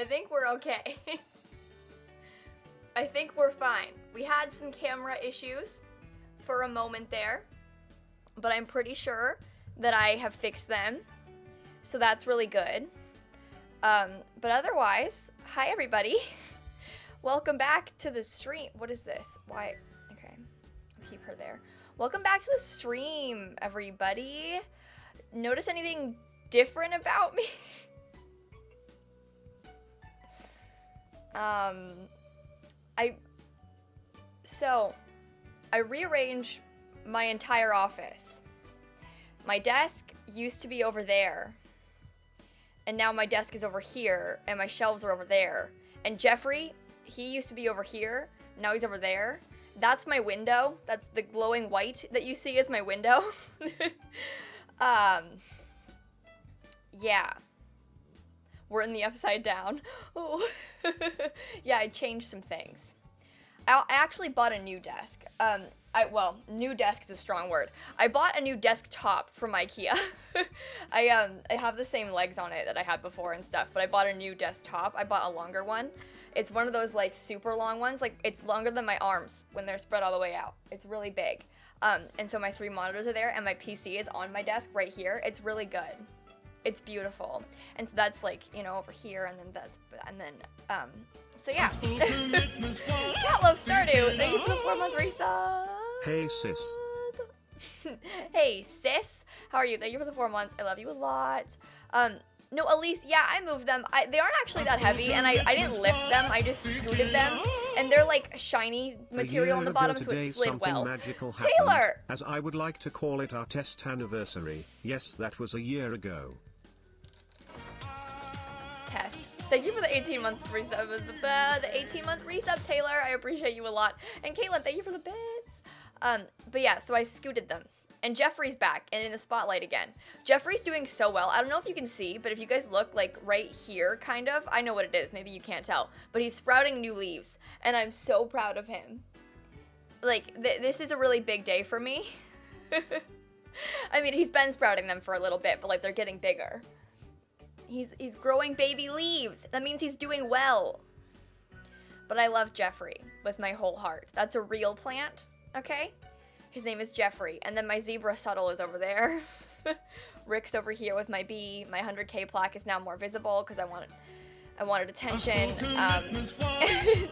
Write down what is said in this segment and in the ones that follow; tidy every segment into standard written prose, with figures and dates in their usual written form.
I think we're okay. I think we're fine. We had some camera issues for a moment there, but I'm pretty sure that I have fixed them. So that's really good. But otherwise, hi everybody. Welcome back to the stream. What is this? Why? Okay, I'll keep her there. Welcome back to the stream, everybody. Notice anything different about me? I rearranged my entire office. My desk used to be over there, and now my desk is over here, and my shelves are over there. And Jeffrey, he used to be over here, now he's over there. That's my window. That's the glowing white that you see is my window. Yeah. We're in the upside down. Oh. Yeah, I changed some things. I actually bought a new desk. Well, new desk is a strong word. I bought a new desktop from IKEA. I have the same legs on it that I had before and stuff, but I bought a new desktop. I bought a longer one. It's one of those like super long ones. Like it's longer than my arms when they're spread all the way out. It's really big. And so my 3 monitors are there and my PC is on my desk right here. It's really good. It's beautiful. And so that's like, you know, over here and then so yeah. Cat Love Stardew, thank you for the 4-month resub. Hey sis. Hey sis, how are you? Thank you for the 4 months. I love you a lot. No, Elise, yeah, I moved them. They aren't actually that heavy, and I didn't lift them. I just scooted them, and they're like shiny material on the bottom, so it slid well. Taylor, as I would like to call it, our test anniversary. Yes, that was a year ago. Test. Thank you for the 18 months resub. The 18-month resub, Taylor. I appreciate you a lot. And Caitlin, thank you for the bits. But yeah, so I scooted them. And Jeffrey's back and in the spotlight again. Jeffrey's doing so well. I don't know if you can see, but if you guys look like right here, kind of, I know what it is. Maybe you can't tell. But he's sprouting new leaves. And I'm so proud of him. Like, this is a really big day for me. I mean, he's been sprouting them for a little bit, but like they're getting bigger. He's growing baby leaves. That means he's doing well. But I love Jeffrey with my whole heart. That's a real plant, okay? His name is Jeffrey. And then my zebra subtle is over there. Rick's over here with my bee. My 100K plaque is now more visible because I wanted attention.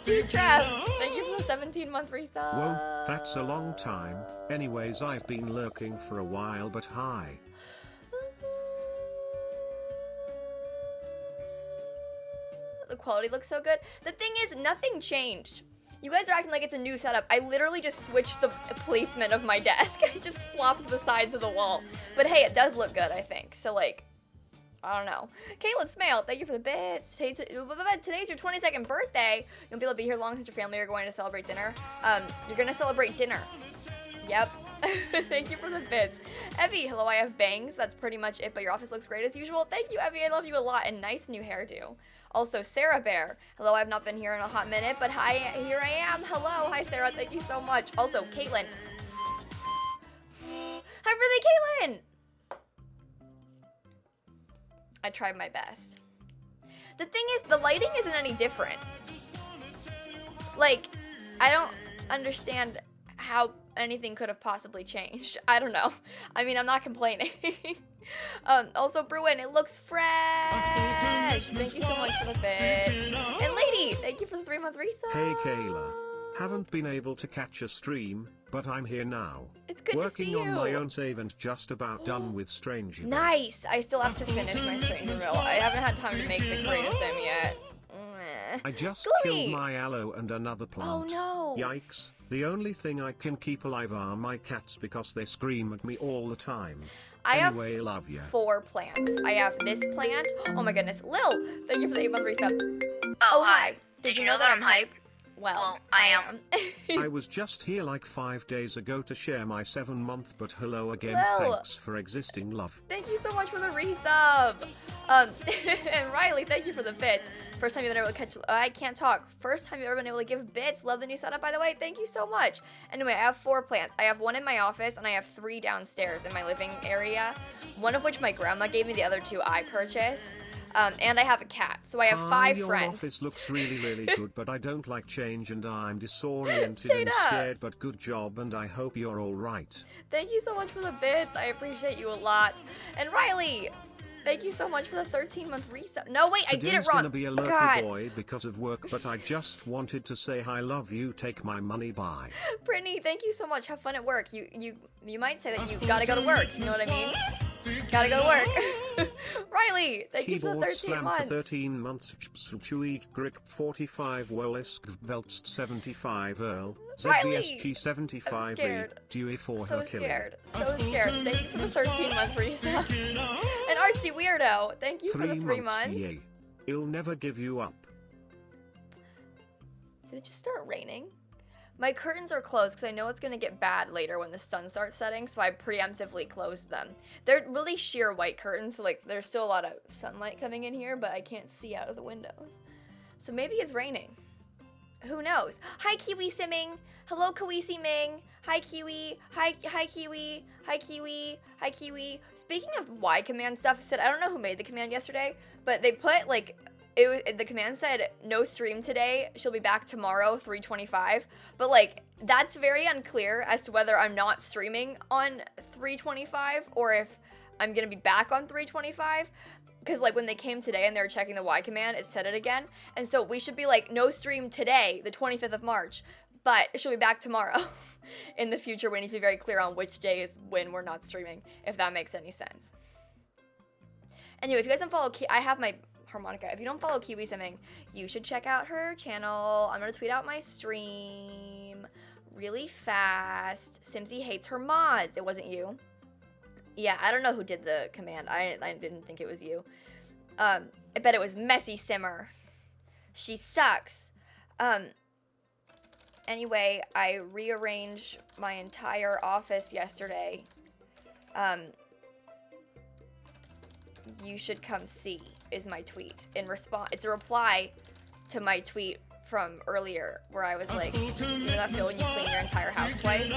T-Trav, thank you for the 17-month resub. Whoa, that's a long time. Anyways, I've been lurking for a while, but hi. The quality looks so good. The thing is, nothing changed. You guys are acting like it's a new setup. I literally just switched the placement of my desk. I just flopped the sides of the wall. But hey, it does look good, I think. So like, I don't know. Caitlin Smale, thank you for the bits. Today's your 22nd birthday. You'll be able to be here long since your family are going to celebrate dinner. You're gonna celebrate dinner. Yep. Thank you for the bits. Evie, hello, I have bangs. That's pretty much it, but your office looks great as usual. Thank you, Evie. I love you a lot. And nice new hairdo. Also, Sarah Bear. Hello, I've not been here in a hot minute, but hi, here I am. Hello. Hi, Sarah. Thank you so much. Also, Caitlin. Hi, really, Caitlin. I tried my best. The thing is, the lighting isn't any different. Like, I don't understand how anything could have possibly changed. I don't know. I mean, I'm not complaining. Also, Bruin, it looks fresh. Thank you so much for the bits. And Lady, thank you for the 3-month resub. Hey, Kayla. Haven't been able to catch a stream, but I'm here now. It's good to see you. Working on my own save and just about done with Stranger. Nice. I still have to finish my Strangerville. I haven't had time to make the creative sim yet. I just killed my aloe and another plant. Oh no. Yikes. The only thing I can keep alive are my cats because they scream at me all the time. Anyway, love ya. 4 plants. I have this plant. Oh my goodness. Lil, thank you for the 8-month resub. Oh, hi. Did you know that I'm hype? Well, I am. I was just here like 5 days ago to share my 7-month, but hello again. Lil. Thanks for existing, love. Thank you so much for the resub. And Riley, thank you for the bits. First time you've been able to catch, I can't talk. First time you've ever been able to give bits. Love the new setup, by the way. Thank you so much. Anyway, I have 4 plants. I have 1 in my office, and I have 3 downstairs in my living area. 1 of which my grandma gave me, the other 2 I purchased. And I have a cat, so I have 5 your friends. Your office looks really, really good, but I don't like change and I'm disoriented Shade and up. scared, but good job and I hope you're alright. Thank you so much for the bits. I appreciate you a lot. And Riley, thank you so much for the 13-month resub. No, wait, I did it wrong. Today's gonna be a lurky boy because of work, but I just wanted to say I love you, take my money, bye. Brittany, thank you so much. Have fun at work. You might say that you gotta go to work. You know what I mean? Gotta go to work. Riley, thank you for the 13 months. For 13 months. Chewy Grick 45 Wellisk Veltst 75 Earl. ZVSG 75 Dewey for so her scared. So scared. Thank you for the 13-month reset. And Artsy Weirdo, thank you for the 3 months. Yay. It'll never give you up. Did it just start raining? My curtains are closed because I know it's going to get bad later when the sun starts setting, so I preemptively closed them. They're really sheer white curtains, so like there's still a lot of sunlight coming in here, but I can't see out of the windows. So maybe it's raining. Who knows? Hi Kiwi Simming. Hello Kawisi Ming. Hi Kiwi. Hi Kiwi. Hi Kiwi. Hi Kiwi. Speaking of Y command stuff, I said I don't know who made the command yesterday, but they put like the command said no stream today, she'll be back tomorrow 3:25, but like that's very unclear as to whether I'm not streaming on 3:25 or if I'm gonna be back on 3:25, because like when they came today and they were checking the Y command, it said it again, and so we should be like no stream today, the 25th of March, but she'll be back tomorrow. In the future we need to be very clear on which day is when we're not streaming, if that makes any sense. Anyway, if you guys don't follow I have my harmonica. If you don't follow Kiwi Simming, you should check out her channel. I'm gonna tweet out my stream really fast. Simsie hates her mods. It wasn't you. Yeah, I don't know who did the command. I didn't think it was you. I bet it was Messy Simmer. She sucks. Anyway, I rearranged my entire office yesterday. You should come see is my tweet in response. It's a reply to my tweet from earlier where I was like, you know that feel when you clean your entire house twice?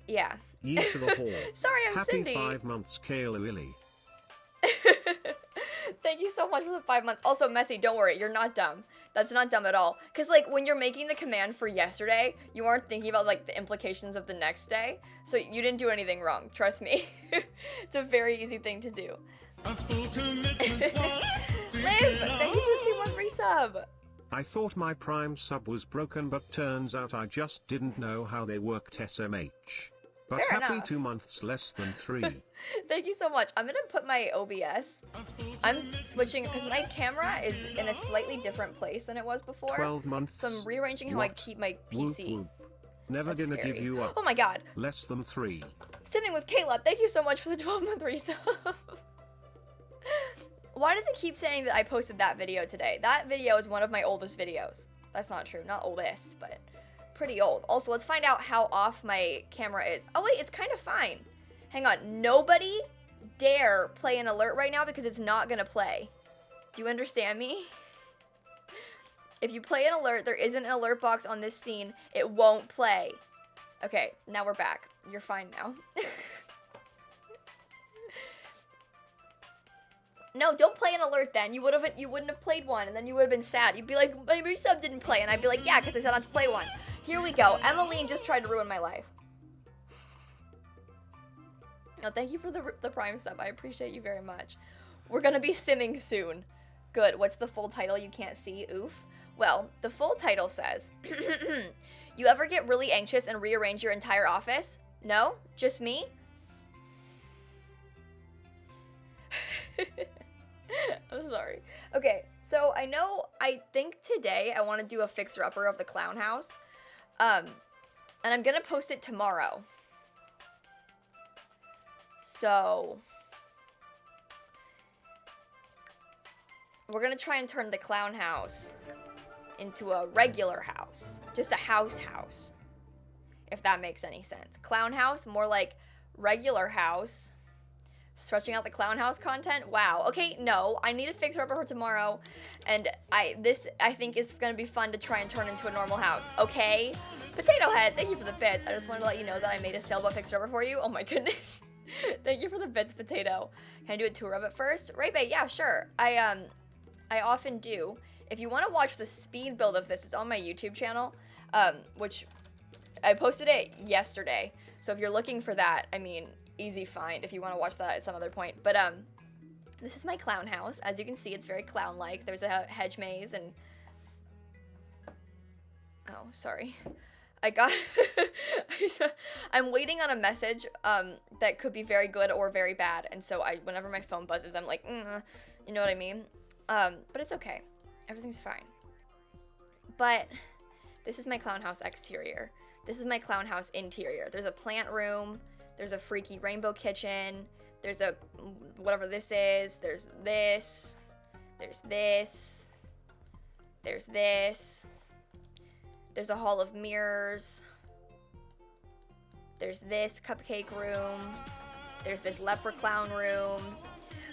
Yeah. Ye to the hall. Sorry, I'm Happy Cindy. 5 months, Kayla Willy. Thank you so much for the 5 months. Also, Messy, don't worry, you're not dumb. That's not dumb at all. Because, like, when you're making the command for yesterday, you aren't thinking about, like, the implications of the next day. So you didn't do anything wrong, trust me. It's a very easy thing to do. Liv, thank you for the 2-month resub. I thought my Prime sub was broken, but turns out I just didn't know how they worked SMH. But Fair happy enough. 2 months less than 3. Thank you so much. I'm gonna put my OBS. I'm switching because my camera is in a slightly different place than it was before. 12 months. So I'm rearranging how I keep my PC. Whoop, whoop. Never That's gonna scary. give you up. Oh my god. Less than 3. Simming with Kayla, thank you so much for the 12-month resub. Why does it keep saying that I posted that video today? That video is one of my oldest videos. That's not true. Not oldest, but pretty old. Also, let's find out how off my camera is. Oh wait, it's kind of fine. Hang on. Nobody dare play an alert right now because it's not gonna play. Do you understand me? If you play an alert, there isn't an alert box on this scene. It won't play. Okay, now we're back. You're fine now. No, don't play an alert then. You wouldn't have played one, and then you would have been sad. You'd be like, my resub didn't play, and I'd be like, yeah, because I said not to play one. Here we go. Emmeline just tried to ruin my life. No, thank you for the Prime sub. I appreciate you very much. We're gonna be simming soon. Good. What's the full title you can't see? Oof. Well, the full title says, you ever get really anxious and rearrange your entire office? No? Just me? I'm sorry. Okay, so I think today I want to do a fixer-upper of the clown house. And I'm gonna post it tomorrow. So we're gonna try and turn the clown house into a regular house. Just a house. If that makes any sense. Clown house, more like regular house. Stretching out the clown house content? Wow. Okay, no. I need a fixer-upper for tomorrow. And this, I think, is going to be fun to try and turn into a normal house. Okay? Potato Head, thank you for the bits. I just wanted to let you know that I made a sailboat fixer-upper for you. Oh my goodness. Thank you for the bits, potato. Can I do a tour of it first? Ray Bay, yeah, sure. I often do. If you want to watch the speed build of this, it's on my YouTube channel, which I posted it yesterday. So if you're looking for that, I mean, easy find if you want to watch that at some other point. But this is my clown house. As you can see, it's very clown-like. There's a hedge maze and... Oh, sorry. I got... I'm waiting on a message that could be very good or very bad. And so whenever my phone buzzes, I'm like, you know what I mean? But it's okay. Everything's fine. But this is my clown house exterior. This is my clown house interior. There's a plant room. There's a freaky rainbow kitchen. There's a whatever this is. There's this. There's this. There's this. There's a hall of mirrors. There's this cupcake room. There's this leper clown room.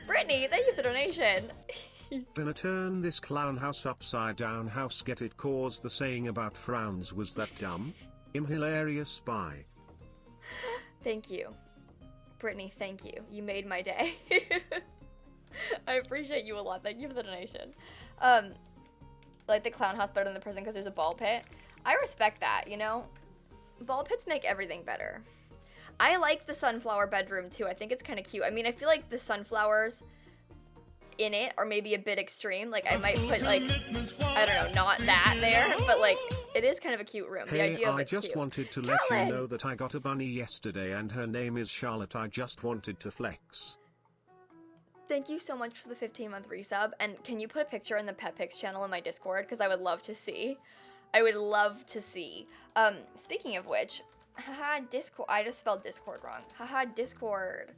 Brittany, thank you for the donation. Gonna turn this clown house upside down house, get it, cause the saying about frowns was that dumb? I'm hilarious, bye. Thank you. Brittany, thank you. You made my day. I appreciate you a lot. Thank you for the donation. Like the clown house better than the prison because there's a ball pit. I respect that, you know? Ball pits make everything better. I like the sunflower bedroom too. I think it's kind of cute. I mean, I feel like the sunflowers in it are maybe a bit extreme. Like I might put like, I don't know, not that there, but like it is kind of a cute room. The idea of it's cute. I just wanted to let you know that I got a bunny yesterday and her name is Charlotte. I just wanted to flex. Thank you so much for the 15-month resub. And can you put a picture in the Pet Pics channel in my Discord? Because I would love to see. I would love to see. Speaking of which, haha, Discord. I just spelled Discord wrong. Haha, Discord.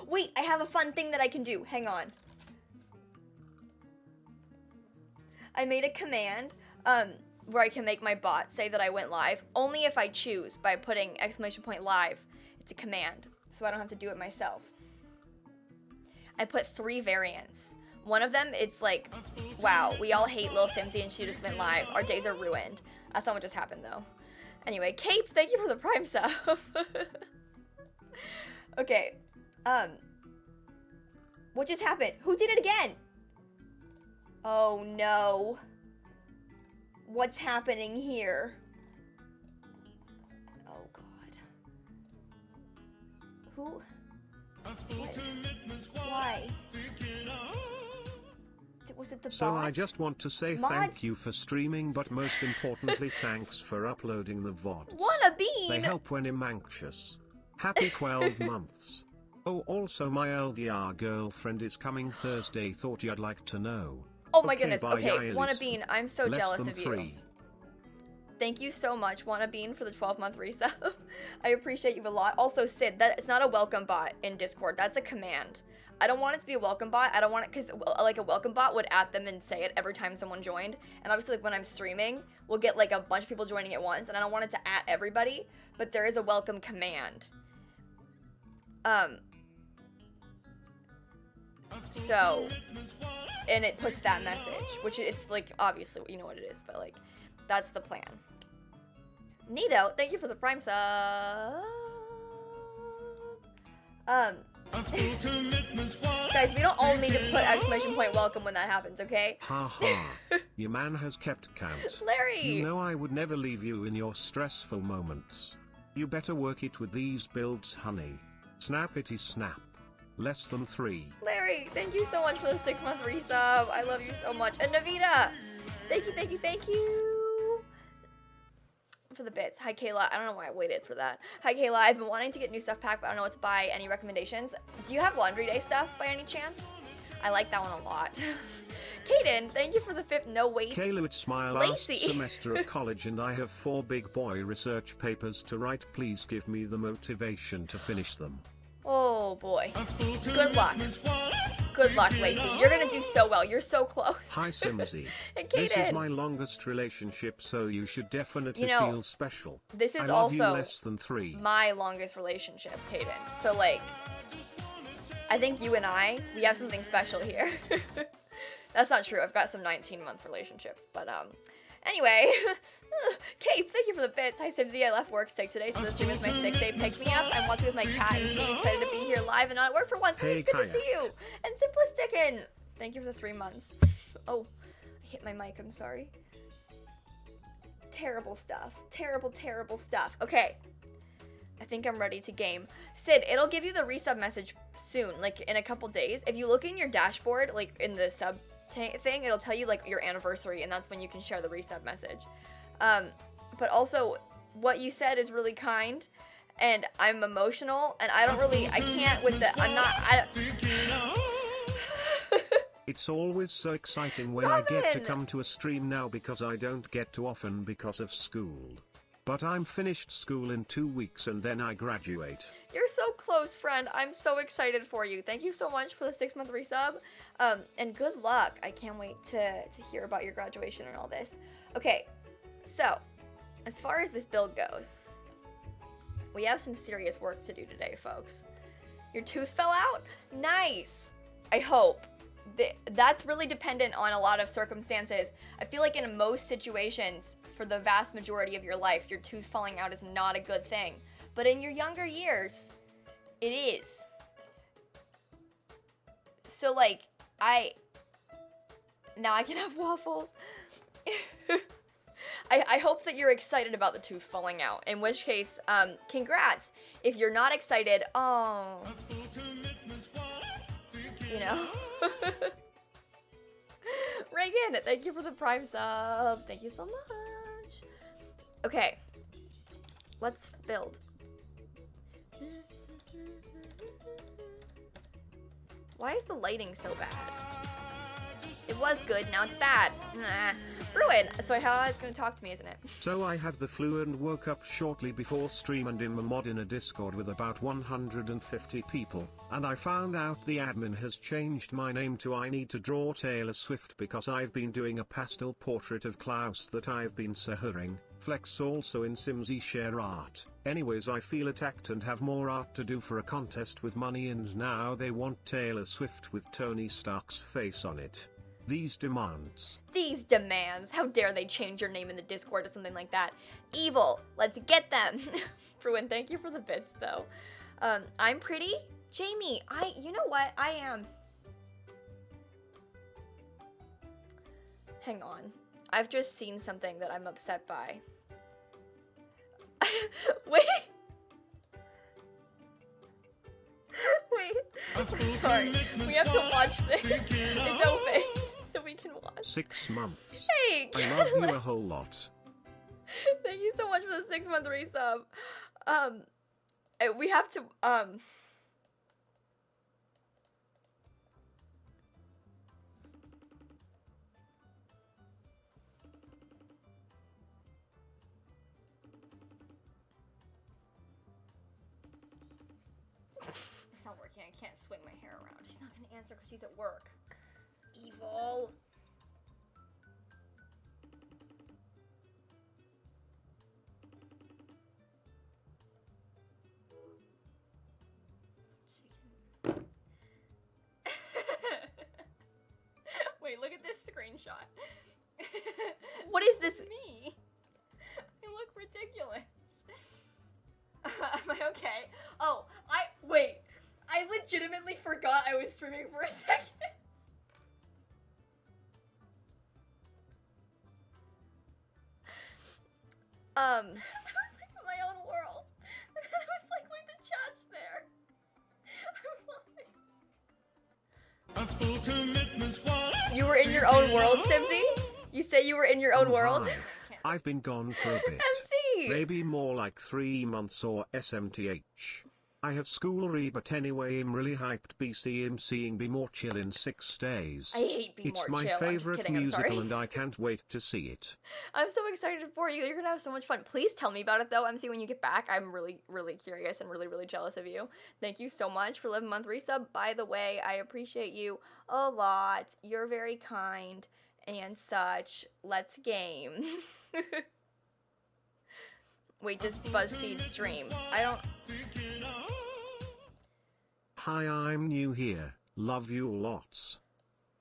Wait, I have a fun thing that I can do. Hang on. I made a command where I can make my bot say that I went live. Only if I choose by putting !live. It's a command, so I don't have to do it myself. I put 3 variants. One of them, it's like, wow, we all hate lilsimsie and she just went live. Our days are ruined. That's not what just happened, though. Anyway, Cape, thank you for the Prime sub. Okay. What just happened? Who did it again? Oh no. What's happening here? Oh god. Who? What? Why? Was it the So bot? I just want to say Mods? thank you for streaming, but most importantly thanks for uploading the VODs. Wanna bean? They help when I'm anxious. Happy 12 months. Oh, also my LDR girlfriend is coming Thursday, thought you'd like to know. Oh my Okay, goodness. bye, Okay, Iris. Wanna bean, I'm so Less jealous than of you. 3. Thank you so much, Wanna Bean, for the 12-month resub. I appreciate you a lot. Also, Sid, that it's not a welcome bot in Discord. That's a command. I don't want it to be a welcome bot. I don't want it because like a welcome bot would at them and say it every time someone joined. And obviously, like when I'm streaming, we'll get like a bunch of people joining at once, and I don't want it to at everybody. But there is a welcome command. So, and it puts that message, which it's like obviously you know what it is, but like. That's the plan. Neato, thank you for the Prime sub. Guys, we don't all need to put ! welcome when that happens, okay? Ha ha. Your man has kept count. Larry! You know I would never leave you in your stressful moments. You better work it with these builds, honey. Snappity snap. Less than 3. Larry, thank you so much for the 6-month resub. I love you so much. And Navita, thank you, thank you, thank you. For the bits. Hi, Kayla. I don't know why I waited for that. Hi, Kayla. I've been wanting to get new stuff packed, but I don't know what to buy. Any recommendations? Do you have laundry day stuff by any chance? I like that one a lot. Kaden, thank you for the 5th. No wait. Kayla, it's my last semester of college and I have 4 big boy research papers to write. Please give me the motivation to finish them. Oh boy. Good luck. Good luck, Lacey. You're gonna do so well. You're so close. Hi, Simsy. And This is Kaden. my longest relationship, so you should definitely You know, feel special. This is I love you also less than 3. my longest relationship, Kaden. So like, I think you and we have something special here. That's not true. I've got some 19-month relationships, but Anyway, Cape, thank you for the bits. Hi, Simsie. I left work sick today, so this stream is my sick day. Pick me up. I'm watching with my cat and she's excited to be here live and not at work for once. Hey, It's good to see you. And Simplistickin, thank you for the 3 months. Oh, I hit my mic. I'm sorry. Terrible stuff. Terrible, terrible stuff. Okay. I think I'm ready to game. Sid, it'll give you the resub message soon, like in a couple days. If you look in your dashboard, like in the sub thing, it'll tell you like your anniversary, and that's when you can share the resub message. But also, what you said is really kind, and I'm emotional, and I can't with the, It's always so exciting when I get to come to a stream now because I don't get to often because of school. But I'm finished school in 2 weeks and then I graduate. You're so close, friend. I'm so excited for you. Thank you so much for the 6-month resub. And good luck. I can't wait to hear about your graduation and all this. Okay, so as far as this build goes, we have some serious work to do today, folks. Your tooth fell out? Nice. I hope. That's really dependent on a lot of circumstances. I feel like in most situations, for the vast majority of your life, your tooth falling out is not a good thing. But in your younger years, it is. So like, now I can have waffles. I hope that you're excited about the tooth falling out. In which case, congrats. If you're not excited, oh, you know. Reagan, thank you for the Prime sub. Thank you so much. Okay, let's build. Why is the lighting so bad? It was good, now it's bad. Nah. Bruin, so how is gonna talk to me, isn't it? So I had the flu and woke up shortly before stream and am a mod in a Discord with about 150 people, and I found out the admin has changed my name to I Need to Draw Taylor Swift because I've been doing a pastel portrait of Klaus that I've been sahurring. Flex also in Simsie share art. Anyways, I feel attacked and have more art to do for a contest with money, and now they want Taylor Swift with Tony Stark's face on it. These demands. How dare they change your name in the Discord to something like that? Evil. Let's get them. Bruin, thank you for the bits, though. I'm pretty? Jamie, you know what? I am. Hang on. I've just seen something that I'm upset by. Wait. Wait. Sorry. We have to watch this. It's open. So we can watch. 6 months. Hey, I love you a whole lot. Thank you so much for the 6-month resub. We have to, It's not working. I can't swing my hair around. She's not gonna answer because she's at work. Evil. Wait, look at this screenshot. What is this? Me. I look ridiculous. Am I okay? Oh, wait. I legitimately forgot I was streaming for a second. I was like in my own world. And then I was like, wait, the chat's there. You were in your own world, Simsie? You say you were in your own world? Hi. I've been gone for a bit. MC! Maybe more like 3 months or SMTH. I have schoolery, but anyway, I'm really hyped BCMCing Be More Chill in 6 days. I hate Be More Chill. It's my favorite musical and I can't wait to see it. I'm so excited for you. You're gonna have so much fun. Please tell me about it though, MC, when you get back. I'm really, really curious and really, really jealous of you. Thank you so much for 11-month resub. By the way, I appreciate you a lot. You're very kind and such. Let's game. Wait, does BuzzFeed stream? I don't... Hi, I'm new here. Love you lots.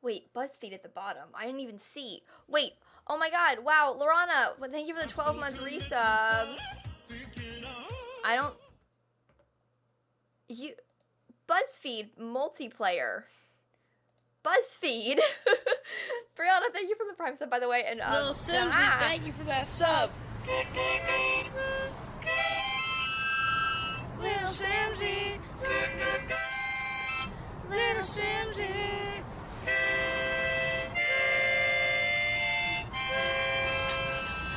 Wait, BuzzFeed at the bottom. I didn't even see. Wait, oh my god, wow, Lorana, well, thank you for the 12-month resub. I don't... You... BuzzFeed multiplayer. BuzzFeed. Brianna, thank you for the Prime sub, by the way. And lilsimsie, thank you for that sub. lilsimsie. lilsimsie.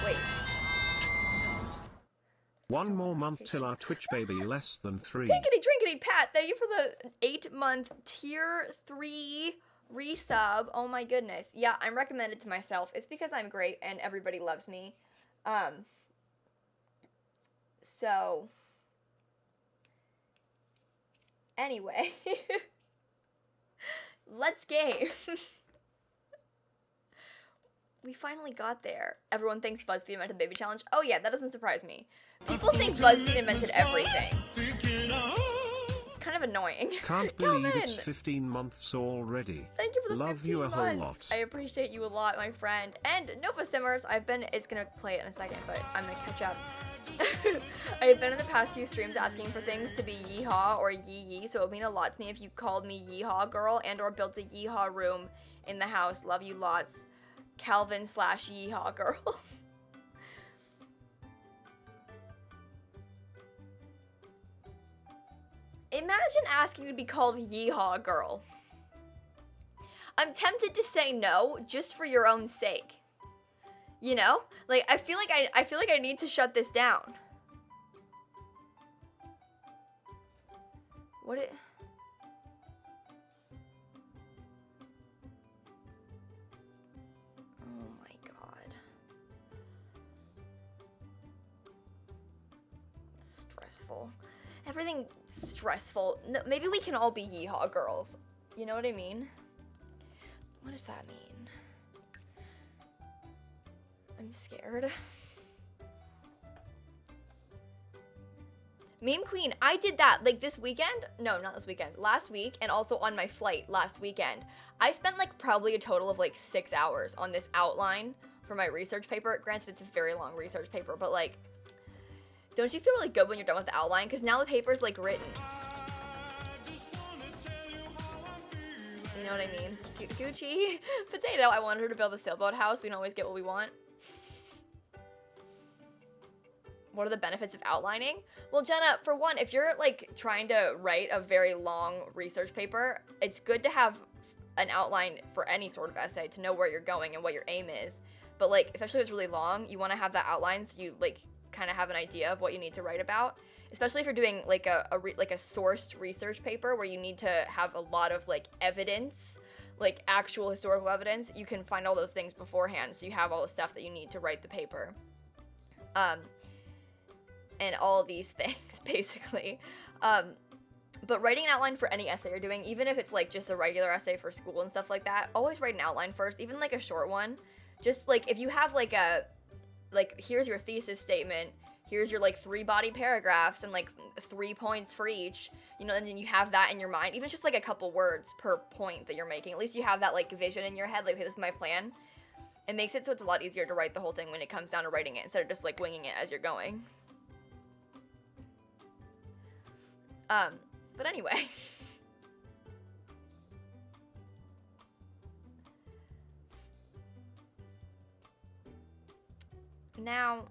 Wait. One more month till our Twitch baby less than 3. Pinkity Drinkity Pat, thank you for the 8-month tier 3 resub. Oh my goodness. Yeah, I'm recommended to myself. It's because I'm great and everybody loves me. So anyway, let's game. We finally got there. Everyone thinks BuzzFeed invented the baby challenge. Oh yeah, that doesn't surprise me. People think BuzzFeed invented everything. It's kind of annoying. Can't believe it's 15 months already. Thank you for the Love 15 you a whole months. lot. I appreciate you a lot, my friend. And Nova Simmers, it's gonna play it in a second, but I'm gonna catch up. I have been in the past few streams asking for things to be yeehaw or yee, so it would mean a lot to me if you called me yeehaw girl and or built a yeehaw room in the house. Love you lots. Calvin/yeehaw girl. Imagine asking to be called yeehaw girl. I'm tempted to say no just for your own sake. You know? Like I feel like I need to shut this down. What it Oh my god. Stressful. Everything stressful. No, maybe we can all be yeehaw girls. You know what I mean? What does that mean? I'm scared. Meme Queen, I did that like this weekend. No, not this weekend. Last week, and also on my flight last weekend. I spent like probably a total of like 6 hours on this outline for my research paper. Granted, it's a very long research paper, but like, don't you feel really good when you're done with the outline? Because now the paper's like written. You know what I mean? Gucci. Potato, I wanted her to build a sailboat house. We don't always get what we want. What are the benefits of outlining? Well, Jenna, for one, if you're like trying to write a very long research paper, it's good to have an outline for any sort of essay to know where you're going and what your aim is. But like, especially if it's really long, you want to have that outline so you like kind of have an idea of what you need to write about. Especially if you're doing like a sourced research paper where you need to have a lot of like evidence, like actual historical evidence. You can find all those things beforehand, so you have all the stuff that you need to write the paper. And all these things, basically. But writing an outline for any essay you're doing, even if it's like just a regular essay for school and stuff like that, always write an outline first, even like a short one. Just like if you have like here's your thesis statement, here's your like 3 body paragraphs and like 3 points for each, you know, and then you have that in your mind, even just like a couple words per point that you're making. At least you have that like vision in your head, like, hey, this is my plan. It makes it so it's a lot easier to write the whole thing when it comes down to writing it instead of just like winging it as you're going. But anyway. Now,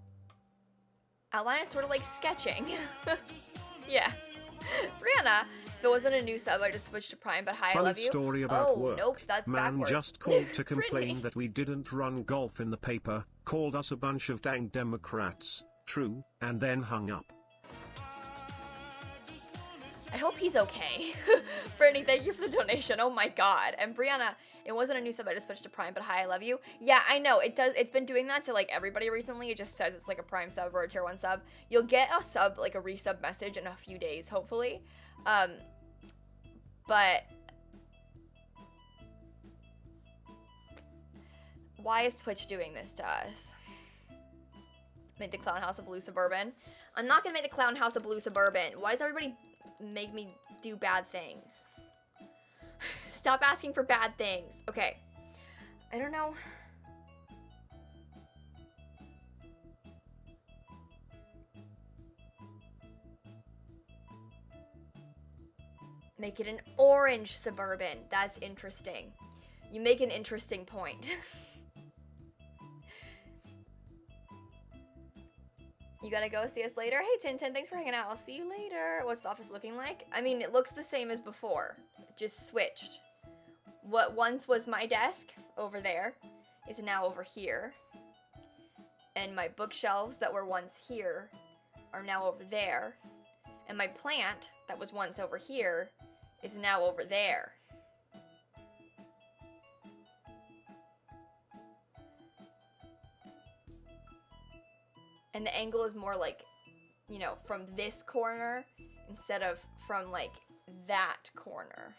outline is sort of like sketching. Yeah. Rihanna, if it wasn't a new sub, I just switched to Prime, but hi, I love you. Story about work. Nope, that's Man backwards. just called to complain Brittany. that we didn't run golf in the paper, called us a bunch of dang Democrats, true, and then hung up. I hope he's okay. Brittany, thank you for the donation. Oh my god. And Brianna, it wasn't a new sub, I just switched to Prime, but hi, I love you. Yeah, I know, it's been doing that to like everybody recently. It just says it's like a Prime sub or a tier 1 sub. You'll get a sub, like a resub message in a few days, hopefully. But why is Twitch doing this to us? Make the Clown House of Blue Suburban. I'm not gonna make the Clown House of Blue Suburban. Why does everybody make me do bad things? Stop asking for bad things. Okay. I don't know. Make it an orange Suburban. That's interesting. You make an interesting point. You gotta go see us later? Hey, Tintin, thanks for hanging out. I'll see you later. What's the office looking like? I mean, it looks the same as before. It just switched. What once was my desk over there is now over here. And my bookshelves that were once here are now over there. And my plant that was once over here is now over there. And the angle is more like, you know, from this corner instead of from like that corner.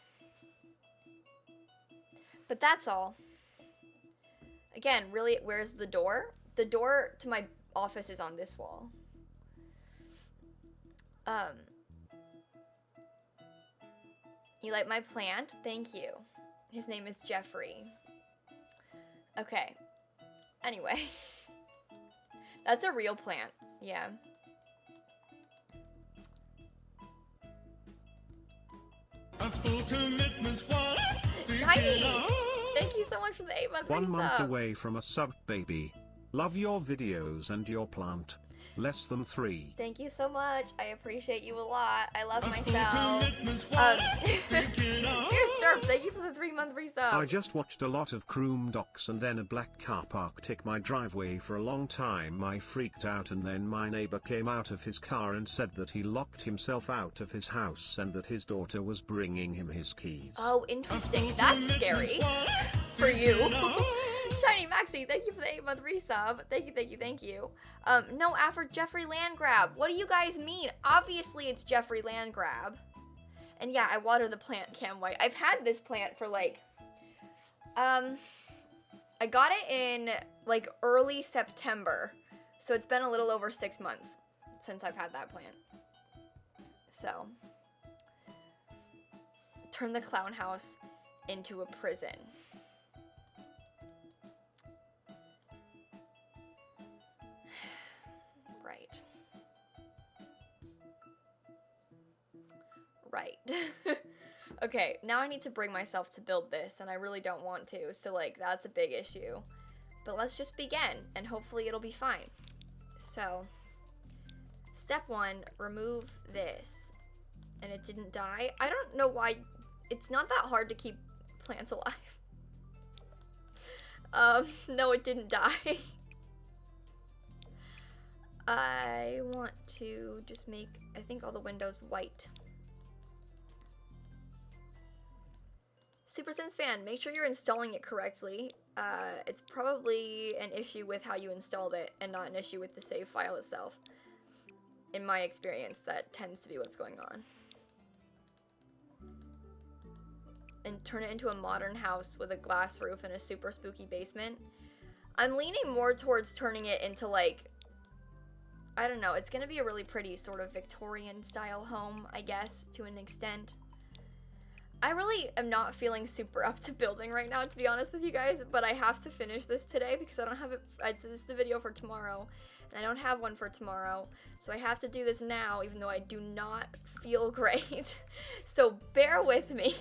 But that's all. Again, really, where's the door? The door to my office is on this wall. You like my plant? Thank you. His name is Jeffrey. Okay. Anyway. That's a real plant. Yeah. Tiny! Thank you so much for the 8-month resub. 1 month away from a sub, baby. Love your videos and your plant. Less than 3. Thank you so much. I appreciate you a lot. I love myself. Here's Sturp. Thank you for the 3-month resub. I just watched a lot of Croom docs and then a black car parked in my driveway for a long time. I freaked out and then my neighbor came out of his car and said that he locked himself out of his house and that his daughter was bringing him his keys. Oh, interesting. That's scary for you. Shiny Maxi, thank you for the 8-month resub. Thank you, thank you, thank you. No, after Jeffrey Landgrab. What do you guys mean? Obviously, it's Jeffrey Landgrab. And yeah, I water the plant Cam White. I've had this plant for like, I got it in like early September. So it's been a little over 6 months since I've had that plant. So, turn the clown house into a prison. Right. Okay, now I need to bring myself to build this, and I really don't want to, so, like, that's a big issue. But let's just begin, and hopefully it'll be fine. So, step 1, remove this. And it didn't die. I don't know why. It's not that hard to keep plants alive. No, it didn't die. I want to just make, I think, all the windows white. Super Sims fan, make sure you're installing it correctly. It's probably an issue with how you installed it and not an issue with the save file itself. In my experience, that tends to be what's going on. And turn it into a modern house with a glass roof and a super spooky basement. I'm leaning more towards turning it into like, I don't know, it's gonna be a really pretty sort of Victorian style home, I guess, to an extent. I really am not feeling super up to building right now, to be honest with you guys, but I have to finish this today because I don't have it, this is the video for tomorrow, and I don't have one for tomorrow, so I have to do this now, even though I do not feel great. So bear with me.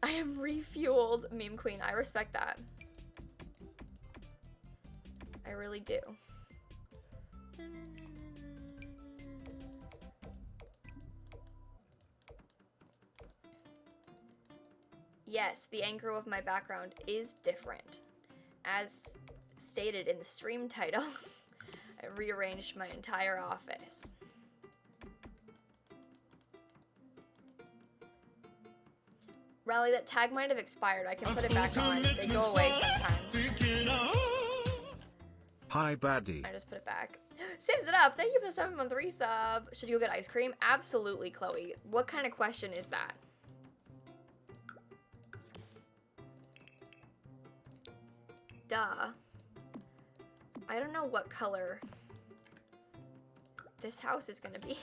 I am refueled, meme queen. I respect that. I really do. Yes, the angle of my background is different. As stated in the stream title, I rearranged my entire office. Rally, that tag might have expired. I can put it back on. They go away sometimes. Hi, baddie. I just put it back. Sims it up. Thank you for the 7-month resub. Should you go get ice cream? Absolutely, Chloe. What kind of question is that? Duh. I don't know what color this house is gonna be.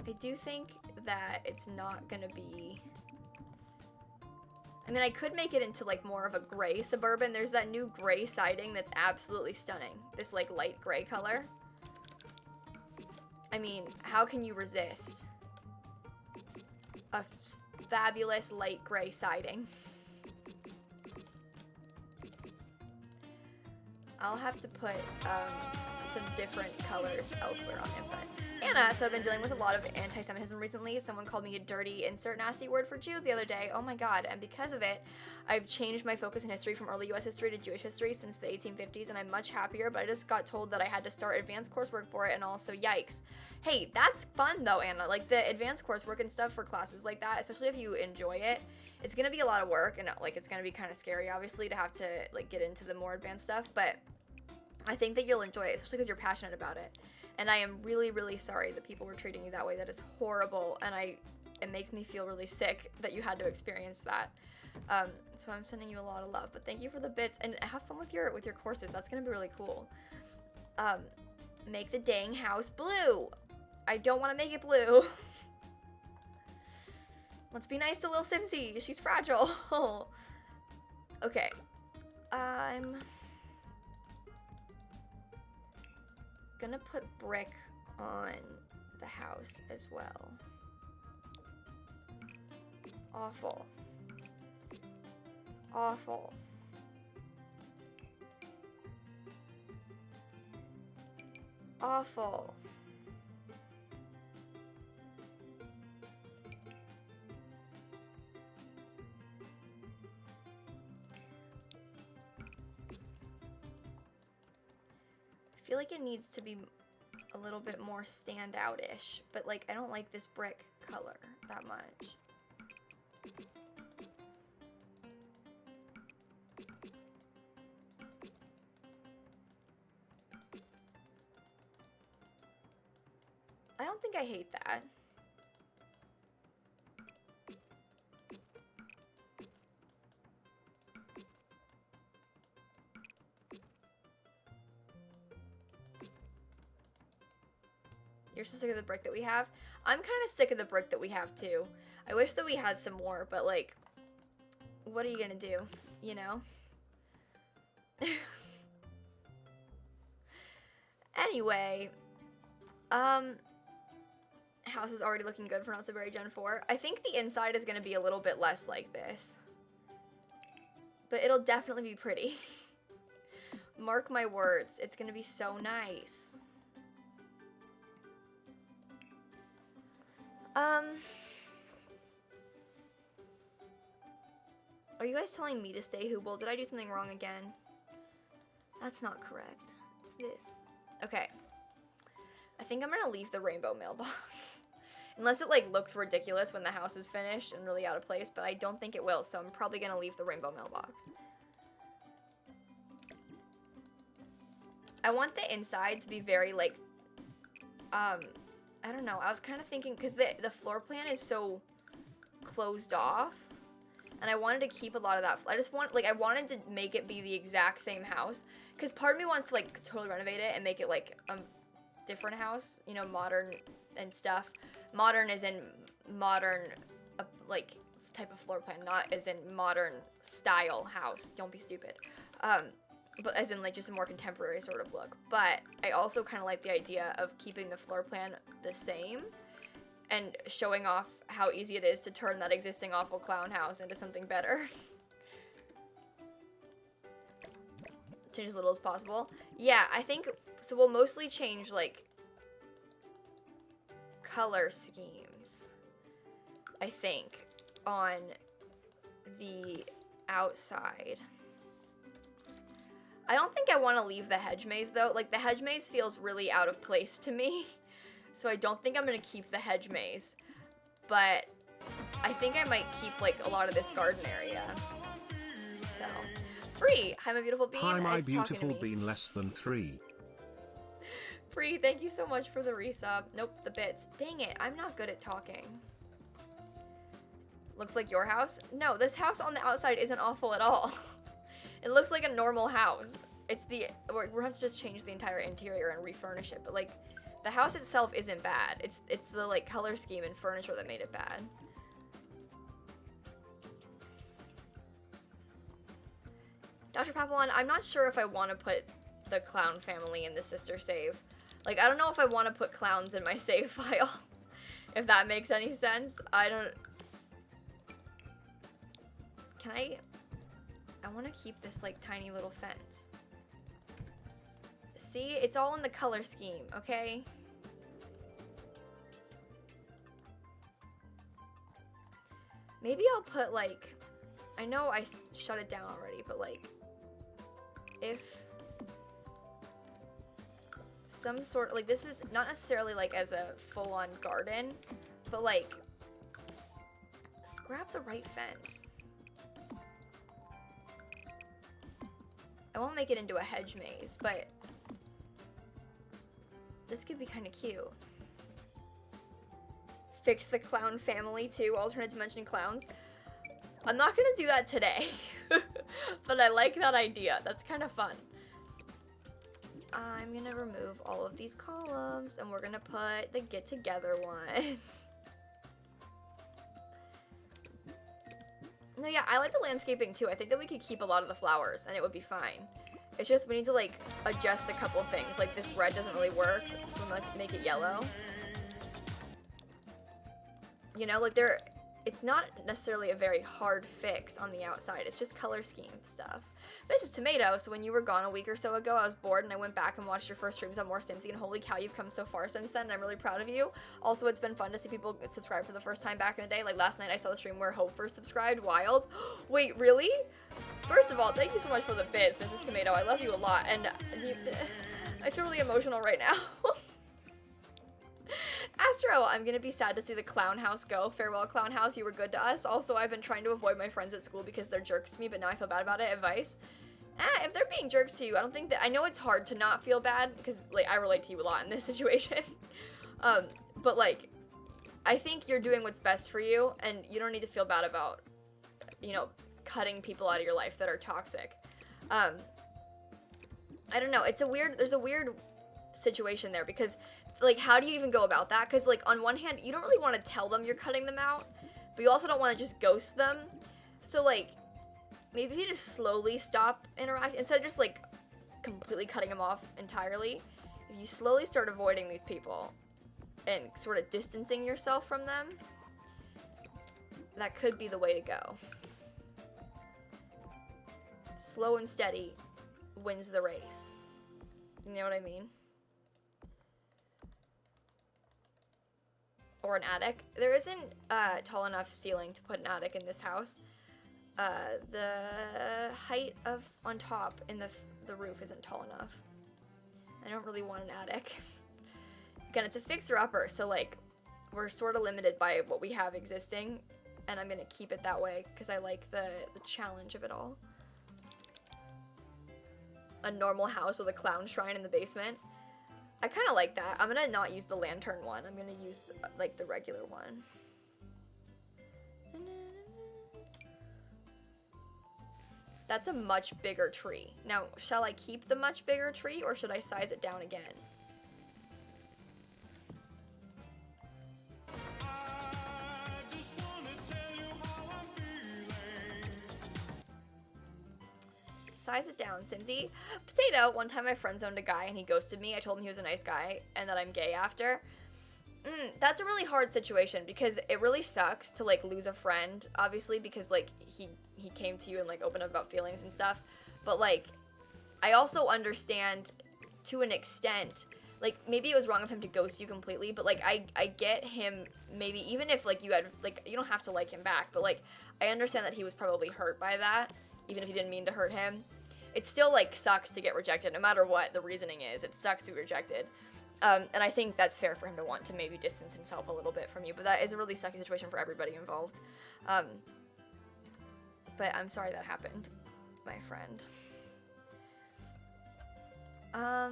I do think that it's not gonna be... I mean, I could make it into like more of a gray suburban. There's that new gray siding that's absolutely stunning. This like light gray color. I mean, how can you resist a fabulous light gray siding? I'll have to put some different colors elsewhere on input. Anna, so I've been dealing with a lot of anti-Semitism recently. Someone called me a dirty, insert nasty word for Jew the other day. Oh my god. And because of it, I've changed my focus in history from early US history to Jewish history since the 1850s, and I'm much happier, but I just got told that I had to start advanced coursework for it, and also yikes. Hey, that's fun though, Anna. Like the advanced coursework and stuff for classes like that, especially if you enjoy it, it's gonna be a lot of work, and like it's gonna be kind of scary, obviously, to have to like get into the more advanced stuff, but I think that you'll enjoy it, especially because you're passionate about it. And I am really, really sorry that people were treating you that way. That is horrible, and it makes me feel really sick that you had to experience that. So I'm sending you a lot of love, but thank you for the bits, and have fun with your courses. That's gonna be really cool. Make the dang house blue. I don't want to make it blue. Let's be nice to lilsimsie. She's fragile. Okay. I'm gonna put brick on the house as well. Awful. Awful. Awful. I feel like it needs to be a little bit more standout-ish, but like I don't like this brick color that much. I don't think I hate that. You're so sick of the brick that we have? I'm kind of sick of the brick that we have too. I wish that we had some more, but like, what are you gonna do? You know? Anyway, house is already looking good for Not So Berry Gen 4. I think the inside is gonna be a little bit less like this, but it'll definitely be pretty. Mark my words, it's gonna be so nice. Are you guys telling me to stay Hubble? Did I do something wrong again? That's not correct. It's this. Okay. I think I'm gonna leave the rainbow mailbox. Unless it like looks ridiculous when the house is finished and really out of place, but I don't think it will, so I'm probably gonna leave the rainbow mailbox. I want the inside to be very like, I don't know, I was kind of thinking, because the floor plan is so closed off, and I wanted to keep a lot of that. I wanted to make it be the exact same house, because part of me wants to like totally renovate it and make it like a different house, you know, modern and stuff. Modern as in modern, like, type of floor plan, not as in modern style house. Don't be stupid. But as in like just a more contemporary sort of look. But I also kind of like the idea of keeping the floor plan the same and showing off how easy it is to turn that existing awful clown house into something better. Change as little as possible. Yeah, I think, so we'll mostly change like color schemes, I think, on the outside. I don't think I want to leave the hedge maze though. Like the hedge maze feels really out of place to me. So I don't think I'm going to keep the hedge maze. But I think I might keep like a lot of this garden area. So, Free! Hi my beautiful bean. Hi my It's beautiful bean less than 3. Free, thank you so much for the resub. Nope, the bits. Dang it, I'm not good at talking. Looks like your house? No, this house on the outside isn't awful at all. It looks like a normal house. It's the, we're going to just change the entire interior and refurnish it, but like, The house itself isn't bad. It's the like color scheme and furniture that made it bad. Dr. Papillon, I'm not sure if I want to put the clown family in the sister save. Like, I don't know if I want to put clowns in my save file. If that makes any sense. I don't... Can I want to keep this, like, tiny little fence. See? It's all in the color scheme, okay? Maybe I'll put, like... I know I shut it down already, but, like... If... some sort, like, this is not necessarily like as a full-on garden, but like, scrap the right fence. I won't make it into a hedge maze, but this could be kind of cute. Fix the clown family too, alternate dimension clowns. I'm not gonna do that today, but I like that idea. That's kind of fun. I'm gonna remove all of these columns and we're gonna put the get together one. No, yeah, I like the landscaping too. I think that we could keep a lot of the flowers and it would be fine. It's just we need to like adjust a couple of things. Like this red doesn't really work, so I'm gonna make it yellow. You know, like it's not necessarily a very hard fix on the outside. It's just color scheme stuff. This is Tomato. So when you were gone a week or so ago, I was bored and I went back and watched your first streams on moresimsie, and holy cow, you've come so far since then, and I'm really proud of you. Also, it's been fun to see people subscribe for the first time back in the day. Like last night I saw the stream where Hope first subscribed. Wild. Wait, really? First of all, thank you so much for the bits, Mrs. Tomato. I love you a lot, and I feel really emotional right now. Astro, I'm gonna be sad to see the clown house go. Farewell, clown house, you were good to us. Also, I've been trying to avoid my friends at school because they're jerks to me, but now I feel bad about it. Advice? If they're being jerks to you, I don't think that... I know it's hard to not feel bad because, like, I relate to you a lot in this situation. But, like, I think you're doing what's best for you, and you don't need to feel bad about, you know, cutting people out of your life that are toxic. I don't know. There's a weird situation there because... like, how do you even go about that? Because, like, on one hand, you don't really want to tell them you're cutting them out, but you also don't want to just ghost them. So, like, maybe you just slowly stop interacting, instead of just, like, completely cutting them off entirely. If you slowly start avoiding these people and sort of distancing yourself from them, that could be the way to go. Slow and steady wins the race. You know what I mean? Or an attic. There isn't a tall enough ceiling to put an attic in this house. The height of on top in the roof isn't tall enough. I don't really want an attic. Again, it's a fixer-upper, so like we're sort of limited by what we have existing, and I'm gonna keep it that way because I like the challenge of it all. A normal house with a clown shrine in the basement. I kind of like that. I'm gonna not use the lantern one. I'm gonna use like the regular one. That's a much bigger tree. Now, shall I keep the much bigger tree or should I size it down again? Size it down, Simsy. Potato, one time my friend zoned a guy and he ghosted me. I told him he was a nice guy and that I'm gay after. That's a really hard situation because it really sucks to like lose a friend, obviously, because like he came to you and like opened up about feelings and stuff. But like, I also understand to an extent, like maybe it was wrong of him to ghost you completely, but like I get him, maybe even if like you had, like you don't have to like him back, but like I understand that he was probably hurt by that, even if you didn't mean to hurt him. It still like sucks to get rejected, no matter what the reasoning is. It sucks to be rejected. And I think that's fair for him to want to maybe distance himself a little bit from you, but that is a really sucky situation for everybody involved. But I'm sorry that happened, my friend. Oh,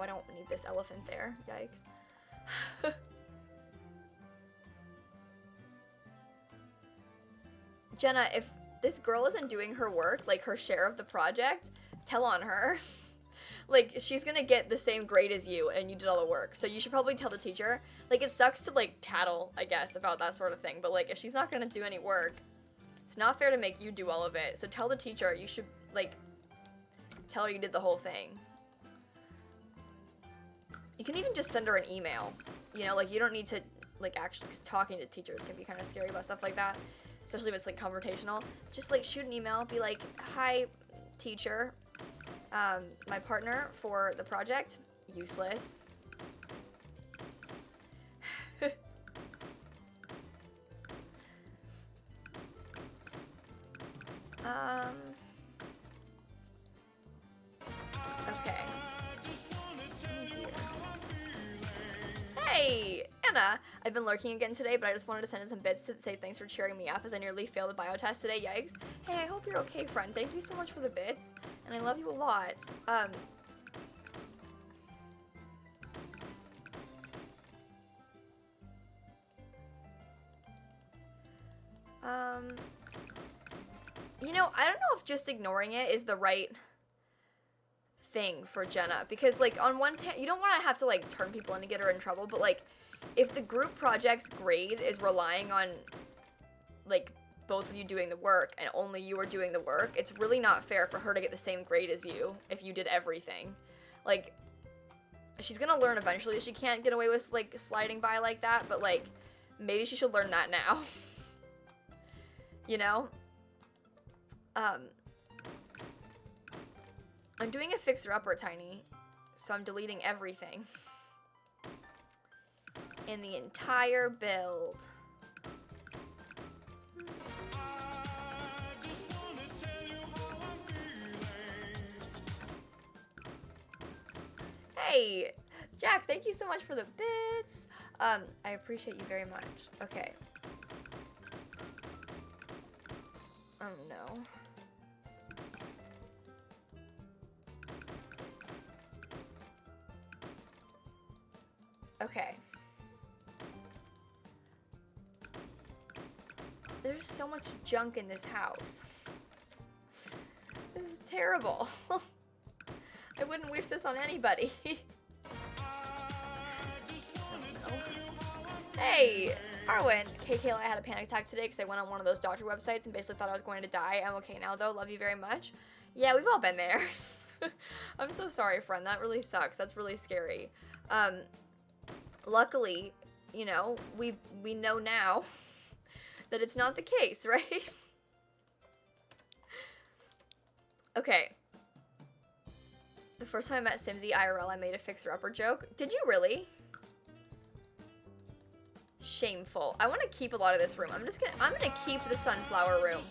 I don't need this elephant there. Yikes. Jenna, if this girl isn't doing her work, like her share of the project, tell on her. like, she's gonna get the same grade as you, and you did all the work. So you should probably tell the teacher. Like, it sucks to, like, tattle, I guess, about that sort of thing. But, like, if she's not gonna do any work, it's not fair to make you do all of it. So tell the teacher. You should, like, tell her you did the whole thing. You can even just send her an email. You know, like, you don't need to, like, actually, because talking to teachers can be kind of scary about stuff like that. Especially if it's, like, confrontational. Just, like, shoot an email. Be like, hi, teacher. My partner for the project, useless. Okay. Hey, Anna! I've been lurking again today, but I just wanted to send in some bits to say thanks for cheering me up as I nearly failed the bio test today, yikes. Hey, I hope you're okay, friend. Thank you so much for the bits, and I love you a lot. You know, I don't know if just ignoring it is the right thing for Jenna, because, like, on one hand, you don't want to have to, like, turn people in to get her in trouble, but, like, if the group project's grade is relying on, like, both of you doing the work and only you are doing the work, it's really not fair for her to get the same grade as you if you did everything. Like, she's gonna learn eventually. She can't get away with, like, sliding by like that, but, like, maybe she should learn that now. You know? I'm doing a fixer-upper, Tiny, so I'm deleting everything in the entire build. Hey, Jack, thank you so much for the bits. I appreciate you very much. Okay. Oh no. Okay. There's so much junk in this house. This is terrible. I wouldn't wish this on anybody. Oh, no. Hey, Arwen. KK, I had a panic attack today because I went on one of those doctor websites and basically thought I was going to die. I'm okay now, though. Love you very much. Yeah, we've all been there. I'm so sorry, friend. That really sucks. That's really scary. Luckily, you know, we know now that it's not the case, right? Okay. The first time I met Simsie IRL, I made a fixer-upper joke. Did you really? Shameful. I want to keep a lot of this room. I'm gonna keep the sunflower room.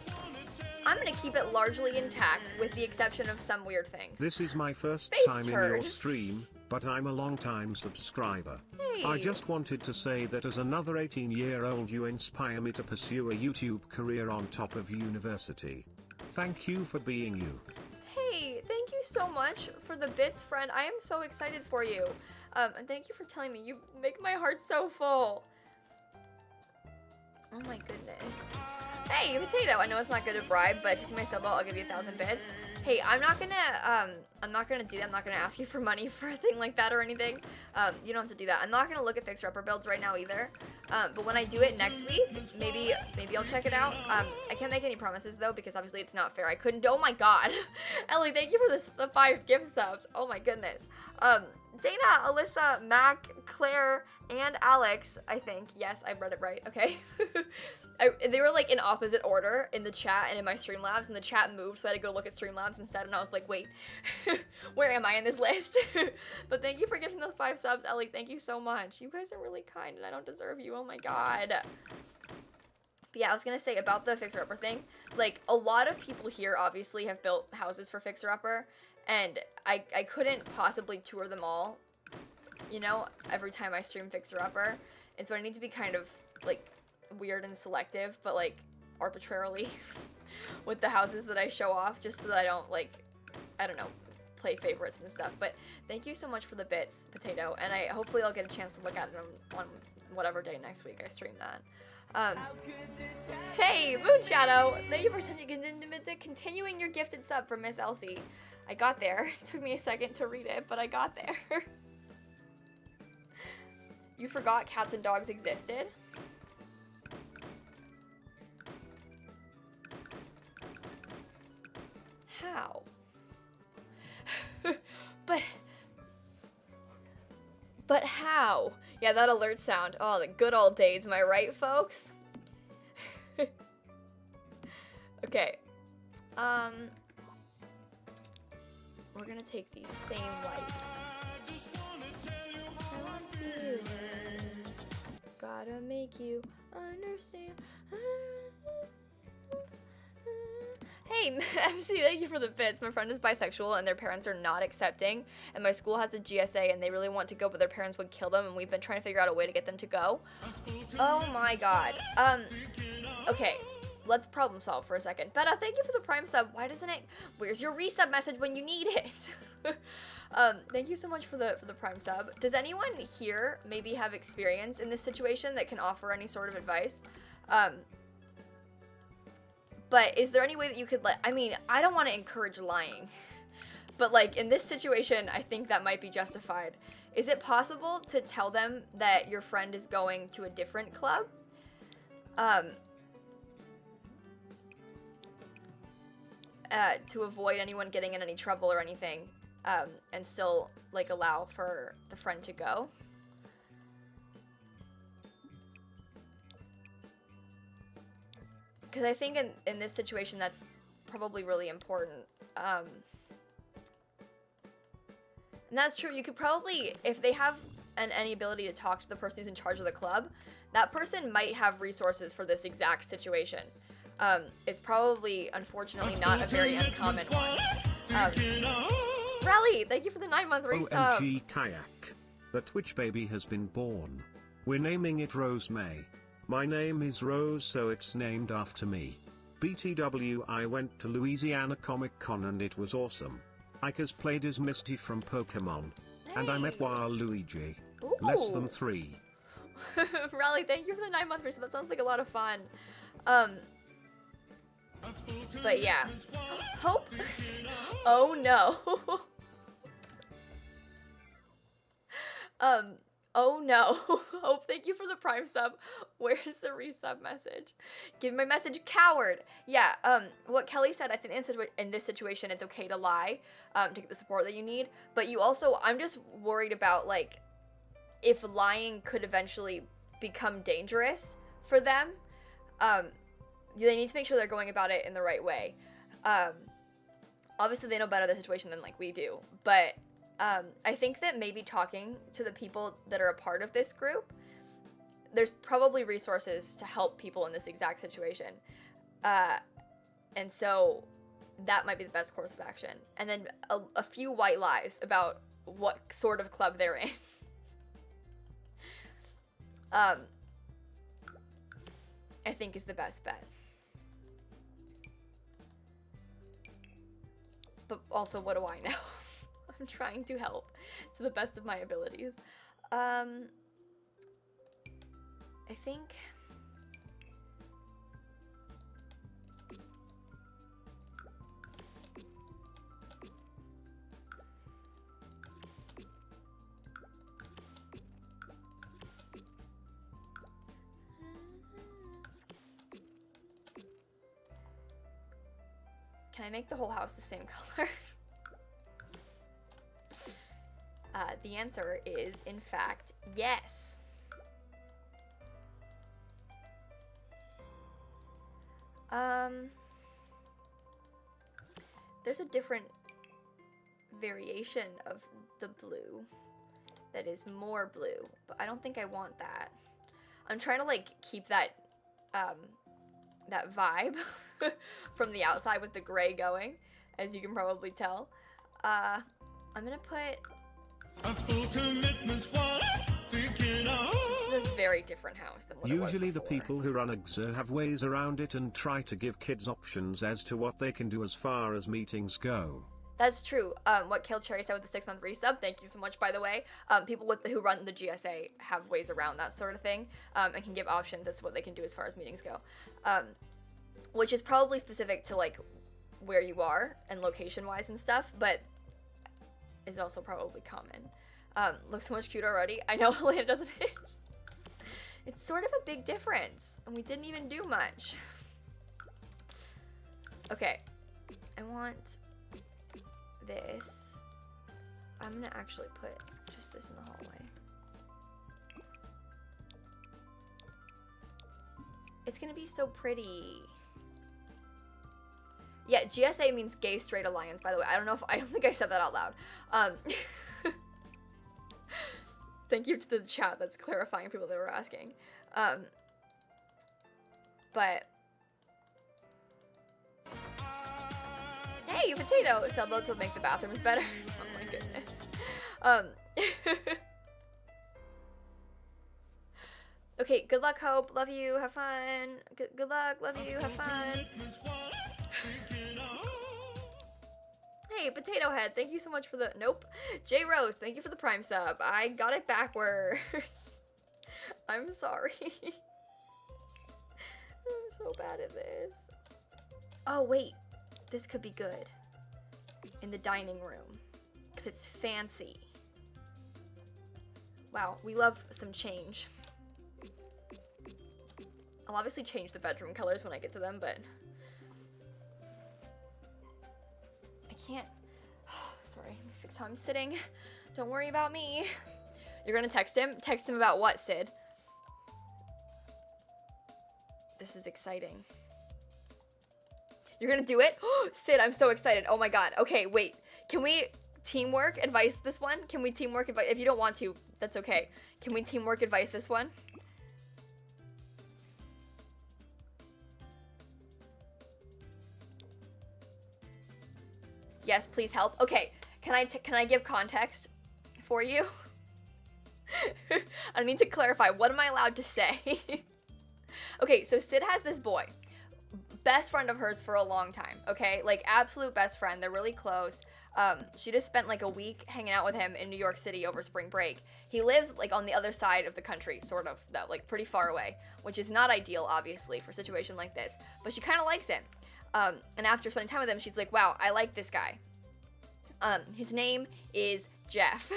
I'm gonna keep it largely intact, with the exception of some weird things. This is my first Face time turd. in your stream, but I'm a long-time subscriber. Hey. I just wanted to say that as another 18-year-old you inspire me to pursue a YouTube career on top of university. Thank you for being you. Hey, thank you so much for the bits, friend. I am so excited for you. And thank you for telling me. You make my heart so full. Oh my goodness. Hey, Potato. I know it's not good to bribe, but if you see my sub, I'll give you 1,000 bits. Hey, I'm not gonna do that. I'm not gonna ask you for money for a thing like that or anything. You don't have to do that. I'm not gonna look at fixer-upper builds right now either. But when I do it next week, maybe I'll check it out. I can't make any promises though, because obviously it's not fair. I couldn't. Oh my god, Ellie, thank you for the 5 gift subs. Oh my goodness. Dana, Alyssa, Mac, Claire, and Alex, I think. Yes, I read it right. Okay. They were like in opposite order in the chat and in my Streamlabs, and the chat moved, so I had to go look at Streamlabs instead, and I was like, wait, where am I in this list? But thank you for giving those 5 subs, Ellie. Thank you so much. You guys are really kind, and I don't deserve you. Oh my god. But yeah, I was gonna say about the fixer-upper thing, like, a lot of people here obviously have built houses for fixer-upper, and I couldn't possibly tour them all, you know, every time I stream fixer-upper, and so I need to be kind of, like, weird and selective, but, like, arbitrarily with the houses that I show off, just so that I don't, like, I don't know, play favorites and stuff. But thank you so much for the bits, Potato, and hopefully I'll get a chance to look at it on whatever day next week I stream that. Hey, Moon Shadow! Thank you for continuing your gifted sub from Miss Elsie. I got there. It took me a second to read it, but I got there. You forgot cats and dogs existed? How? But how? Yeah, that alert sound. Oh, the good old days, am I right, folks? Okay. We're gonna take these same lights. Gotta make you understand. Hey, MC, thank you for the bits. My friend is bisexual and their parents are not accepting. And my school has a GSA and they really want to go, but their parents would kill them. And we've been trying to figure out a way to get them to go. Oh my god. Okay. Let's problem solve for a second. Betta, thank you for the Prime sub. Why doesn't it? Where's your resub message when you need it? Thank you so much for the Prime sub. Does anyone here maybe have experience in this situation that can offer any sort of advice? But is there any way that you could I mean, I don't want to encourage lying, but like in this situation, I think that might be justified. Is it possible to tell them that your friend is going to a different club? To avoid anyone getting in any trouble or anything, and still like allow for the friend to go? Because I think in this situation, that's probably really important. And that's true. You could probably, if they have any ability to talk to the person who's in charge of the club, that person might have resources for this exact situation. It's probably, unfortunately, not a very uncommon one. Rally, thank you for the 9-month resub. OMG Kayak. The Twitch baby has been born. We're naming it Rose May. My name is Rose, so it's named after me. BTW, I went to Louisiana Comic Con and it was awesome. I cosplayed as Misty from Pokemon. Hey. And I met Waluigi. Ooh. Less than 3. Rally, thank you for the 9-month resub. That sounds like a lot of fun. But yeah. Hope. Oh no. Oh no. Hope, thank you for the Prime sub. Where's the resub message? Give my message, coward. Yeah, what Kelly said, I think in this situation, it's okay to lie, to get the support that you need. But you also, I'm just worried about, like, if lying could eventually become dangerous for them, they need to make sure they're going about it in the right way. Obviously, they know better the situation than, like, we do. But I think that maybe talking to the people that are a part of this group, there's probably resources to help people in this exact situation. And so that might be the best course of action. And then a few white lies about what sort of club they're in. I think is the best bet. But also, what do I know? I'm trying to help to the best of my abilities. I think... Can I make the whole house the same color? The answer is, in fact, yes. There's a different variation of the blue that is more blue, but I don't think I want that. I'm trying to, like, keep that, that vibe from the outside with the gray going, as you can probably tell. I'm gonna put... This is a very different house than what it was Usually the before. people who run EXA have ways around it and try to give kids options as to what they can do as far as meetings go. That's true. What Kill Cherry said with the 6-month resub, thank you so much, by the way. People who run the GSA have ways around that sort of thing, and can give options as to what they can do as far as meetings go. Which is probably specific to, like, where you are and location-wise and stuff, but is also probably common. Looks so much cuter already. I know, Elena, doesn't it? It's sort of a big difference, and we didn't even do much. Okay, I want this. I'm gonna actually put just this in the hallway. It's gonna be so pretty. Yeah, GSA means Gay Straight Alliance, by the way. I don't think I said that out loud. Thank you to the chat that's clarifying people that were asking. But hey, potato! Sailboats will make the bathrooms better. Oh my goodness. Okay, good luck, Hope. Love you. Have fun. Good luck. Love you. Have fun. Hey, Potato Head, thank you so much for the... Nope. J Rose, thank you for the Prime sub. I got it backwards. I'm sorry. I'm so bad at this. Oh, wait. This could be good. In the dining room. Because it's fancy. Wow, we love some change. I'll obviously change the bedroom colors when I get to them, but... I can't... Sorry, let me fix how I'm sitting. Don't worry about me. You're gonna text him? Text him about what, Sid? This is exciting. You're gonna do it? Sid, I'm so excited. Oh my god. Okay, wait. Can we teamwork advice this one? Can we teamwork advice? If you don't want to, that's okay. Can we teamwork advice this one? Yes, please help. Okay, can I give context for you? I need to clarify. What am I allowed to say? Okay, so Sid has this boy. Best friend of hers for a long time, okay? Like, absolute best friend. They're really close. She just spent, like, a week hanging out with him in New York City over spring break. He lives, like, on the other side of the country, sort of, that, like, pretty far away, which is not ideal, obviously, for a situation like this. But she kind of likes him. And after spending time with him, she's like, wow, I like this guy. His name is Jeff.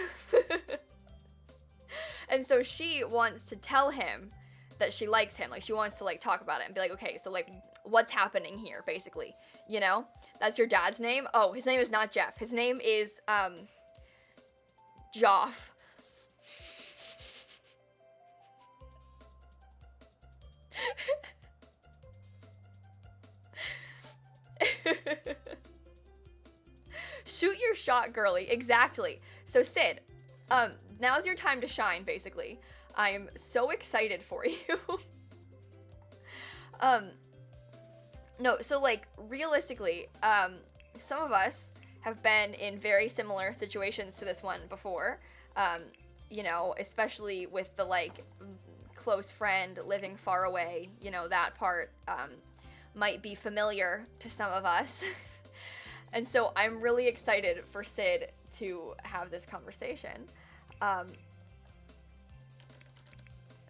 And so she wants to tell him that she likes him. Like, she wants to, like, talk about it and be like, okay, so, like, what's happening here, basically? You know? That's your dad's name? Oh, his name is not Jeff. His name is, Joff. Shoot your shot, girly. Exactly. So, Sid, now's your time to shine, basically. I'm so excited for you. No, so, like, realistically, some of us have been in very similar situations to this one before. You know, especially with the, like, close friend living far away, you know, that part, might be familiar to some of us. And so I'm really excited for Sid to have this conversation.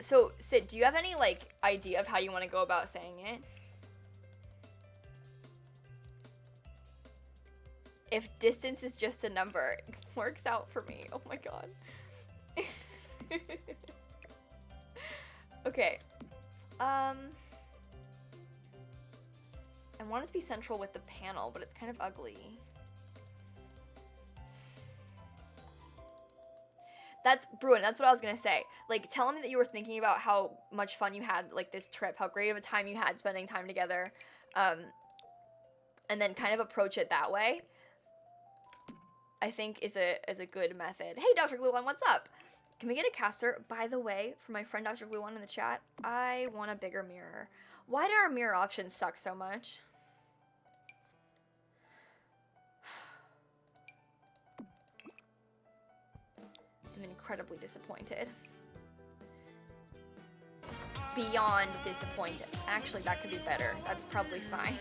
So, Sid, do you have any, like, idea of how you want to go about saying it? If distance is just a number, it works out for me. Oh my god. Okay. I want it to be central with the panel, but it's kind of ugly. That's, Bruin, that's what I was gonna say. Like, tell me that you were thinking about how much fun you had, like, this trip, how great of a time you had spending time together, and then kind of approach it that way, I think is a good method. Hey, Dr. Glue1, what's up? Can we get a caster? By the way, for my friend Dr. Glue1 in the chat, I want a bigger mirror. Why do our mirror options suck so much? I'm incredibly disappointed. Beyond disappointed. Actually, that could be better. That's probably fine.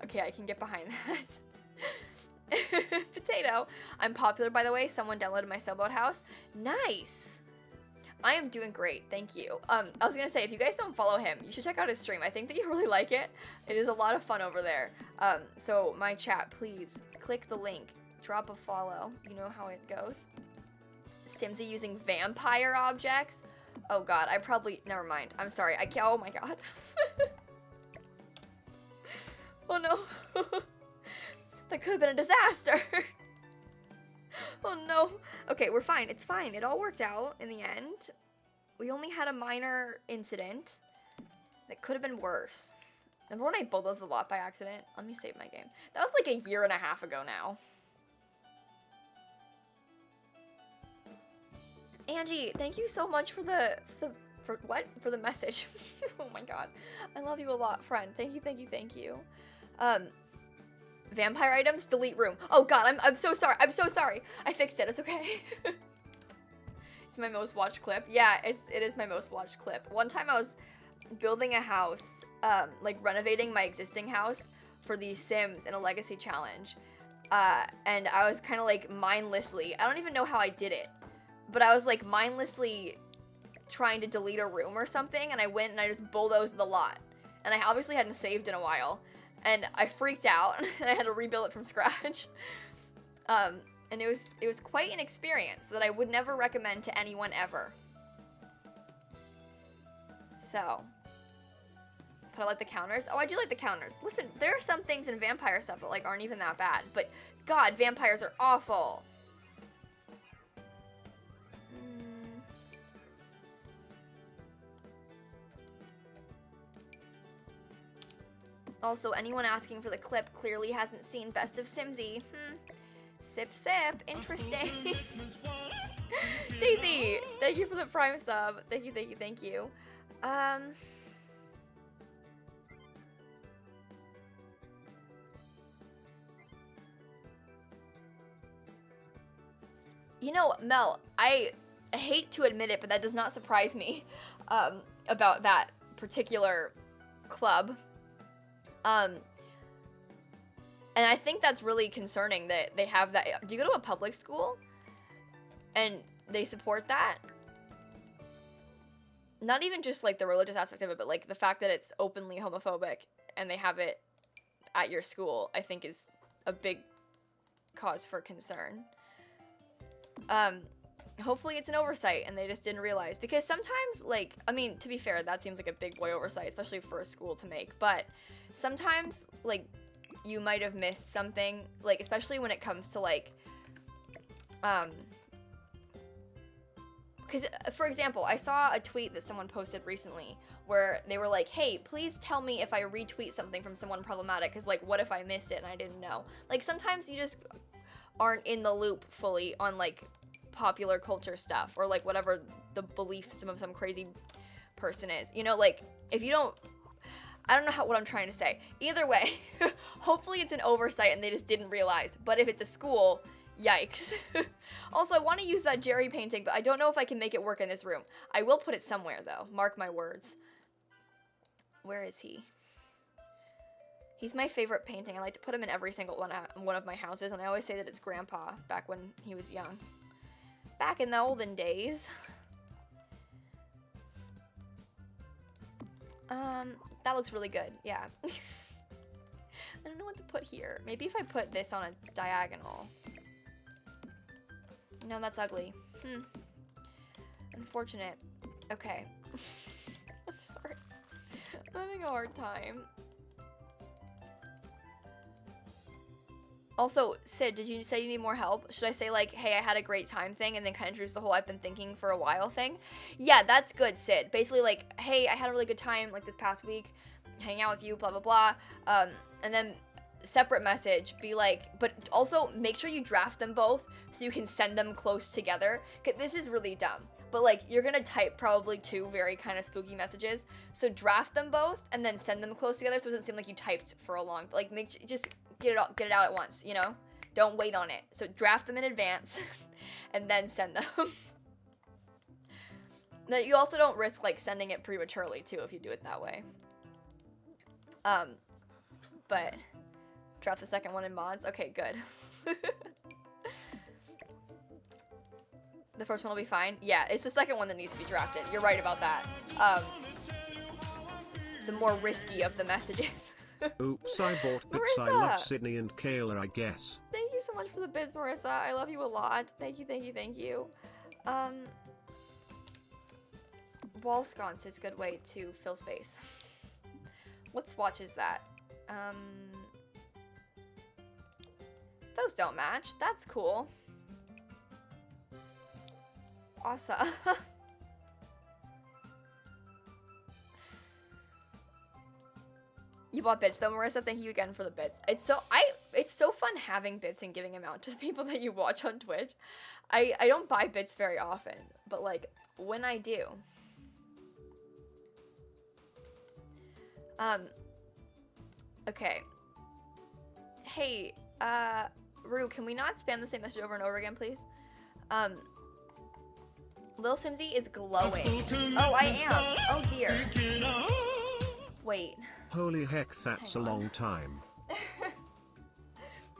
Okay, I can get behind that. Potato. I'm popular, by the way. Someone downloaded my Sailboat House. Nice. I am doing great, thank you. I was gonna say, if you guys don't follow him, you should check out his stream. I think that you really like it. It is a lot of fun over there. So my chat, please click the link, drop a follow. You know how it goes. Simsie using vampire objects. Oh god, I probably, never mind. I'm sorry, I can't, oh my god. Oh no. That could have been a disaster. Oh no. Okay, we're fine. It's fine. It all worked out in the end. We only had a minor incident that could have been worse. Remember when I bulldozed the lot by accident? Let me save my game. That was like a year and a half ago now. Angie, thank you so much for the message. Oh my god. I love you a lot, friend. Thank you, thank you, thank you. Vampire items, delete room. Oh god, I'm so sorry. I'm so sorry. I fixed it. It's okay. It's my most watched clip. Yeah, it is my most watched clip. One time I was building a house, like renovating my existing house for the Sims in a legacy challenge. And I was kind of like mindlessly, I don't even know how I did it, but I was like mindlessly trying to delete a room or something, and I went and I just bulldozed the lot. And I obviously hadn't saved in a while. And I freaked out, and I had to rebuild it from scratch. And it was quite an experience that I would never recommend to anyone ever. So, but I like the counters. Oh, I do like the counters. Listen, there are some things in vampire stuff that like aren't even that bad, but God, vampires are awful. Also, anyone asking for the clip clearly hasn't seen Best of Simsie. Sip, sip. Interesting. Daisy, thank you for the Prime sub. Thank you, thank you, thank you. You know, Mel, I hate to admit it, but that does not surprise me about that particular club. And I think that's really concerning that they have that. Do you go to a public school? And they support that? Not even just like the religious aspect of it, but like the fact that it's openly homophobic and they have it at your school, I think is a big cause for concern. Hopefully it's an oversight and they just didn't realize, because sometimes, like, I mean, to be fair, that seems like a big boy oversight, especially for a school to make, but sometimes, like, you might have missed something, like, especially when it comes to, like, because, for example, I saw a tweet that someone posted recently where they were like, hey, please tell me if I retweet something from someone problematic, because, like, what if I missed it and I didn't know? Like, sometimes you just aren't in the loop fully on, like, popular culture stuff, or, like, whatever the belief system of some crazy person is. You know, like, if you don't... I don't know what I'm trying to say. Either way, hopefully it's an oversight and they just didn't realize. But if it's a school, yikes. Also, I want to use that Jerry painting, but I don't know if I can make it work in this room. I will put it somewhere, though. Mark my words. Where is he? He's my favorite painting. I like to put him in every single one of my houses, and I always say that it's Grandpa back when he was young. Back in the olden days. That looks really good, yeah. I don't know what to put here. Maybe if I put this on a diagonal. No, that's ugly. Unfortunate. Okay. I'm sorry. I'm having a hard time. Also, Sid, did you say you need more help? Should I say, like, hey, I had a great time thing, and then kind of introduce the whole I've been thinking for a while thing? Yeah, that's good, Sid. Basically, like, hey, I had a really good time, like, this past week, hanging out with you, blah, blah, blah. And then separate message, be like, but also make sure you draft them both so you can send them close together. 'Cause this is really dumb. But, like, you're gonna type probably two very kind of spooky messages. So draft them both and then send them close together so it doesn't seem like you typed for a long, like, just get it out at once, you know? Don't wait on it. So draft them in advance and then send them. Now, you also don't risk, like, sending it prematurely, too, if you do it that way. But draft the second one in mods. Okay, good. The first one will be fine. Yeah, it's the second one that needs to be drafted. You're right about that. The more risky of the messages. Oops, I bought bits. I Marissa! love Sydney and Kayla, I guess. Thank you so much for the bits, Marissa. I love you a lot. Thank you, thank you, thank you. Wall sconce is a good way to fill space. What swatch is that? Those don't match. That's cool. Awesome. You bought bits though, Marissa. Thank you again for the bits. It's so fun having bits and giving them out to the people that you watch on Twitch. I don't buy bits very often, but like when I do. Okay. Hey, Rue, can we not spam the same message over and over again, please? lilsimsie is glowing. Oh, I am. Oh dear. Wait. Holy heck, that's a long time.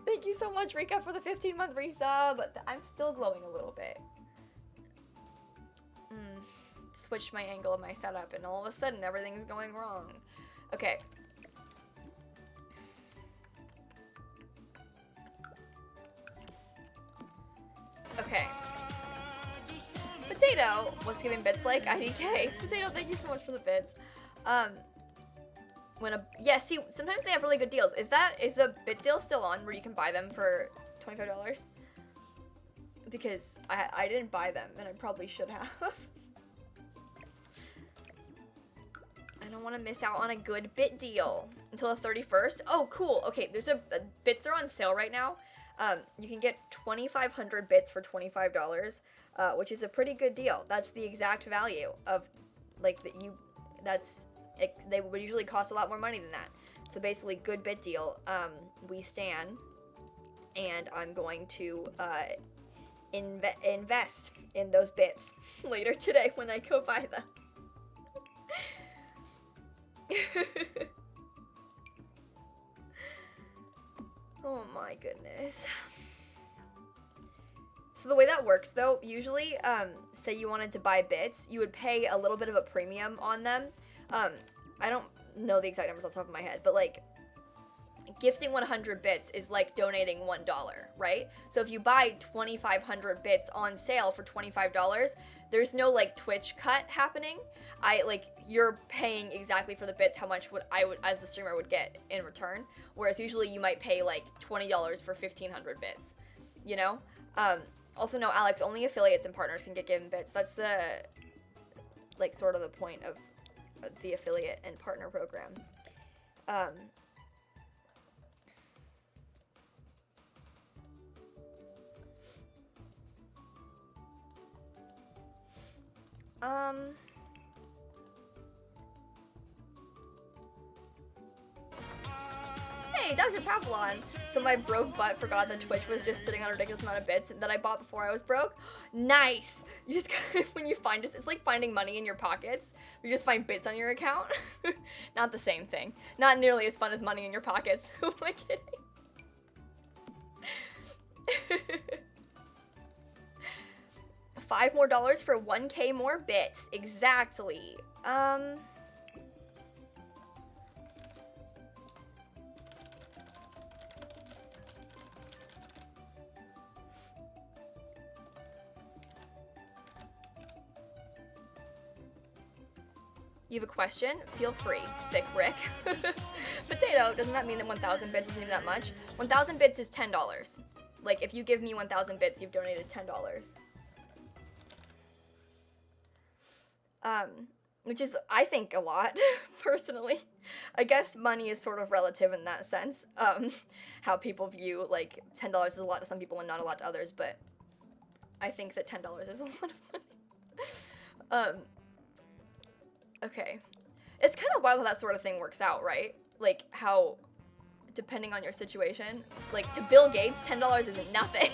Thank you so much, Rika, for the 15-month resub. I'm still glowing a little bit. Switched my angle of my setup, and all of a sudden, everything's going wrong. Okay. Okay. Potato was giving bits like IDK. Potato, thank you so much for the bits. Yeah, see, sometimes they have really good deals. Is the bit deal still on where you can buy them for $25? Because I didn't buy them, and I probably should have. I don't want to miss out on a good bit deal until the 31st. Oh, cool. Okay, there's bits are on sale right now. You can get 2,500 bits for $25, which is a pretty good deal. That's the exact value of, like, they would usually cost a lot more money than that. So basically, good bit deal. We stan, and I'm going to invest in those bits later today when I go buy them. Oh my goodness. So the way that works though, usually, say you wanted to buy bits, you would pay a little bit of a premium on them. I don't know the exact numbers off the top of my head, but like, gifting 100 bits is like donating $1, right? So if you buy 2,500 bits on sale for $25, there's no like Twitch cut happening. You're paying exactly for the bits how much I would as a streamer would get in return. Whereas usually you might pay like $20 for 1,500 bits, you know? Also no, Alex, only affiliates and partners can get given bits. That's the, like, sort of the point of the affiliate and partner program. Hey, Dr. Papillon! So my broke butt forgot that Twitch was just sitting on a ridiculous amount of bits that I bought before I was broke. Nice! You just when you find it's like finding money in your pockets. You just find bits on your account. Not the same thing. Not nearly as fun as money in your pockets. Who am I kidding? $5 more for 1K more bits. Exactly. You have a question? Feel free, Thick Rick. Potato, doesn't that mean that 1,000 bits isn't even that much? 1,000 bits is $10. Like, if you give me 1,000 bits, you've donated $10. Which is, I think, a lot, personally. I guess money is sort of relative in that sense. How people view, like, $10 is a lot to some people and not a lot to others, but I think that $10 is a lot of money. Okay. It's kind of wild how that sort of thing works out, right? Like, how, depending on your situation, like, to Bill Gates, $10 isn't nothing.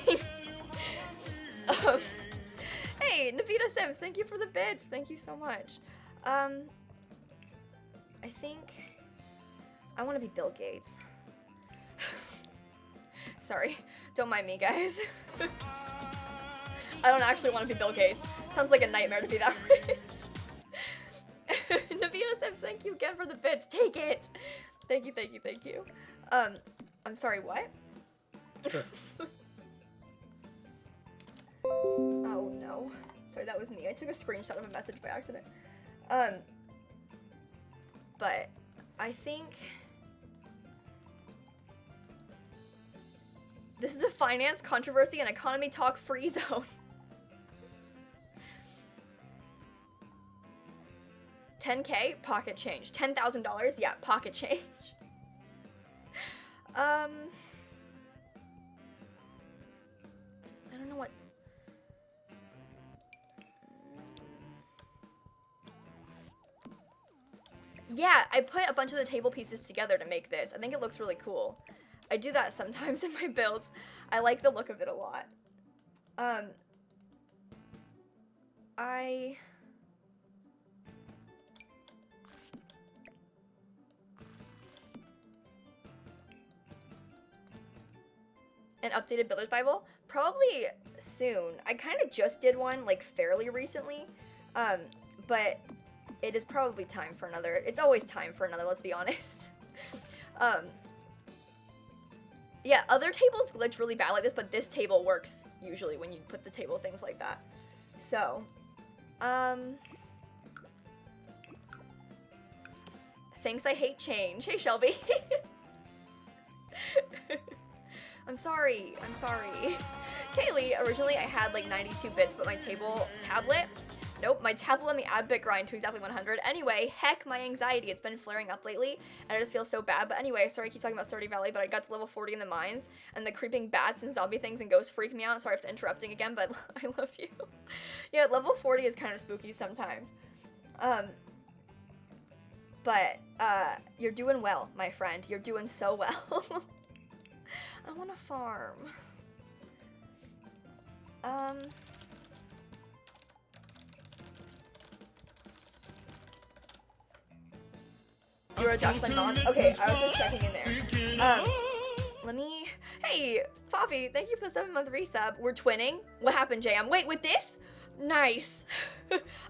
Hey, Navita Sims, thank you for the bits. Thank you so much. I think I want to be Bill Gates. Sorry, don't mind me, guys. I don't actually want to be Bill Gates. Sounds like a nightmare to be that rich. Navina Sims, thank you again for the bits. Take it. Thank you, thank you, thank you. I'm sorry, what? Oh no. Sorry, that was me. I took a screenshot of a message by accident. But I think this is a finance controversy and economy talk free zone. $10K, pocket change. $10,000, yeah, pocket change. I don't know what. Yeah, I put a bunch of the table pieces together to make this. I think it looks really cool. I do that sometimes in my builds. I like the look of it a lot. An updated Builder's Bible? Probably soon. I kind of just did one, like, fairly recently. But it is probably time for another. It's always time for another, let's be honest. Yeah, other tables glitch really bad like this, but this table works usually when you put the table things like that. So, thanks, I hate change. Hey, Shelby. I'm sorry. Kaylee, originally I had like 92 bits, but my tablet, nope, my tablet let me add bit grind to exactly 100. Anyway, heck, my anxiety, it's been flaring up lately, and I just feel so bad. But anyway, sorry I keep talking about Stardew Valley, but I got to level 40 in the mines, and the creeping bats and zombie things and ghosts freak me out. Sorry for interrupting again, but I love you. Yeah, level 40 is kind of spooky sometimes. But you're doing well, my friend. You're doing so well. I want to farm. You're a Duckland mom? Okay, I was just checking in there. Let me... Hey, Poppy, thank you for the 7-month resub. We're twinning? What happened, JM? Wait, with this? Nice.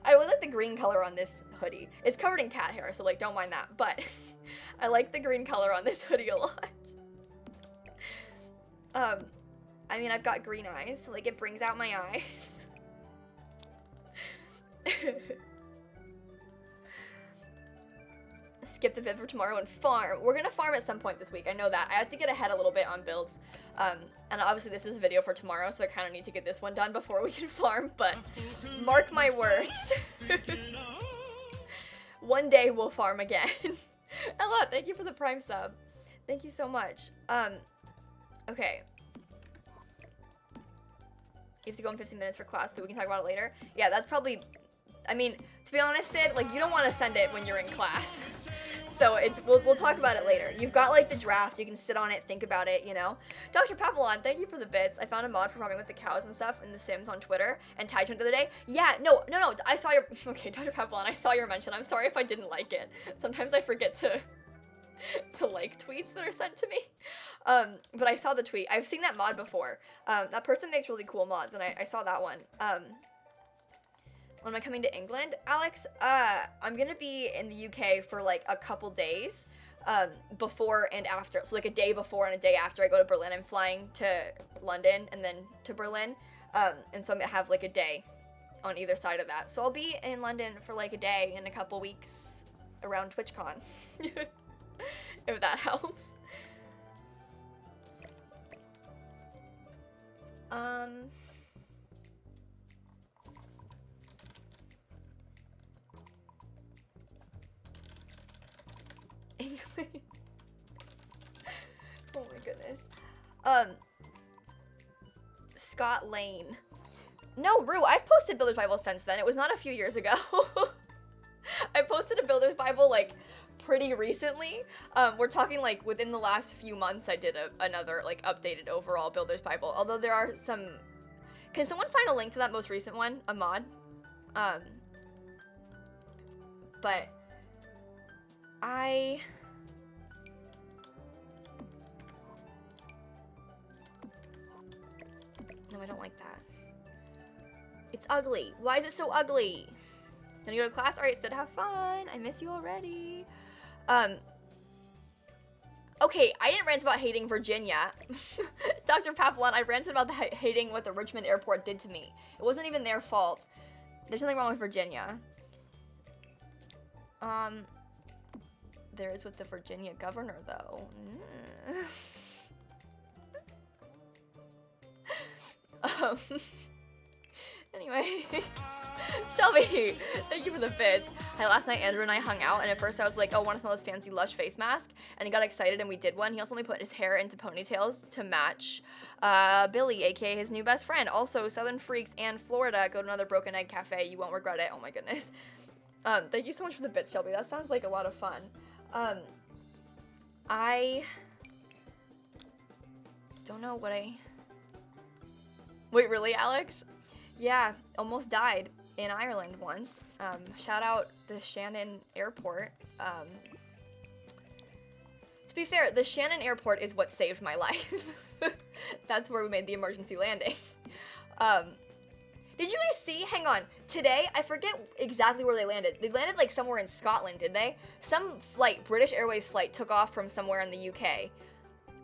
I really like the green color on this hoodie. It's covered in cat hair, so, like, don't mind that. But I like the green color on this hoodie a lot. I mean, I've got green eyes, so, like, it brings out my eyes. Skip the vid for tomorrow and farm. We're gonna farm at some point this week. I know that. I have to get ahead a little bit on builds. And obviously this is a video for tomorrow, so I kind of need to get this one done before we can farm, but mark my words. One day we'll farm again. Ella, thank you for the Prime sub. Thank you so much. Okay. You have to go in 15 minutes for class, but we can talk about it later. Yeah, that's probably... I mean, to be honest, Sid, like, you don't want to send it when you're in class. So we'll talk about it later. You've got, like, the draft. You can sit on it, think about it, you know? Dr. Papillon, thank you for the bits. I found a mod for farming with the cows and stuff in The Sims on Twitter and tagged you the other day. Yeah, no. I saw your... Okay, Dr. Papillon, I saw your mention. I'm sorry if I didn't like it. Sometimes I forget to like tweets that are sent to me. But I saw the tweet. I've seen that mod before. That person makes really cool mods, and I saw that one. When am I coming to England, Alex? I'm gonna be in the UK for like a couple days, before and after. So like a day before and a day after I go to Berlin. I'm flying to London and then to Berlin. And so I'm gonna have like a day on either side of that. So I'll be in London for like a day in a couple weeks around TwitchCon. If that helps. English. Oh my goodness. Scott Lane. No, Rue, I've posted Builder's Bible since then. It was not a few years ago. I posted a Builder's Bible like pretty recently. We're talking like within the last few months I did another like updated overall Builder's Bible. Although there are some... Can someone find a link to that most recent one? A mod? But No, I don't like that. It's ugly. Why is it so ugly? Don't you go to class? All right, said have fun. I miss you already. Okay, I didn't rant about hating Virginia. Dr. Papillon, I ranted about hating what the Richmond airport did to me. It wasn't even their fault. There's nothing wrong with Virginia. There is with the Virginia governor, though. Anyway. Shelby, thank you for the bits. Hi, last night Andrew and I hung out, and at first I was like, oh, want to smell this fancy Lush face mask? And he got excited, and we did one. He also only put his hair into ponytails to match Billy, aka his new best friend. Also, Southern Freaks and Florida. Go to another Broken Egg Cafe. You won't regret it. Oh my goodness. Thank you so much for the bits, Shelby. That sounds like a lot of fun. I don't know what I... Wait, really, Alex? Yeah, almost died in Ireland once. Shout out the Shannon Airport. To be fair, the Shannon Airport is what saved my life. That's where we made the emergency landing. Did you guys see? Hang on. Today, I forget exactly where they landed. They landed like somewhere in Scotland, did they? Some flight, British Airways flight, took off from somewhere in the UK.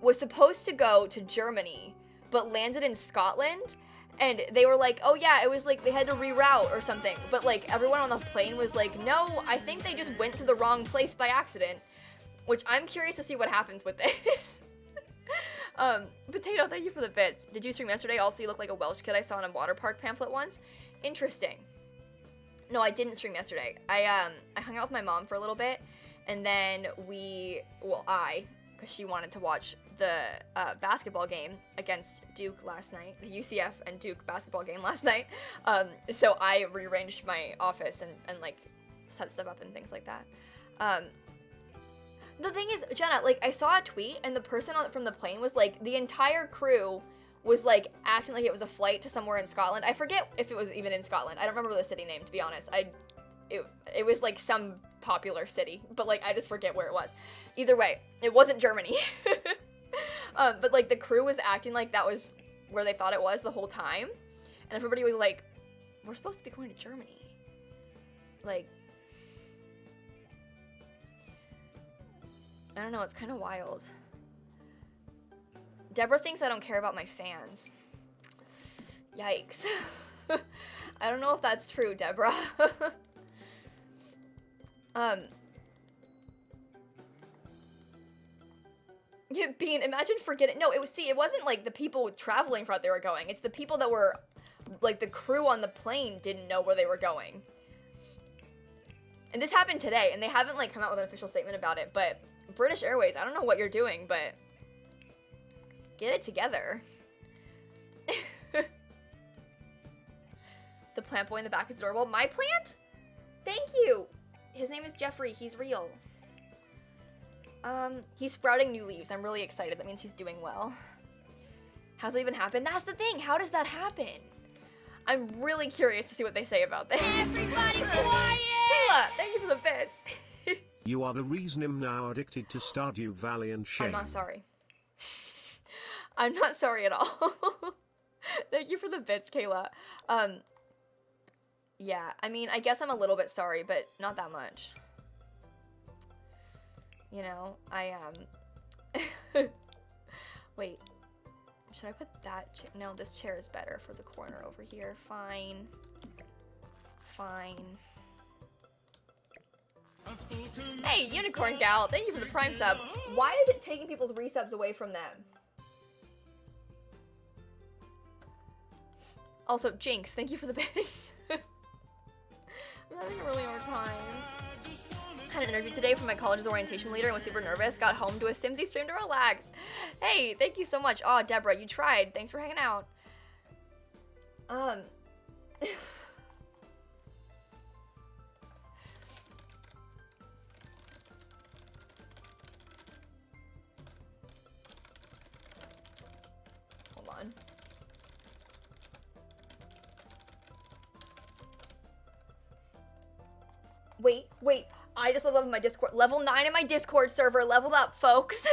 Was supposed to go to Germany, but landed in Scotland. And they were like, oh yeah, it was like they had to reroute or something. But like everyone on the plane was like, no, I think they just went to the wrong place by accident. Which I'm curious to see what happens with this. Potato, thank you for the bits. Did you stream yesterday? Also, you look like a Welsh kid I saw in a water park pamphlet once. Interesting. No, I didn't stream yesterday. I hung out with my mom for a little bit. And then because she wanted to watch the basketball game against Duke last night, the UCF and Duke basketball game last night. So I rearranged my office and like set stuff up and things like that. The thing is, Jenna, like I saw a tweet and the person from the plane was like, the entire crew was like acting like it was a flight to somewhere in Scotland. I forget if it was even in Scotland. I don't remember the city name, to be honest. It was like some popular city, but like I just forget where it was. Either way, it wasn't Germany. But like the crew was acting like that was where they thought it was the whole time. And everybody was like, we're supposed to be going to Germany. Like, I don't know, it's kind of wild. Deborah thinks I don't care about my fans. Yikes. I don't know if that's true, Deborah. Yeah, Bean, imagine forgetting. No, it wasn't like the people traveling thought they were going. It's the people that were, like, the crew on the plane didn't know where they were going. And this happened today, and they haven't, like, come out with an official statement about it, but British Airways, I don't know what you're doing, but get it together. The plant boy in the back is adorable. My plant? Thank you. His name is Jeffrey. He's real. He's sprouting new leaves. I'm really excited. That means he's doing well. How's it even happen? That's the thing. How does that happen? I'm really curious to see what they say about this. Everybody quiet! Kayla, thank you for the bits. You are the reason I'm now addicted to Stardew Valley and shame. I'm not sorry. I'm not sorry at all. Thank you for the bits, Kayla. Yeah, I mean, I guess I'm a little bit sorry, but not that much. You know, wait, should I put that chair? No, this chair is better for the corner over here. Fine. Hey, Unicorn Gal, thank you for the Prime sub. Why is it taking people's resubs away from them? Also, Jinx, thank you for the bits. I'm having a really hard time. Had an interview today from my college's orientation leader and was super nervous. Got home to a Simsie stream to relax. Hey, thank you so much. Oh, Deborah, you tried. Thanks for hanging out. Hold on. Wait. I just leveled up my Discord. Level 9 in my Discord server. Leveled up, folks.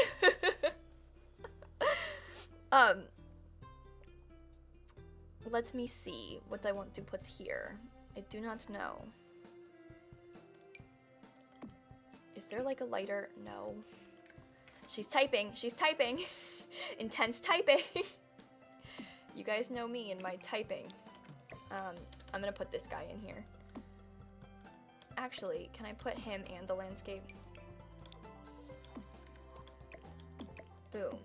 let me see what I want to put here. I do not know. Is there like a lighter? No. She's typing. She's typing. Intense typing. You guys know me and my typing. I'm gonna put this guy in here. Actually, can I put him and the landscape? Boom.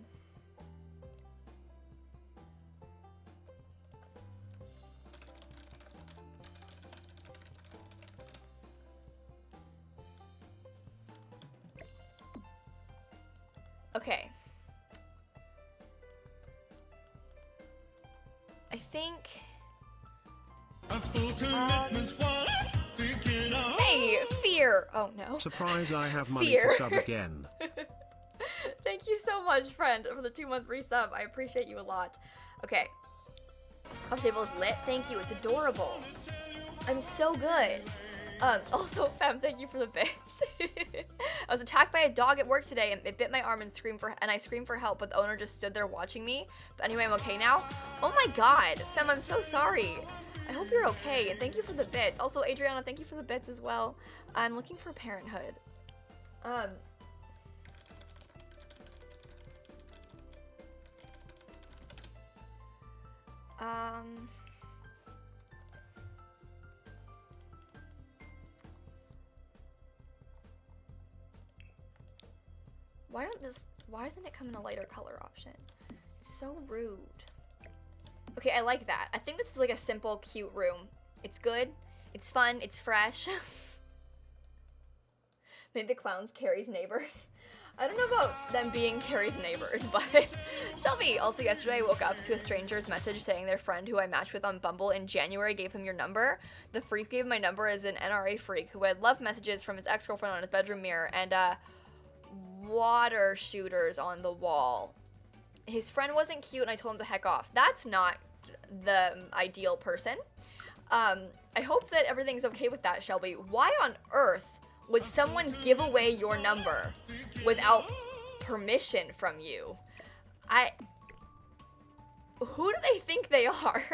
Okay. I think... Hey, Fear! Oh no. Surprise, I have money Fear. to sub again. Thank you so much, friend, for the 2-month resub. I appreciate you a lot. Okay. Coffee table is lit. Thank you. It's adorable. I'm so good. Also, Fem, thank you for the bits. I was attacked by a dog at work today, and it bit my arm and I screamed for help, but the owner just stood there watching me. But anyway, I'm okay now. Oh my god, Fem, I'm so sorry. I hope you're okay, and thank you for the bits. Also, Adriana, thank you for the bits as well. I'm looking for parenthood. Why doesn't it come in a lighter color option? It's so rude. Okay, I like that. I think this is like a simple, cute room. It's good, it's fun, it's fresh. Maybe the clown's Carrie's neighbors. I don't know about them being Carrie's neighbors, but Shelby, also yesterday I woke up to a stranger's message saying their friend who I matched with on Bumble in January gave him your number. The freak gave my number as an NRA freak who had love messages from his ex-girlfriend on his bedroom mirror and water shooters on the wall. His friend wasn't cute and I told him to heck off. That's not the ideal person. I hope that everything's okay with that, Shelby. Why on earth would someone give away your number without permission from you? Who do they think they are?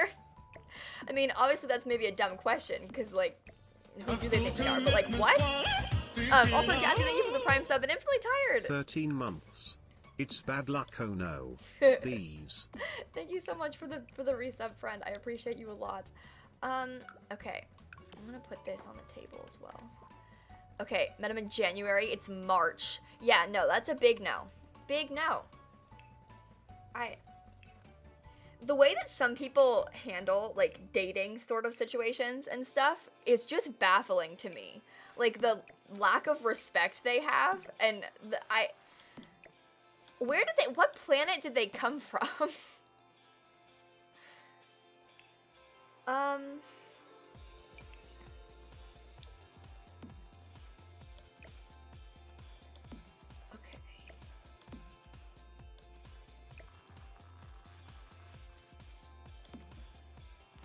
I mean, obviously that's maybe a dumb question, because, like, who do they think they are? But, like, what? Also, Jazzy, thank you for the prime sub and infinitely tired. 13 months. It's bad luck, oh no. Bees. Thank you so much for the resub, friend. I appreciate you a lot. Okay. I'm gonna put this on the table as well. Okay, met him in January. It's March. Yeah, no, that's a big no. Big no. The way that some people handle, like, dating sort of situations and stuff is just baffling to me. Like, the lack of respect they have, and what planet did they come from? Okay.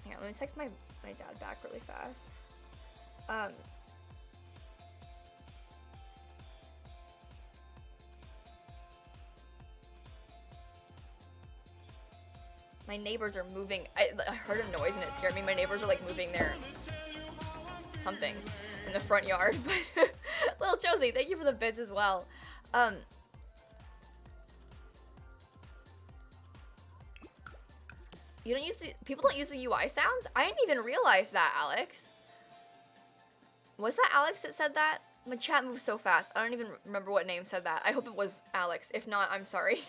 Hang on, let me text my dad back really fast. My neighbors are moving. I heard a noise and it scared me. My neighbors are like moving their something in the front yard. But little Josie, thank you for the bits as well. People don't use the UI sounds? I didn't even realize that, Alex. Was that Alex that said that? My chat moves so fast. I don't even remember what name said that. I hope it was Alex. If not, I'm sorry.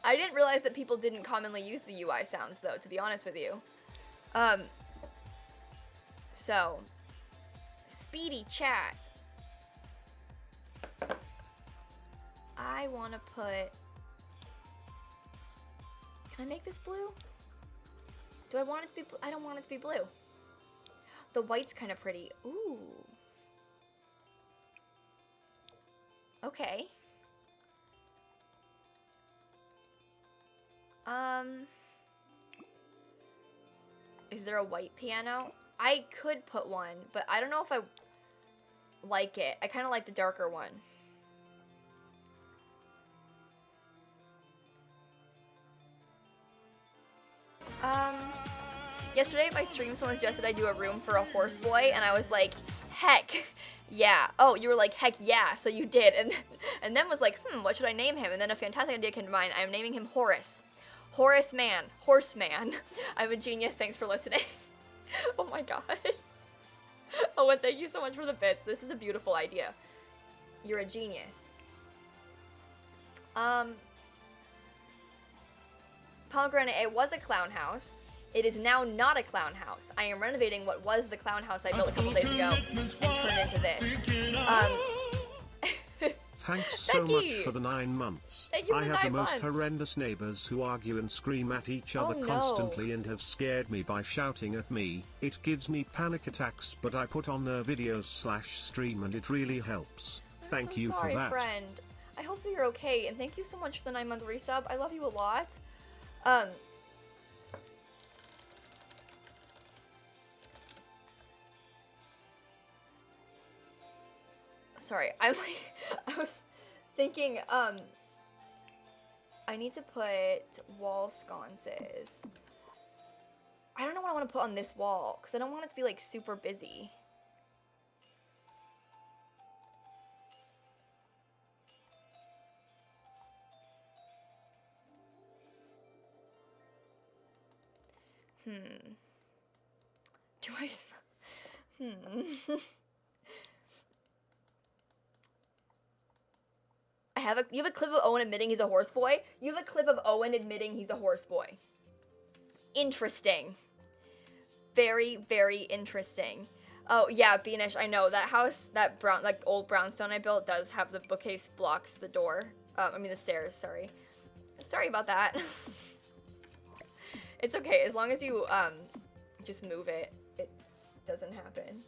I didn't realize that people didn't commonly use the UI sounds, though, to be honest with you. So, speedy chat. I want to put... Can I make this blue? Do I want it to be blue? I don't want it to be blue. The white's kind of pretty. Ooh. Okay. Is there a white piano? I could put one, but I don't know if I like it. I kind of like the darker one. Yesterday my stream someone suggested I do a room for a horse boy, and I was like, heck yeah. Oh, you were like, heck yeah, so you did. And then was like, what should I name him? And then a fantastic idea came to mind. I'm naming him Horace. Horace Man. Horseman. I'm a genius. Thanks for listening. Oh my god. Oh, and thank you so much for the bits. This is a beautiful idea. You're a genius. Pomegranate, it was a clown house. It is now not a clown house. I am renovating what was the clown house I built a couple days ago and turned into this. Thanks so much for the 9 months. Thank you for I the have 9 the most months. horrendous neighbors who argue and scream at each other no. constantly and have scared me by shouting at me. It gives me panic attacks, but I put on their videos/stream and it really helps. Thank so you sorry, for that. Friend. I hope that you're okay, and thank you so much for the 9-month resub. I love you a lot. Sorry, I'm like, I was thinking, I need to put wall sconces. I don't know what I want to put on this wall, because I don't want it to be, like, super busy. Do I smell? You have a clip of Owen admitting he's a horse boy? You have a clip of Owen admitting he's a horse boy. Interesting. Very, very interesting. Oh, yeah, Beanish, I know. That house, that old brownstone I built does have the bookcase blocks the door. I mean the stairs, sorry. Sorry about that. It's okay, as long as you, just move it, it doesn't happen.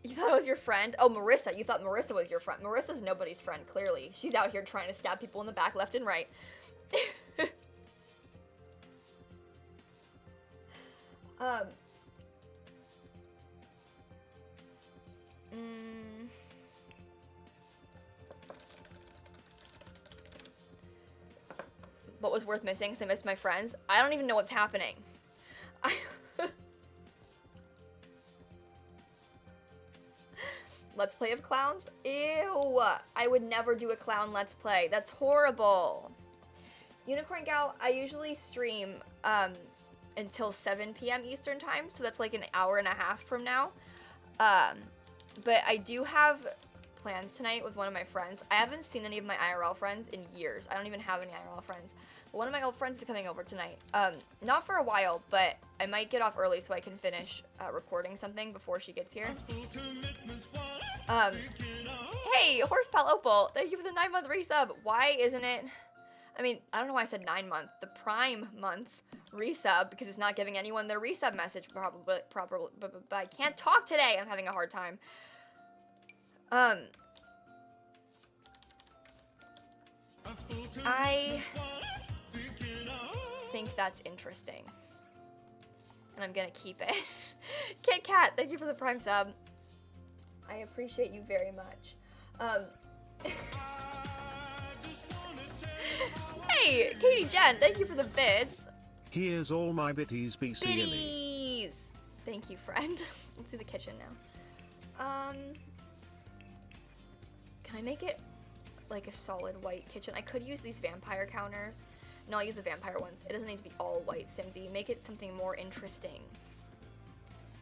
You thought it was your friend? Oh, Marissa, you thought Marissa was your friend. Marissa's nobody's friend, clearly. She's out here trying to stab people in the back, left and right. What was worth missing? Because I missed my friends. I don't even know what's happening. Let's play of clowns? Ew! I would never do a clown let's play. That's horrible. Unicorn Gal, I usually stream until 7 p.m. Eastern time, so that's like an hour and a half from now. But I do have plans tonight with one of my friends. I haven't seen any of my IRL friends in years. I don't even have any IRL friends. But one of my old friends is coming over tonight. Not for a while, but I might get off early so I can finish recording something before she gets here. Hey, Horsepal Opal, thank you for the 9-month resub. Why isn't it? I mean, I don't know why I said 9-month. The Prime month resub, because it's not giving anyone their resub message properly. But I can't talk today. I'm having a hard time. I think that's interesting. And I'm gonna keep it. Kit Kat, thank you for the Prime sub. I appreciate you very much. Hey, Katie Jen, thank you for the bids. Here's all my bitties BC. Biddies! Thank you, friend. Let's do the kitchen now. Can I make it like a solid white kitchen? I could use these vampire counters. No, I'll use the vampire ones. It doesn't need to be all white, Simsy. Make it something more interesting.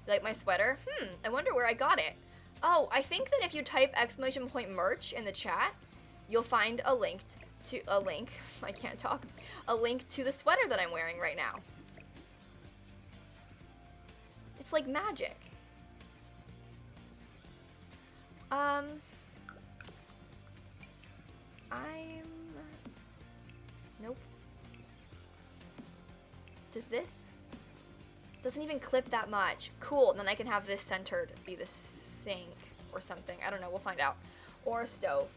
You like my sweater? I wonder where I got it. Oh, I think that if you type !merch in the chat, you'll find a link to I can't talk. A link to the sweater that I'm wearing right now. It's like magic. Nope. Does this? Doesn't even clip that much. Cool, then I can have this centered be the sink or something. I don't know, we'll find out. Or a stove.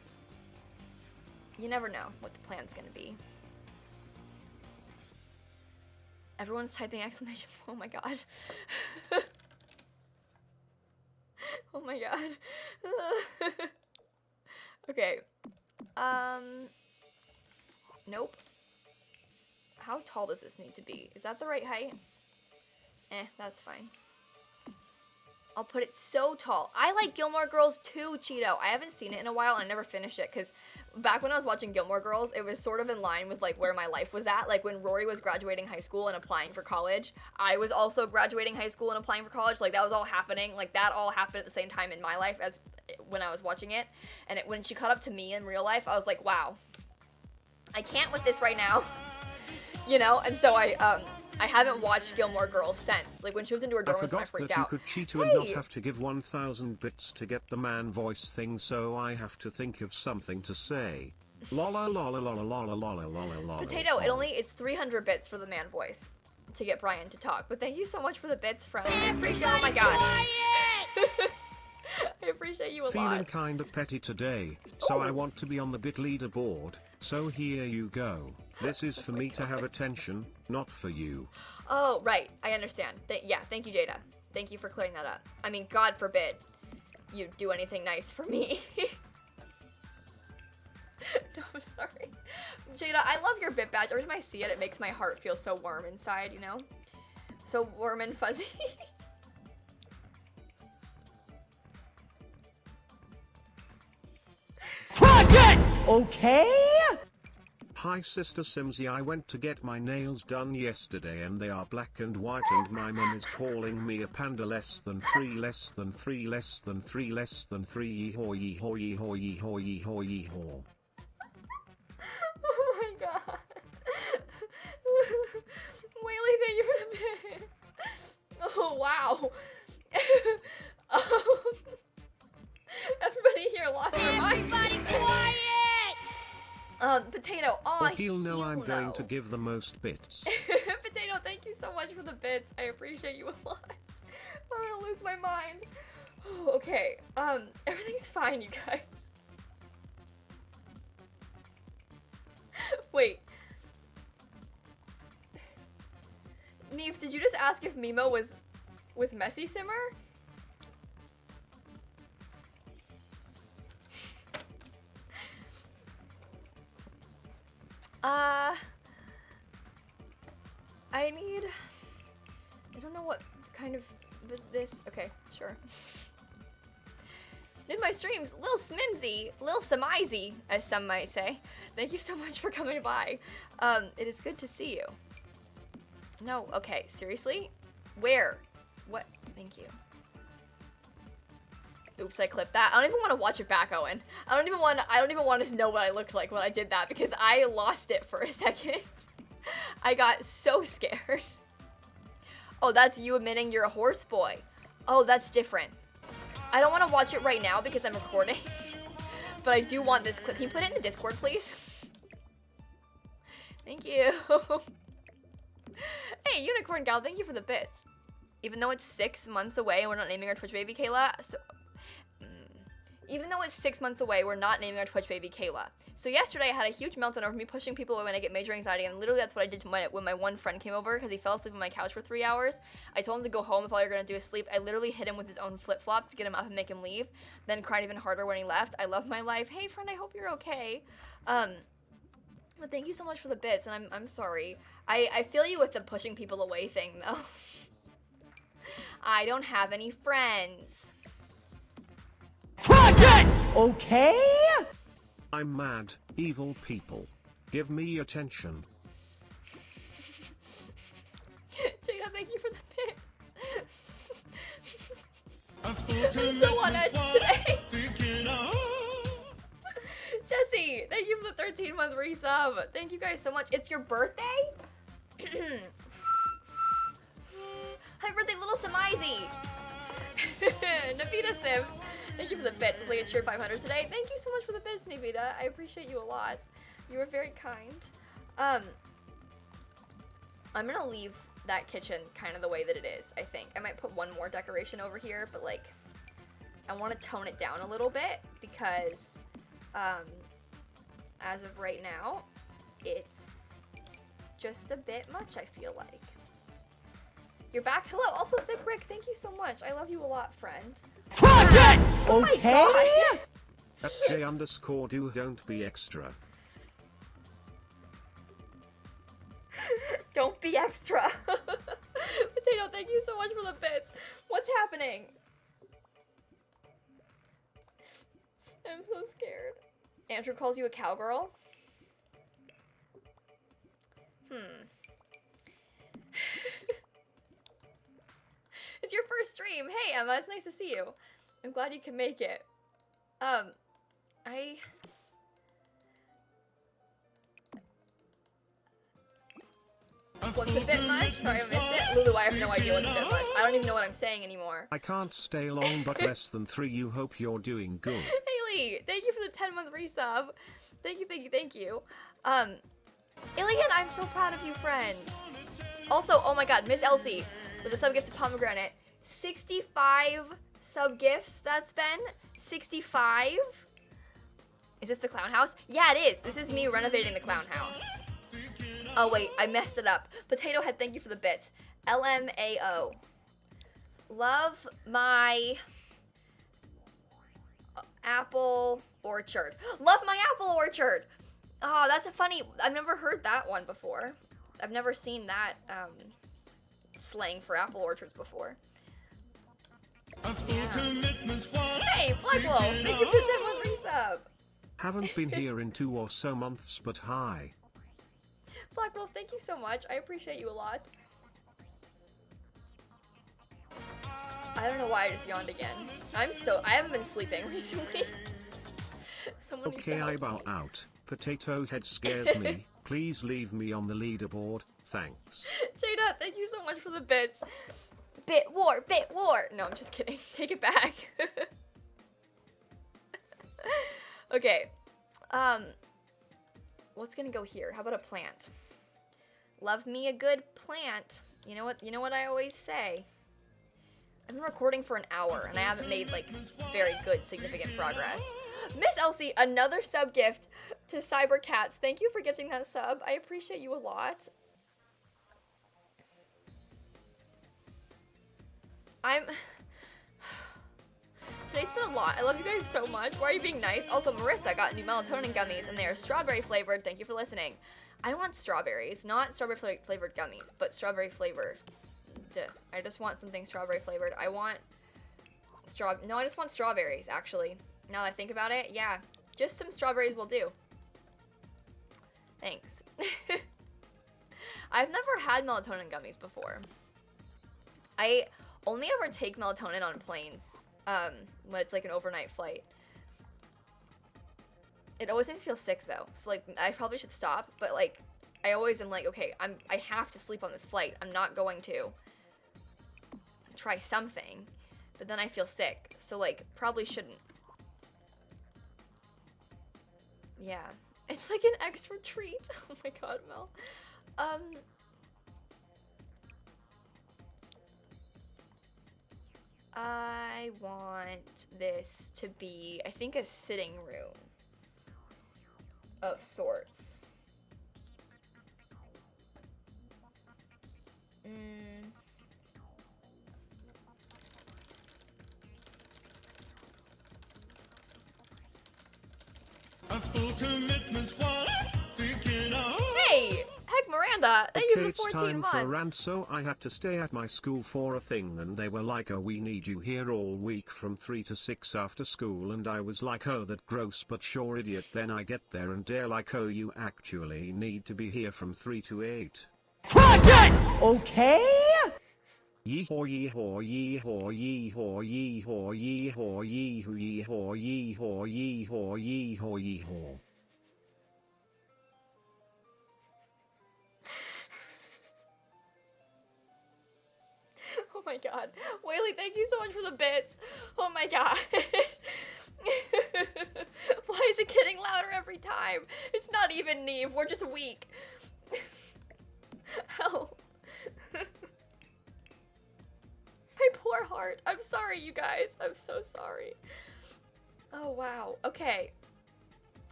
You never know what the plan's gonna be. Everyone's typing exclamation. Oh my god. Oh my god. Okay. Nope. how tall does this need to be? Is that the right height? That's fine. I'll put it so tall. I like Gilmore Girls too, Cheeto. I haven't seen it in a while and I never finished it because back when I was watching Gilmore Girls, it was sort of in line with like where my life was at. Like when Rory was graduating high school and applying for college, I was also graduating high school and applying for college. Like that was all happening. Like that all happened at the same time in my life as when I was watching it. And when she caught up to me in real life, I was like, wow, I can't with this right now. You know? And so I haven't watched Gilmore Girls since. Like when she was into her dorm, I freaked that out. you could cheat and not have to give 1,000 bits to get the man voice thing, so I have to think of something to say. Lola lola lola lola lola lola lola. Potato, it's 300 bits for the man voice to get Brian to talk. But thank you so much for the bits, friend. I appreciate. Oh my god. I appreciate you a lot. Feeling kinda petty today, so I want to be on the bit leaderboard. So here you go. This is for me to have attention, not for you. Oh, right. I understand. Yeah, thank you, Jada. Thank you for clearing that up. I mean, God forbid you do anything nice for me. No, I'm sorry. Jada, I love your bit badge. Every time I see it, it makes my heart feel so warm inside, you know? So warm and fuzzy. Crush it! Okay? Hi Sister Simsie, I went to get my nails done yesterday and they are black and white and my mum is calling me a panda less than 3 less than 3 less than 3 less than 3 yee-haw yee-haw yee-haw yee-haw yee-haw yee-haw. Oh my god. Whaley, thank you for the bits. Oh wow. Everybody here lost their minds. Everybody quiet! Potato, He'll know I'm going to give the most bits. Potato, thank you so much for the bits. I appreciate you a lot. I'm gonna lose my mind. Oh, okay, everything's fine, you guys. Wait. Neve, did you just ask if Mimo was Messy Simmer? I don't know what kind of this, okay, sure. Did my streams, lilsimsie, as some might say. Thank you so much for coming by. It is good to see you. No, okay, seriously? Where? What? Thank you. Oops, I clipped that. I don't even want to watch it back, Owen. I don't even want to know what I looked like when I did that because I lost it for a second. I got so scared. Oh, that's you admitting you're a horse boy. Oh, that's different. I don't want to watch it right now because I'm recording. But I do want this clip. Can you put it in the Discord, please? Thank you. Hey, Unicorn Gal, thank you for the bits. Even though it's 6 months away and we're not naming our Twitch baby Kayla, so... Even though it's 6 months away, we're not naming our Twitch baby Kayla. So yesterday I had a huge meltdown over me pushing people away when I get major anxiety, and literally that's what I did to when my one friend came over because he fell asleep on my couch for 3 hours. I told him to go home if all you're gonna do is sleep. I literally hit him with his own flip-flop to get him up and make him leave, then cried even harder when he left. I love my life. Hey friend, I hope you're okay. But thank you so much for the bits, and I'm sorry. I feel you with the pushing people away thing though. I don't have any friends. Crush it! Okay? I'm mad, evil people. Give me attention. Jada, thank you for the bits. I'm so on edge today. Jesse, thank you for the 13-month resub. Thank you guys so much. It's your birthday? Happy birthday, lilsimsie. Navita Sims, thank you for the bits. It's like a cheered 500 today. Thank you so much for the bits, Navita. I appreciate you a lot. You were very kind. I'm gonna leave that kitchen kind of the way that it is, I think. I might put one more decoration over here, but like, I want to tone it down a little bit because, as of right now, it's just a bit much, I feel like. You're back? Hello, also Thick Rick, thank you so much. I love you a lot, friend. Crush it! Oh Okay? At J_do don't be extra. be extra. Potato, thank you so much for the bits. What's happening? I'm so scared. Andrew calls you a cowgirl? It's your first stream. Hey, Emma, it's nice to see you. I'm glad you can make it. What's a bit much? Sorry, I missed it. Lulu, I have no idea what's a bit much. I don't even know what I'm saying anymore. I can't stay long, but less than 3. You hope you're doing good. Haley, thank you for the 10-month resub. Thank you, thank you, thank you. Alien, I'm so proud of you, friend. Also, oh my god, Miss Elsie with a sub gift to Pomegranate. 65 sub gifts that's been. 65? Is this the clown house? Yeah, it is. This is me renovating the clown house. Oh wait, I messed it up. Potato Head, thank you for the bits. LMAO. Love my apple orchard. Love my apple orchard. Oh, that's a funny. I've never heard that one before. I've never seen that slang for apple orchards before. Yeah. Hey, Blackwell, thank you for the 10-month resub. Haven't been here in 2 or so months, but hi. Blackwell, thank you so much. I appreciate you a lot. I don't know why I just yawned again. I haven't been sleeping recently. Someone needs to Okay, help I bow me. out. Potato Head scares me. Please leave me on the leaderboard. Thanks. Jada, thank you so much for the bits. Bit war, bit war. No, I'm just kidding. Take it back. Okay. What's gonna go here? How about a plant? Love me a good plant. You know what I always say. I've been recording for an hour and I haven't made like very good significant progress. Miss Elsie, another sub gift to Cybercats. Thank you for gifting that sub. I appreciate you a lot. Today's been a lot. I love you guys so much. Why are you being nice? Also, Marissa got new melatonin gummies and they are strawberry flavored. Thank you for listening. I want strawberries, not strawberry flavored gummies, but strawberry flavors. Duh. I just want something strawberry flavored. I just want strawberries, actually. Now that I think about it, yeah. Just some strawberries will do. Thanks. I've never had melatonin gummies before. I only ever take melatonin on planes, when it's like an overnight flight. It always makes me feel sick though, so like I probably should stop, but like I always am like, okay, I have to sleep on this flight. I'm not going to try something, but then I feel sick, so like probably shouldn't. Yeah, it's like an extra treat. Oh my god, Mel. I want this to be, I think, a sitting room of sorts. Hey! Heck, Miranda! Thank you Okay, for it's 14 time months! for a rant, so I had to stay at my school for a thing and they were like, oh, we need you here all week from 3 to 6 after school, and I was like, oh, that gross but sure idiot. Then I get there and they're like, oh, you actually need to be here from 3 to 8. Crush it! Okay? Yee-haw, yee-haw, yee-haw, yee-haw, yee-haw, yee-haw, yee-haw, yee-haw, yee-haw, yee-haw, yee-haw, yee-haw. Oh my god. Whaley, thank you so much for the bits. Oh my god. Why is it getting louder every time? It's not even Neve. We're just weak. Help. My poor heart. I'm sorry, you guys. I'm so sorry. Oh, wow. Okay.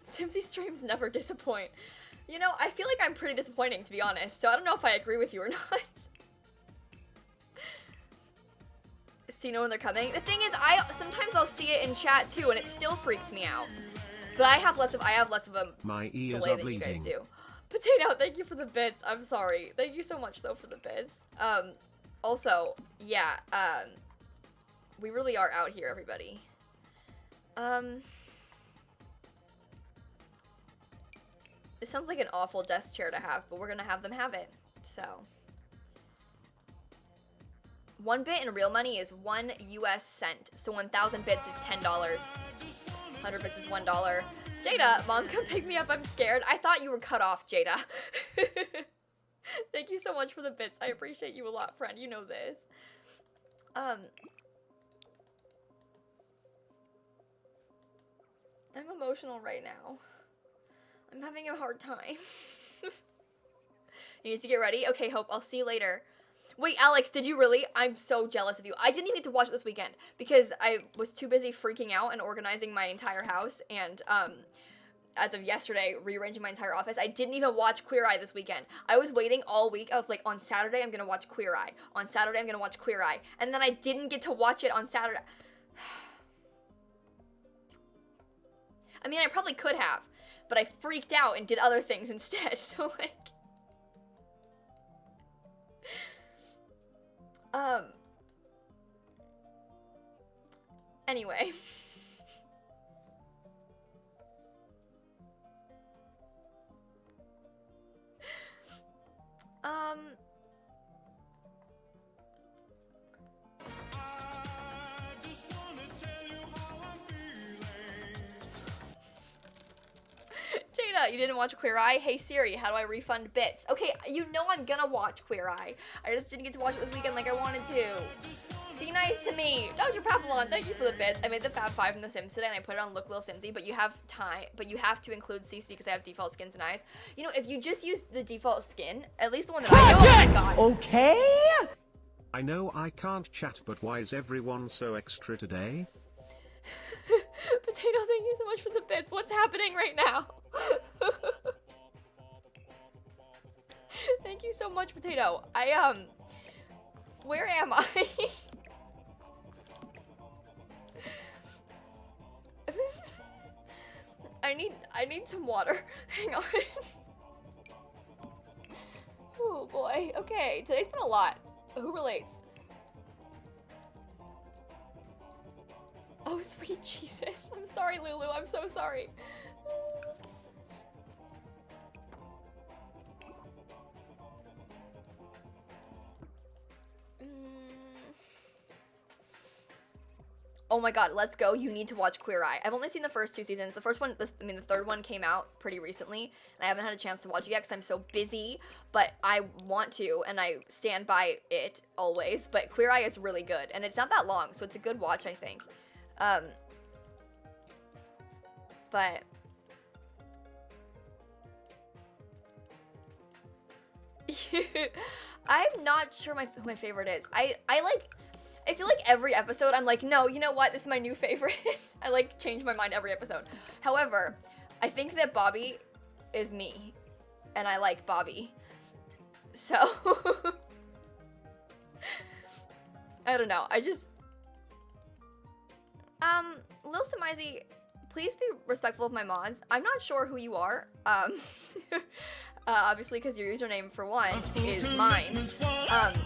Simsie streams never disappoint. You know, I feel like I'm pretty disappointing, to be honest, so I don't know if I agree with you or not. See, when they're coming. The thing is, sometimes I'll see it in chat too, and it still freaks me out. But I have less of a My ears delay are than you guys bleeding. do. Potato, thank you for the bits. I'm sorry. Thank you so much though for the bits. Also, yeah, we really are out here, everybody. It sounds like an awful desk chair to have, but we're gonna have them have it. So, 1 bit in real money is 1 US cent. So 1,000 bits is $10. 100 bits is $1. Jada, mom, come pick me up. I'm scared. I thought you were cut off, Jada. Thank you so much for the bits. I appreciate you a lot, friend. You know this. I'm emotional right now. I'm having a hard time. You need to get ready? Okay, Hope, I'll see you later. Wait, Alex, did you really? I'm so jealous of you. I didn't even get to watch it this weekend because I was too busy freaking out and organizing my entire house and, as of yesterday, rearranging my entire office. I didn't even watch Queer Eye this weekend. I was waiting all week. I was like, on Saturday, I'm gonna watch Queer Eye. On Saturday, I'm gonna watch Queer Eye. And then I didn't get to watch it on Saturday. I mean, I probably could have, but I freaked out and did other things instead, so like... Anyway. Jada, you didn't watch Queer Eye? Hey Siri, how do I refund bits? Okay, you know I'm gonna watch Queer Eye. I just didn't get to watch it this weekend like I wanted to. Be nice to me. Dr. Papillon, thank you for the bits. I made the Fab 5 from The Sims today and I put it on Look Lilsimsie, but you have to include CC because I have default skins and eyes. You know, if you just use the default skin, at least the one that I know, oh my god. Okay? I know I can't chat, but why is everyone so extra today? Potato, thank you so much for the bits. What's happening right now? Thank you so much, Potato. Where am I? I need some water. Hang on. Oh boy. Okay, today's been a lot. Who relates? Oh, sweet Jesus. I'm sorry, Lulu. I'm so sorry. Oh my god, let's go. You need to watch Queer Eye. I've only seen the first 2 seasons. The first one, the third one came out pretty recently, and I haven't had a chance to watch it yet because I'm so busy, but I want to, and I stand by it always, but Queer Eye is really good, and it's not that long, so it's a good watch, I think. But... I'm not sure who my favorite is. I feel like every episode I'm like, no, you know what? This is my new favorite. I like change my mind every episode. However, I think that Bobby is me, and I like Bobby. So, I don't know. I just, lilsimsie, please be respectful of my mods. I'm not sure who you are. Obviously, because your username for one is mine. But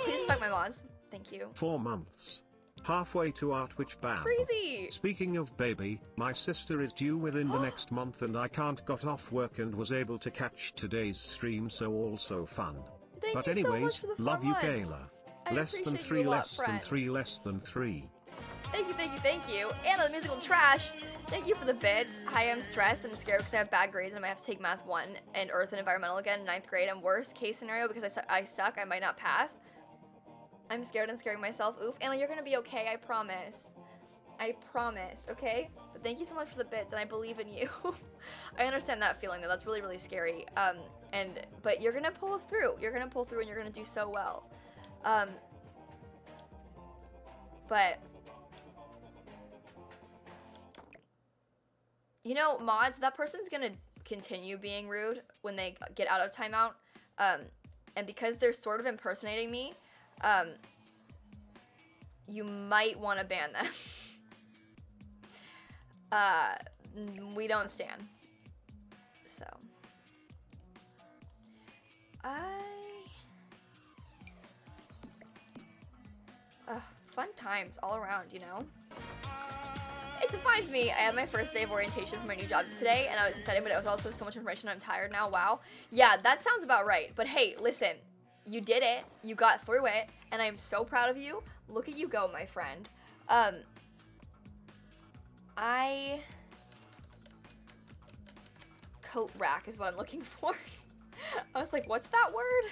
please respect my mods. Thank you. 4 months. Halfway to our Twitch ban. Crazy. Speaking of baby, my sister is due within the next month and I can't got off work and was able to catch today's stream, so also fun. Thank But you anyways, so much for the love you, 4 months. Kayla. Less than 3, less than 3, less than 3. Thank you, thank you, thank you. Anna, the musical trash. Thank you for the bits. Hi, I'm stressed and scared because I have bad grades and I might have to take math 1 and earth and environmental again in 9th grade. And worst case scenario, because I suck, I might not pass. I'm scared and scaring myself. Oof. Anna, you're gonna be okay, I promise. I promise, okay? But thank you so much for the bits, and I believe in you. I understand that feeling, though. That's really, really scary. But you're gonna pull through. You're gonna pull through, and you're gonna do so well. But... You know, mods, that person's gonna continue being rude when they get out of timeout. And because they're sort of impersonating me, you might want to ban them. We don't stand. So, times all around, you know? It defines me. I had my first day of orientation for my new job today, and I was excited, but it was also so much information. I'm tired now. Wow. Yeah, that sounds about right. But hey, listen, you did it. You got through it, and I am so proud of you. Look at you go, my friend. Coat rack is what I'm looking for. I was like, what's that word?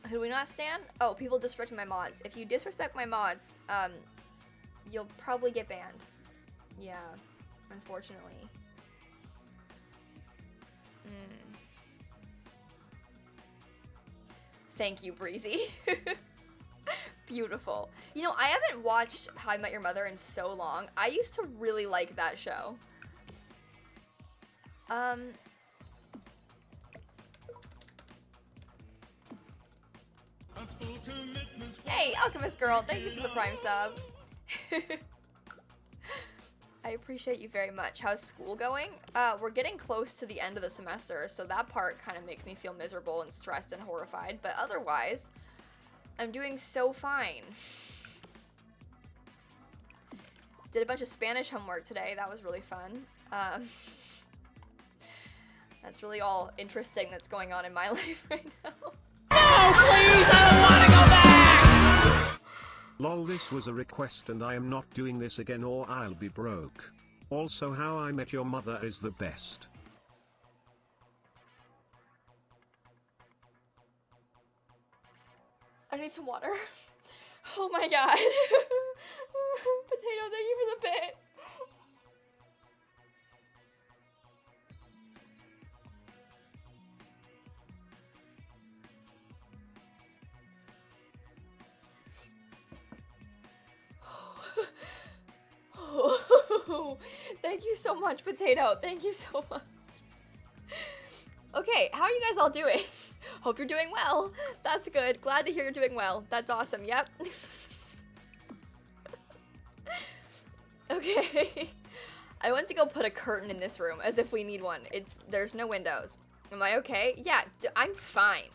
Who do we not stand? Oh, people disrespecting my mods. If you disrespect my mods, you'll probably get banned. Yeah, unfortunately. Thank you, Breezy. Beautiful. You know, I haven't watched How I Met Your Mother in so long. I used to really like that show. Hey, Alchemist Girl, thank you for the Prime sub. I appreciate you very much. How's school going? We're getting close to the end of the semester, so that part kind of makes me feel miserable and stressed and horrified, but otherwise, I'm doing so fine. Did a bunch of Spanish homework today. That was really fun. That's really all interesting that's going on in my life right now. No, please, I don't want to go back! Lol, this was a request and I am not doing this again or I'll be broke. Also, How I Met Your Mother is the best. I need some water. Oh my god. Potato, thank you for the bits. Thank you so much, Potato. Thank you so much. Okay, how are you guys all doing? Hope you're doing well. That's good. Glad to hear you're doing well. That's awesome. Yep. Okay. I went to go put a curtain in this room as if we need one. There's no windows. Am I okay? Yeah, I'm fine.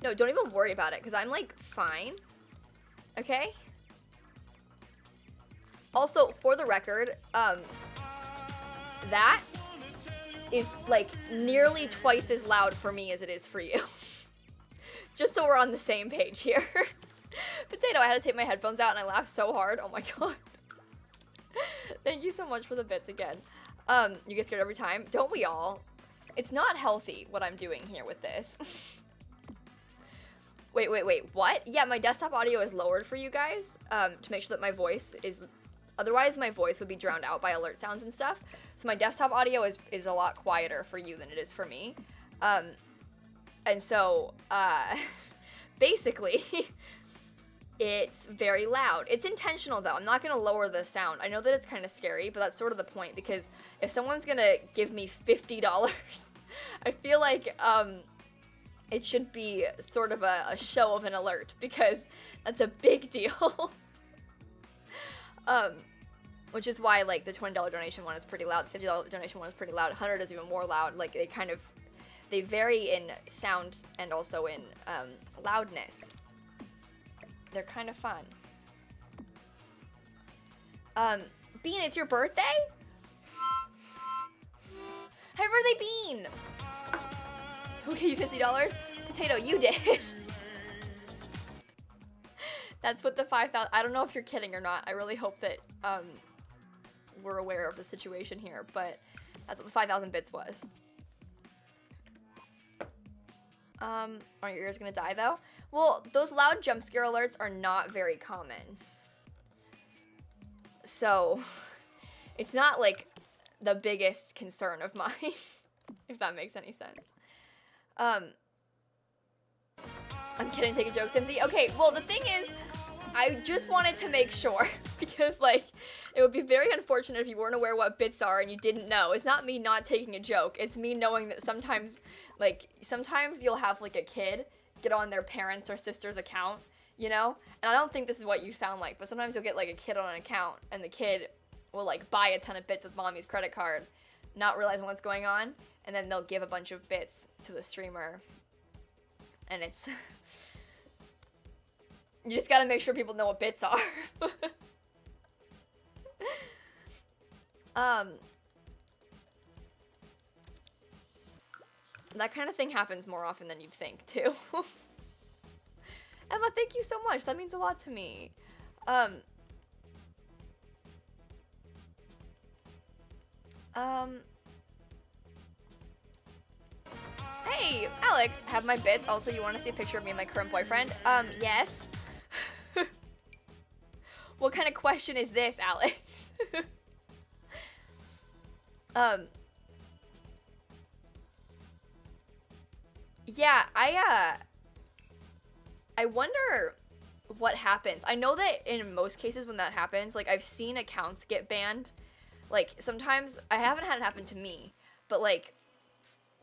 No, don't even worry about it because I'm like fine. Okay? Also, for the record, that is like nearly twice as loud for me as it is for you. Just so we're on the same page here. Potato, I had to take my headphones out and I laughed so hard. Oh my god. Thank you so much for the bits again. You get scared every time. Don't we all? It's not healthy what I'm doing here with this. Wait, what? Yeah, my desktop audio is lowered for you guys to make sure that my voice is... Otherwise, my voice would be drowned out by alert sounds and stuff. So my desktop audio is a lot quieter for you than it is for me. And so, basically, it's very loud. It's intentional, though. I'm not going to lower the sound. I know that it's kind of scary, but that's sort of the point, because if someone's going to give me $50, I feel like it should be sort of a show of an alert, because that's a big deal. Which is why, like, the $20 donation one is pretty loud, the $50 donation one is pretty loud, 100 is even more loud. Like, they vary in sound and also in loudness. They're kind of fun. Bean, it's your birthday? Happy birthday, Bean! Who gave you $50? Potato, you did. That's what the 5,000... I don't know if you're kidding or not. I really hope that we're aware of the situation here, but that's what the 5,000 bits was. Aren't your ears gonna die, though? Well, those loud jump scare alerts are not very common. So, it's not, like, the biggest concern of mine, if that makes any sense. I'm kidding, take a joke, Simsie. Okay, well, the thing is, I just wanted to make sure, because, like, it would be very unfortunate if you weren't aware what bits are and you didn't know. It's not me not taking a joke. It's me knowing that sometimes, like, sometimes you'll have, like, a kid get on their parents' or sister's account, you know? And I don't think this is what you sound like, but sometimes you'll get, like, a kid on an account, and the kid will, like, buy a ton of bits with mommy's credit card, not realizing what's going on, and then they'll give a bunch of bits to the streamer. and it's you just gotta make sure people know what bits are. That kind of thing happens more often than you'd think, too. Emma, thank you so much. That means a lot to me. Hey, Alex, have my bits. Also, you want to see a picture of me and my current boyfriend? Yes. What kind of question is this, Alex? Yeah, I wonder what happens. I know that in most cases when that happens, like, I've seen accounts get banned. Like, sometimes, I haven't had it happen to me, but, like,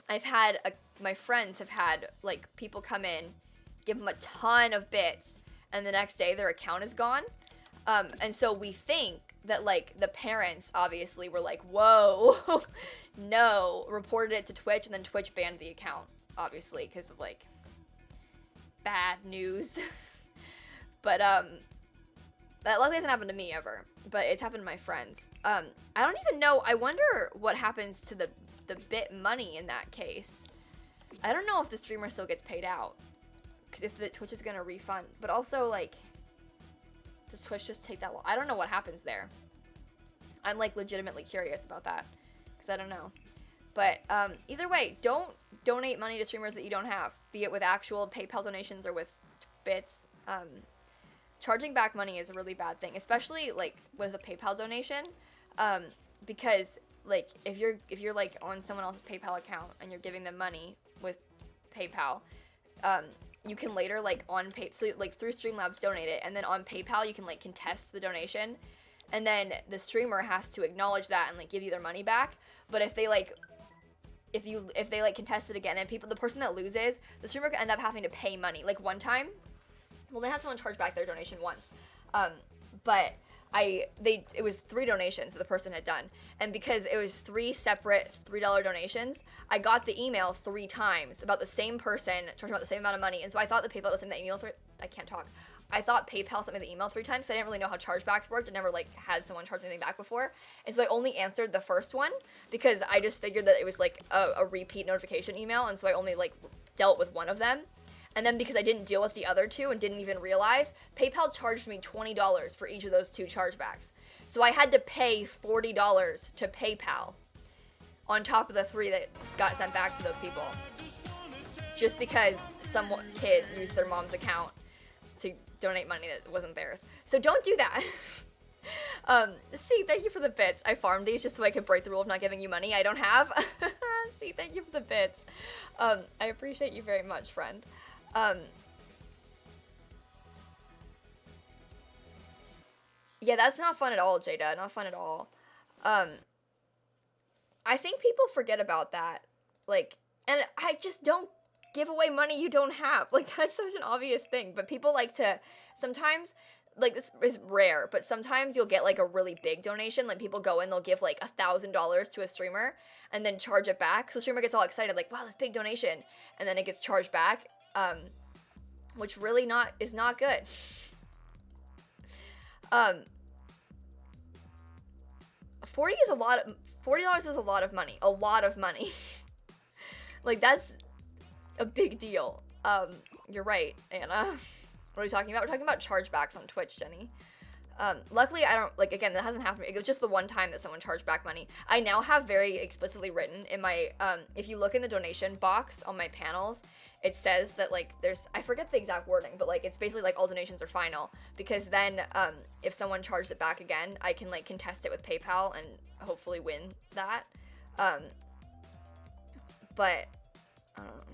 I've had, my friends have had, like, people come in, give them a ton of bits, and the next day their account is gone. And so we think that, like, the parents obviously were like, whoa, no, reported it to Twitch, and then Twitch banned the account, obviously, because of, like, bad news. But, that luckily hasn't happened to me ever, but it's happened to my friends. I don't even know, I wonder what happens to the bit money in that case. I don't know if the streamer still gets paid out, because if the Twitch is gonna refund, but also, like, does Twitch just take that long? I don't know what happens there. I'm, like, legitimately curious about that, because I don't know. But, either way, don't donate money to streamers that you don't have, be it with actual PayPal donations or with bits. Charging back money is a really bad thing, especially, like, with a PayPal donation, because, like, if you're like, on someone else's PayPal account and you're giving them money with PayPal, you can later, like, so, like, through Streamlabs donate it, and then on PayPal you can, like, contest the donation, and then the streamer has to acknowledge that and, like, give you their money back. But if they, like, if they, like, contest it again, and the person that loses, the streamer could end up having to pay money. Like, one time, well, they had someone charge back their donation once, but it was 3 donations that the person had done, and because it was 3 separate $3 donations, I got the email 3 times about the same person charging about the same amount of money, and so I thought that PayPal was sending that email I thought PayPal sent me the email 3 times, so I didn't really know how chargebacks worked. I never, like, had someone charge anything back before, and so I only answered the first one, because I just figured that it was, like, a repeat notification email, and so I only, like, dealt with one of them. And then because I didn't deal with the other 2 and didn't even realize, PayPal charged me $20 for each of those 2 chargebacks. So I had to pay $40 to PayPal on top of the 3 that got sent back to those people. Just because some kid used their mom's account to donate money that wasn't theirs. So don't do that. See, thank you for the bits. I farmed these just so I could break the rule of not giving you money I don't have. See, thank you for the bits. I appreciate you very much, friend. Yeah, that's not fun at all, Jada. Not fun at all. I think people forget about that. Like, and I just don't give away money you don't have. Like, that's such an obvious thing. But people like to, sometimes, like, this is rare, but sometimes you'll get, like, a really big donation. Like, people go in, they'll give, like, $1,000 to a streamer and then charge it back. So the streamer gets all excited, like, wow, this big donation. And then it gets charged back. Which really is not good. $40 is a lot of, $40 is a lot of money. A lot of money. Like, that's a big deal. You're right, Anna. What are we talking about? We're talking about chargebacks on Twitch, Jenny. Luckily, I don't, like, again, that hasn't happened. It was just the one time that someone charged back money. I now have very explicitly written in my, if you look in the donation box on my panels, it says that, like, I forget the exact wording, but, like, it's basically, like, all donations are final, because then, if someone charged it back again, I can, like, contest it with PayPal and hopefully win that. But, I don't know.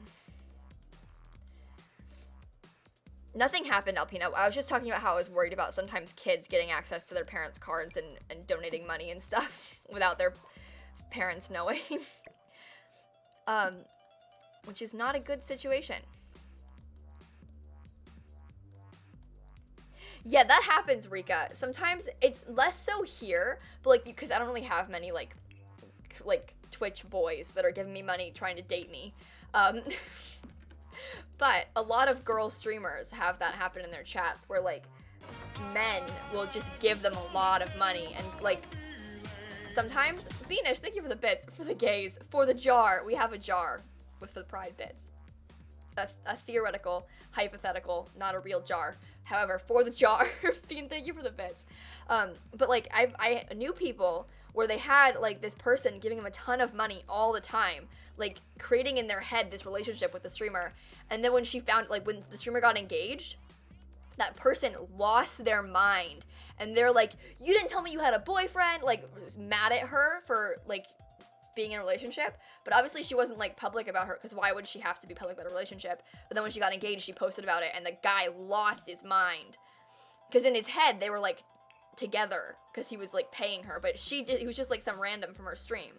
Nothing happened, Alpina. I was just talking about how I was worried about sometimes kids getting access to their parents' cards and donating money and stuff without their parents knowing. Which is not a good situation. Yeah, that happens, Rika. Sometimes it's less so here, but, like, because I don't really have many, like Twitch boys that are giving me money trying to date me. But a lot of girl streamers have that happen in their chats where, like, men will just give them a lot of money. And, like, sometimes, Beanish, thank you for the bits, for the gays, for the jar. We have a jar with the pride bits. A theoretical, hypothetical, not a real jar. However, for the jar, Bean, thank you for the bits. But like, I knew people where they had like this person giving them a ton of money all the time, like creating in their head this relationship with the streamer. And then when she found, like when the streamer got engaged, that person lost their mind. And they're like, you didn't tell me you had a boyfriend, like mad at her for like being in a relationship. But obviously she wasn't like public about her, because why would she have to be public about a relationship? But then when she got engaged, she posted about it, and the guy lost his mind, because in his head they were like together because he was like paying her, but he was just like some random from her stream.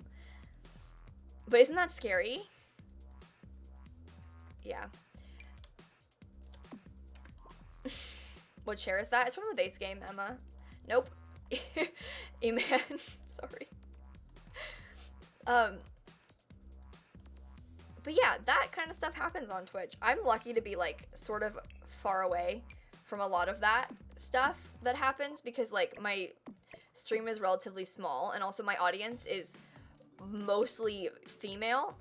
But isn't that scary? Yeah. What chair is that? It's from the base game, Emma. Nope. E-man. Sorry. But yeah, that kind of stuff happens on Twitch. I'm lucky to be like sort of far away from a lot of that stuff that happens, because like my stream is relatively small, and also my audience is mostly female,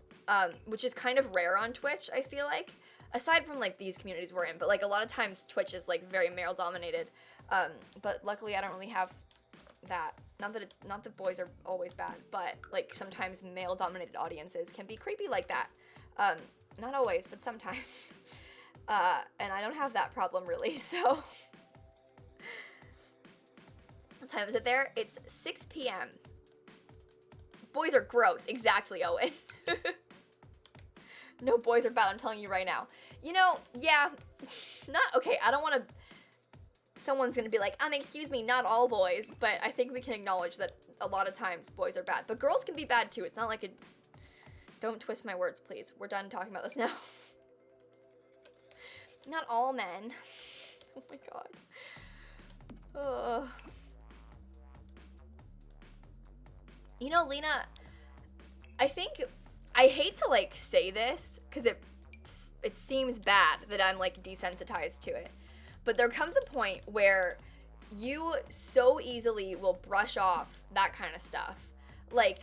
which is kind of rare on Twitch, I feel like, aside from like these communities we're in. But like a lot of times Twitch is like very male dominated, but luckily I don't really have that. Not that boys are always bad, but like sometimes male dominated audiences can be creepy like that. Not always, but sometimes. And I don't have that problem really, so. What time is it there? It's 6 p.m. Boys are gross. Exactly, Owen. No, boys are bad, I'm telling you right now. You know, yeah, okay, I don't want to, someone's gonna be like, excuse me, not all boys, but I think we can acknowledge that a lot of times boys are bad. But girls can be bad too. It's not like don't twist my words, please. We're done talking about this now. Not all men. Oh my god. You know, Lena, I hate to like say this because it seems bad that I'm like desensitized to it, but there comes a point where you so easily will brush off that kind of stuff. Like,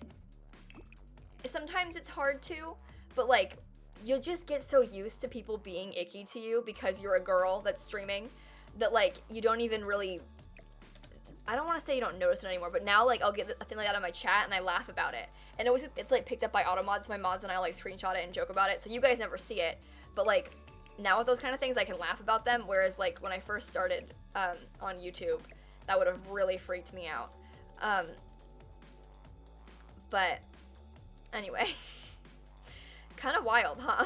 sometimes it's hard to, but like you'll just get so used to people being icky to you because you're a girl that's streaming that like you don't even really, I don't want to say you don't notice it anymore, but now like I'll get a thing like that on my chat and I laugh about it, and it's like picked up by auto mods. My mods and I like screenshot it and joke about it, so you guys never see it, but like now with those kind of things I can laugh about them, whereas like when I first started on YouTube, that would have really freaked me out. But anyway, kind of wild, huh?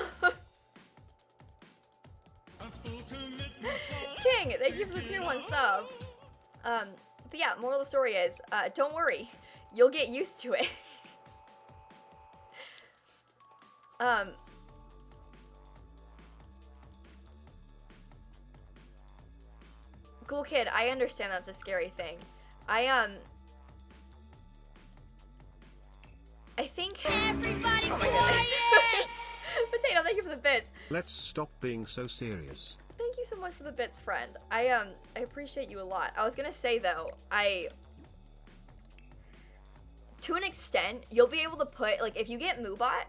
King, thank you for the tier 1 sub. But yeah, moral of the story is, don't worry, you'll get used to it. Cool kid, I understand that's a scary thing. I think Everybody oh my quiet! goodness. Potato, thank you for the bits. Let's stop being so serious. Thank you so much for the bits, friend. I appreciate you a lot. I was gonna say though, to an extent, you'll be able to put, like, if you get Moobot,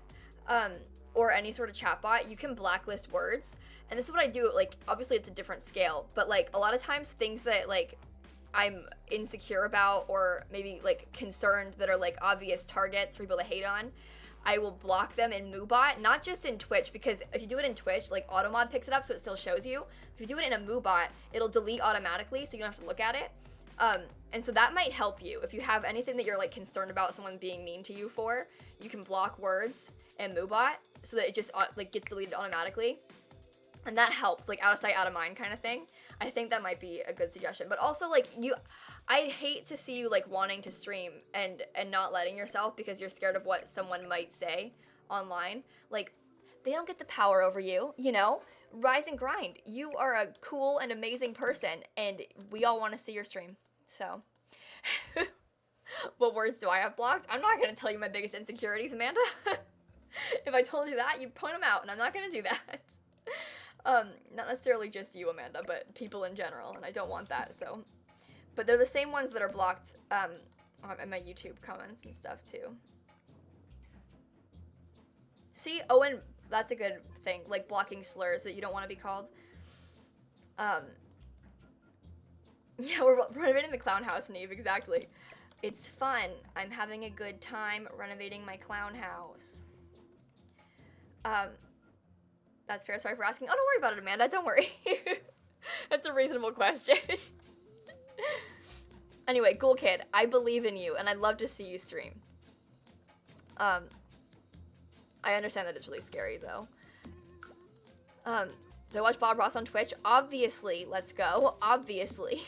or any sort of chatbot, you can blacklist words. And this is what I do, like, obviously it's a different scale, but like a lot of times things that like I'm insecure about, or maybe like concerned that are like obvious targets for people to hate on, I will block them in Moobot, not just in Twitch, because if you do it in Twitch, like Automod picks it up so it still shows you. If you do it in a Moobot, it'll delete automatically so you don't have to look at it. And so that might help you. If you have anything that you're like concerned about someone being mean to you for, you can block words in Moobot so that it just like gets deleted automatically. And that helps, like out of sight, out of mind kind of thing. I think that might be a good suggestion. But also like I'd hate to see you like wanting to stream and not letting yourself because you're scared of what someone might say online. Like, they don't get the power over you, you know? Rise and grind. You are a cool and amazing person, and we all want to see your stream. So, what words do I have blocked? I'm not going to tell you my biggest insecurities, Amanda. If I told you that, you'd point them out, and I'm not going to do that. Not necessarily just you, Amanda, but people in general, and I don't want that, so. But they're the same ones that are blocked, in my YouTube comments and stuff, too. See, Owen, that's a good thing, like blocking slurs that you don't want to be called. Yeah, we're renovating the clown house, Neve, exactly. It's fun. I'm having a good time renovating my clown house. That's fair. Sorry for asking. Oh, don't worry about it, Amanda. Don't worry. That's a reasonable question. Anyway, Ghoul Kid, I believe in you, and I'd love to see you stream. I understand that it's really scary, though. Do I watch Bob Ross on Twitch? Obviously. Let's go. Obviously.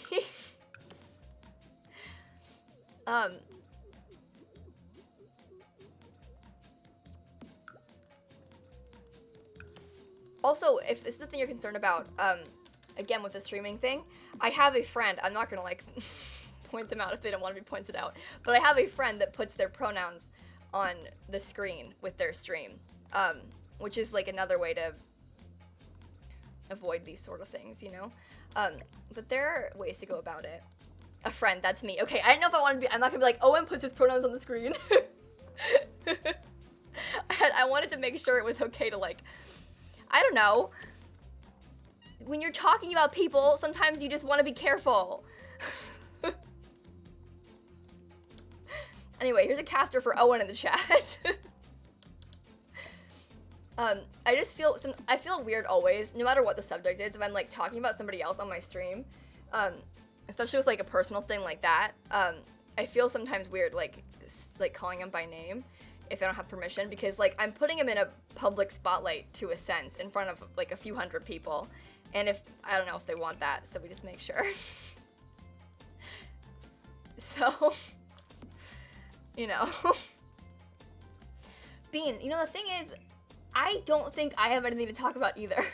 Also, if this is the thing you're concerned about, again, with the streaming thing, I have a friend, I'm not gonna, like, point them out if they don't want to be pointed out, but I have a friend that puts their pronouns on the screen with their stream, which is, like, another way to avoid these sort of things, you know? But there are ways to go about it. A friend, that's me. Okay, I didn't know if I wanted to be, I'm not gonna be like, Owen puts his pronouns on the screen. I wanted to make sure it was okay to, like, I don't know. When you're talking about people, sometimes you just want to be careful. Anyway, here's a caster for Owen in the chat. I just feel, I feel weird always, no matter what the subject is, if I'm, like, talking about somebody else on my stream, especially with, like, a personal thing like that, I feel sometimes weird, like calling them by name if I don't have permission, because, like, I'm putting them in a public spotlight, to a sense, in front of, like, a few hundred people, and if, I don't know if they want that, so we just make sure. So, you know. Bean, you know, the thing is, I don't think I have anything to talk about either.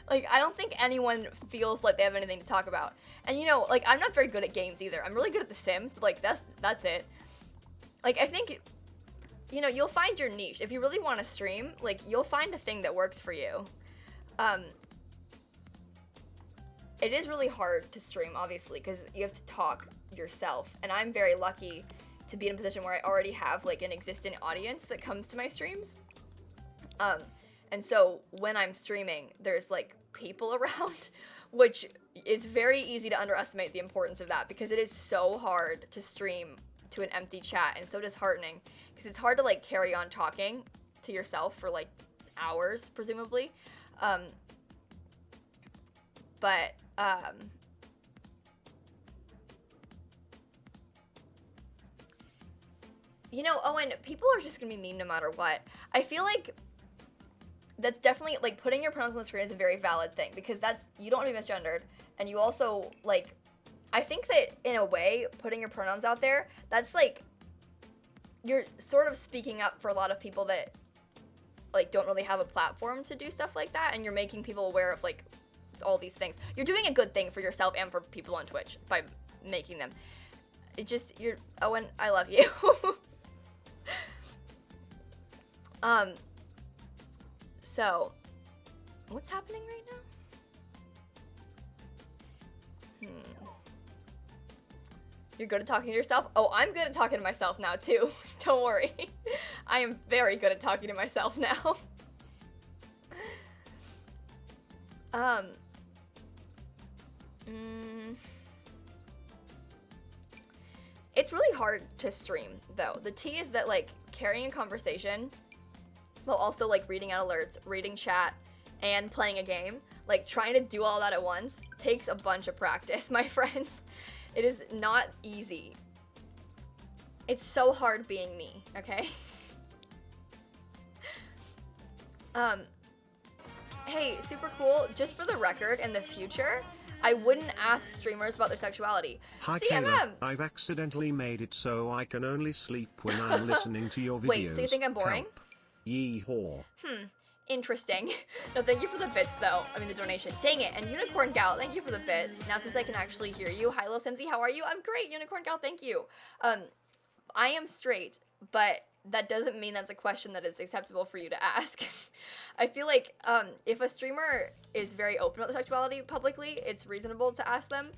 Like, I don't think anyone feels like they have anything to talk about. And, you know, like, I'm not very good at games either. I'm really good at The Sims, but, like, that's it. Like, I think, you know, you'll find your niche. If you really want to stream, like, you'll find a thing that works for you. It is really hard to stream, obviously, because you have to talk yourself. And I'm very lucky to be in a position where I already have, like, an existing audience that comes to my streams. And so when I'm streaming, there's, like, people around, which is very easy to underestimate the importance of that, because it is so hard to stream to an empty chat and so disheartening, because it's hard to, like, carry on talking to yourself for, like, hours, presumably. You know, Owen, people are just gonna be mean no matter what. I feel like that's definitely, like, putting your pronouns on the screen is a very valid thing, because that's, you don't want to be misgendered, and you also, like, I think that, in a way, putting your pronouns out there, that's, like, you're sort of speaking up for a lot of people that, like, don't really have a platform to do stuff like that, and you're making people aware of, like, all these things. You're doing a good thing for yourself and for people on Twitch by making them. It just, Owen, I love you. So, what's happening right now? You're good at talking to yourself? Oh, I'm good at talking to myself now, too. Don't worry. I am very good at talking to myself now. It's really hard to stream, though. The T is that, like, carrying a conversation while also, like, reading out alerts, reading chat, and playing a game, like, trying to do all that at once takes a bunch of practice, my friends. It is not easy. It's so hard being me, okay? Hey, super cool. Just for the record, in the future, I wouldn't ask streamers about their sexuality. Hi, CMM! Kayla. I've accidentally made it so I can only sleep when I'm listening to your videos. Wait, so you think I'm boring? Help. Yee-haw. Interesting. No, thank you for the bits, though. I mean, the donation. Dang it. And Unicorn Gal, thank you for the bits. Now, since I can actually hear you. Hi, lilsimsie, how are you? I'm great, Unicorn Gal, thank you. I am straight, but that doesn't mean that's a question that is acceptable for you to ask. I feel like if a streamer is very open about their sexuality publicly, it's reasonable to ask them.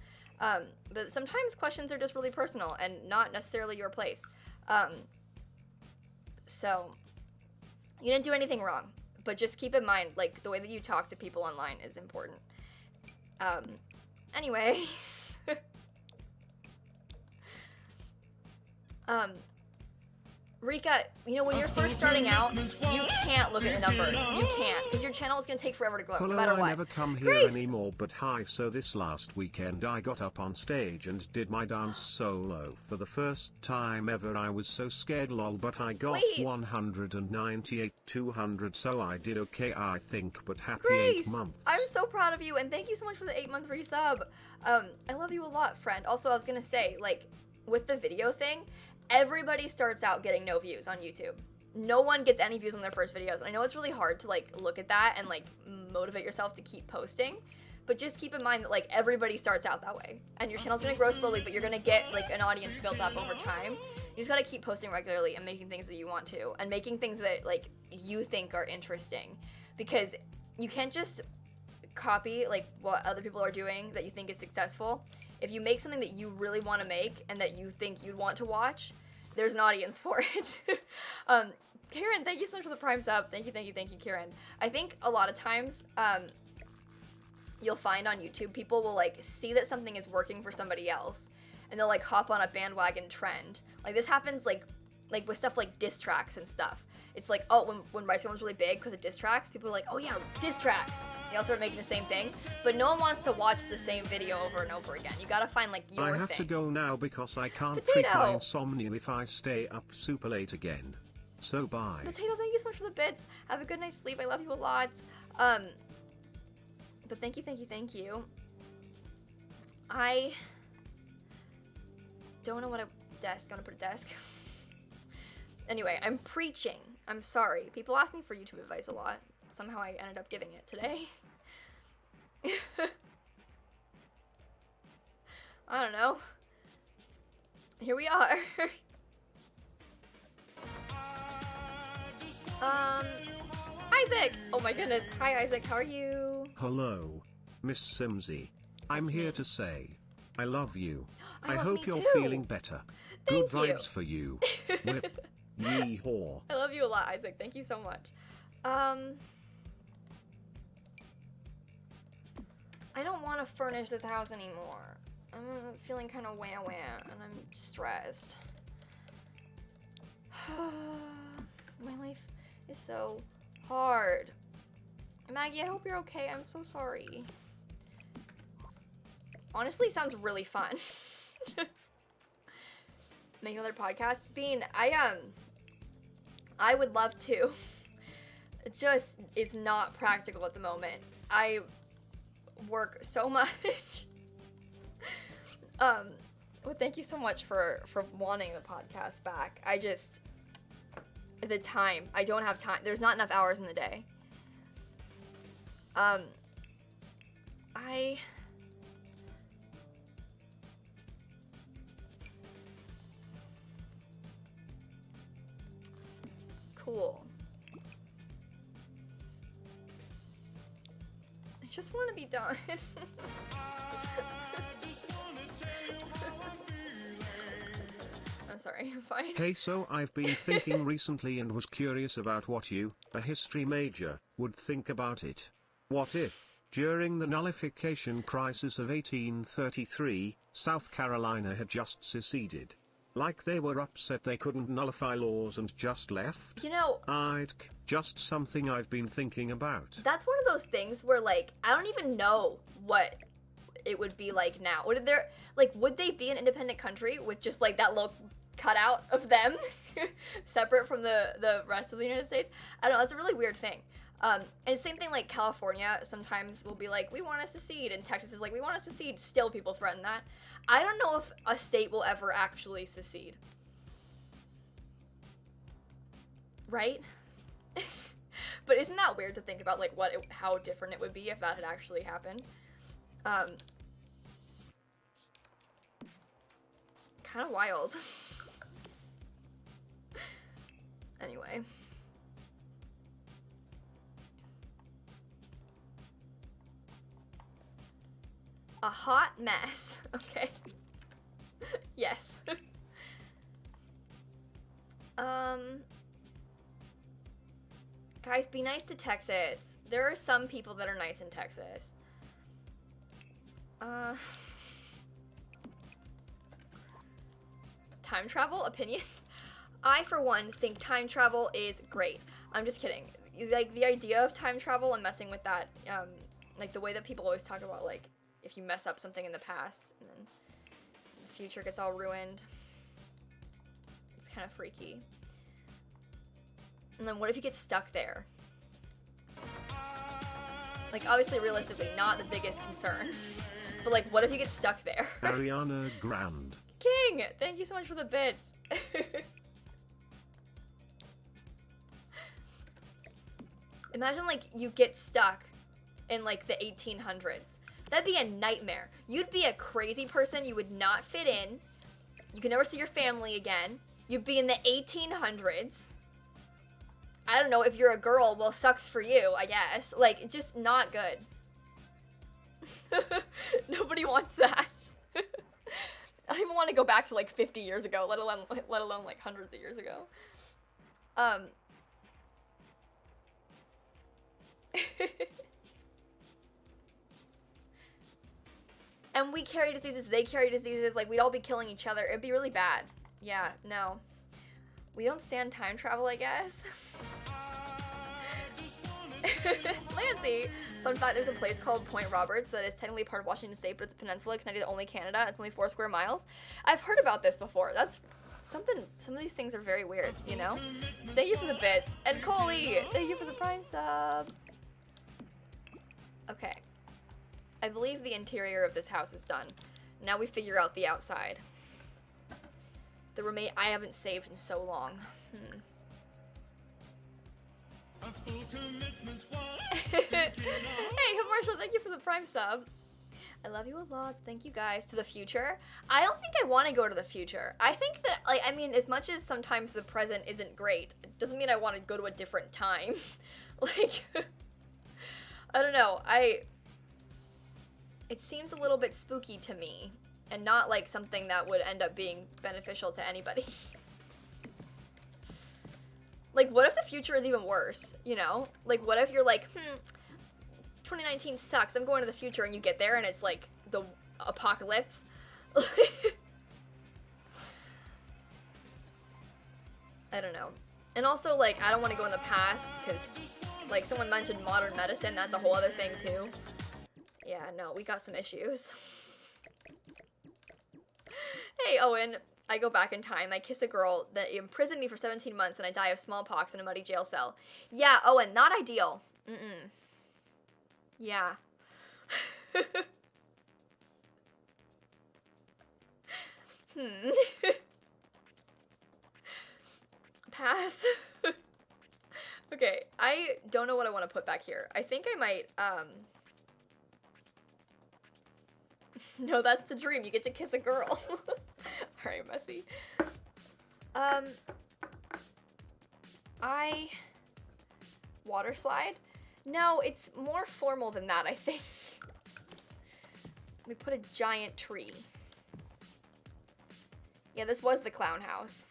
But sometimes questions are just really personal and not necessarily your place. So you didn't do anything wrong, but just keep in mind, like, the way that you talk to people online is important. Anyway. Rika, you know, when you're first starting out, you can't look at the numbers. You can't, because your channel is going to take forever to grow, no matter what. I never come here Grace! anymore, but hi, so this last weekend I got up on stage and did my dance solo for the first time ever. I was so scared lol, but I got 198 200, so I did okay I think, but happy Grace, 8 months. I'm so proud of you, and thank you so much for the 8-month resub. I love you a lot, friend. Also, I was going to say, like, with the video thing, everybody starts out getting no views on YouTube. No one gets any views on their first videos. I know it's really hard to, like, look at that and, like, motivate yourself to keep posting, but just keep in mind that, like, everybody starts out that way. And your channel's gonna grow slowly, but you're gonna get, like, an audience built up over time. You just gotta keep posting regularly and making things that you want to, and making things that, like, you think are interesting. Because you can't just copy, like, what other people are doing that you think is successful. If you make something that you really want to make and that you think you'd want to watch, there's an audience for it. Karen, thank you so much for the Prime sub. Thank you, Karen. I think a lot of times, you'll find on YouTube, people will, like, see that something is working for somebody else, and they'll, like, hop on a bandwagon trend. Like, this happens, like with stuff like diss tracks and stuff. It's like, oh, when Rice Gum was really big because of diss tracks, people are like, oh yeah, diss tracks. They all start making the same thing, but no one wants to watch the same video over and over again. You gotta find, like, your thing. I have to go now because I can't Potato. treat my insomnia if I stay up super late again. So bye. Potato, thank you so much for the bits. Have a good night's sleep. I love you a lot. But thank you. I don't know what I'm gonna put a desk. Anyway, I'm preaching. I'm sorry. People ask me for YouTube advice a lot. Somehow I ended up giving it today. I don't know. Here we are. Isaac! Oh my goodness. Hi Isaac, how are you? Hello, Miss Simsie. I'm here to say, I love you. I love hope me you're too. feeling better. Thank Good you. vibes for you. Whip. Yee-haw. I love you a lot, Isaac. Thank you so much. I don't want to furnish this house anymore. I'm feeling kind of wah-wah, and I'm stressed. My life is so hard. Maggie, I hope you're okay. I'm so sorry. Honestly, sounds really fun. Make another podcast. Bean, I would love to. It just is not practical at the moment. I work so much. Well, thank you so much for wanting the podcast back. I just, the time, I don't have time. There's not enough hours in the day. Cool. I just want to be done. I'm sorry, I'm fine. Hey, so I've been thinking recently and was curious about what you, a history major, would think about it. What if, during the nullification crisis of 1833, South Carolina had just seceded? Like they were upset they couldn't nullify laws and just left? You know, just something I've been thinking about. that's one of those things where, like, I don't even know what it would be like now. Would they be an independent country with just, like, that little cutout of them separate from the rest of the United States? I don't know, it's a really weird thing. And same thing, like, California sometimes will be like, we want to secede, and Texas is like, we want to secede. Still people threaten that. I don't know if a state will ever actually secede. Right? But isn't that weird to think about, like, how different it would be if that had actually happened? Kind of wild. Anyway. A hot mess. Okay. Yes. Guys, be nice to Texas. There are some people that are nice in Texas. Time travel opinions? I, for one, think time travel is great. I'm just kidding. Like, the idea of time travel and messing with that, like, the way that people always talk about, like, if you mess up something in the past, and then the future gets all ruined. It's kind of freaky. And then what if you get stuck there? Like, obviously, realistically, not the biggest concern. But, like, what if you get stuck there? Ariana Grande. King! Thank you so much for the bits. Imagine, like, you get stuck in, like, the 1800s. That'd be a nightmare. You'd be a crazy person. You would not fit in. You could never see your family again. You'd be in the 1800s. I don't know, if you're a girl, well, sucks for you, I guess. Like, just not good. Nobody wants that. I don't even want to go back to, like, 50 years ago, let alone like, hundreds of years ago. And we carry diseases, they carry diseases, like, we'd all be killing each other. It'd be really bad. Yeah, no. We don't stand time travel, I guess. Lancy! Fun fact, there's a place called Point Roberts that is technically part of Washington State, but it's a peninsula connected to only Canada. It's only 4 square miles. I've heard about this before. That's something, some of these things are very weird, you know? Thank you for the bits. And Coley, thank you for the Prime sub. Okay. I believe the interior of this house is done. Now we figure out the outside. The I haven't saved in so long. Hey, Marshall, thank you for the Prime sub. I love you a lot. Thank you guys. To the future? I don't think I want to go to the future. I think that, like, I mean, as much as sometimes the present isn't great, it doesn't mean I want to go to a different time. Like, I don't know. It seems a little bit spooky to me, and not like something that would end up being beneficial to anybody. Like, what if the future is even worse, you know? Like, what if you're like, 2019 sucks, I'm going to the future, and you get there and it's like the apocalypse? I don't know. And also, like, I don't want to go in the past, because, like, someone mentioned modern medicine, that's a whole other thing, too. Yeah, no, we got some issues. Hey, Owen. I go back in time. I kiss a girl that imprisoned me for 17 months, and I die of smallpox in a muddy jail cell. Yeah, Owen, not ideal. Yeah. Pass. Okay, I don't know what I want to put back here. I think I might, No, that's the dream. You get to kiss a girl. Alright, messy. Water slide? No, it's more formal than that, I think. We put a giant tree. Yeah, this was the clown house.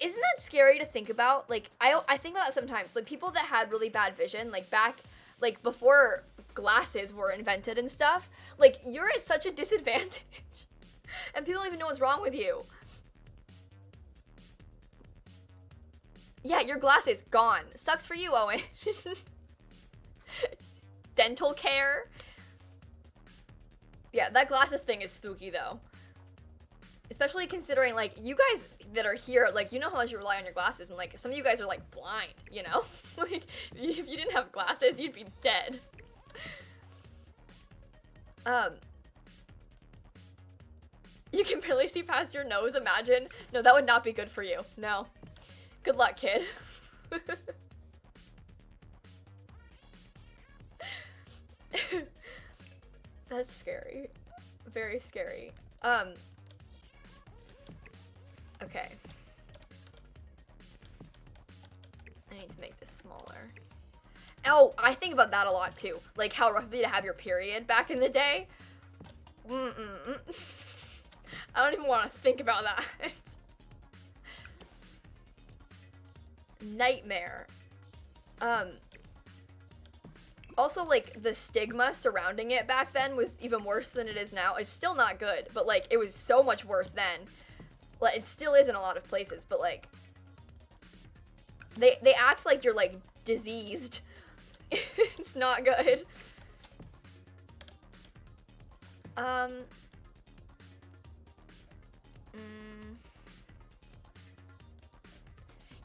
Isn't that scary to think about? Like, I think about that sometimes. Like, people that had really bad vision, like, back, like, before glasses were invented and stuff, like, you're at such a disadvantage. And people don't even know what's wrong with you. Yeah, your glasses, gone. Sucks for you, Owen. Dental care. Yeah, that glasses thing is spooky, though. Especially considering, like, you guys that are here, like, you know how much you rely on your glasses, and, like, some of you guys are, like, blind, you know? Like, if you didn't have glasses, you'd be dead. You can barely see past your nose, imagine. No, that would not be good for you. No. Good luck, kid. That's scary. Very scary. Okay. make this smaller. Oh, I think about that a lot too. Like how rough it'd be to have your period back in the day. I don't even want to think about that. Nightmare. Also, like, the stigma surrounding it back then was even worse than it is now. It's still not good, but, like, it was so much worse then. Like, it still is in a lot of places, but, like, they act like you're, like, diseased. It's not good.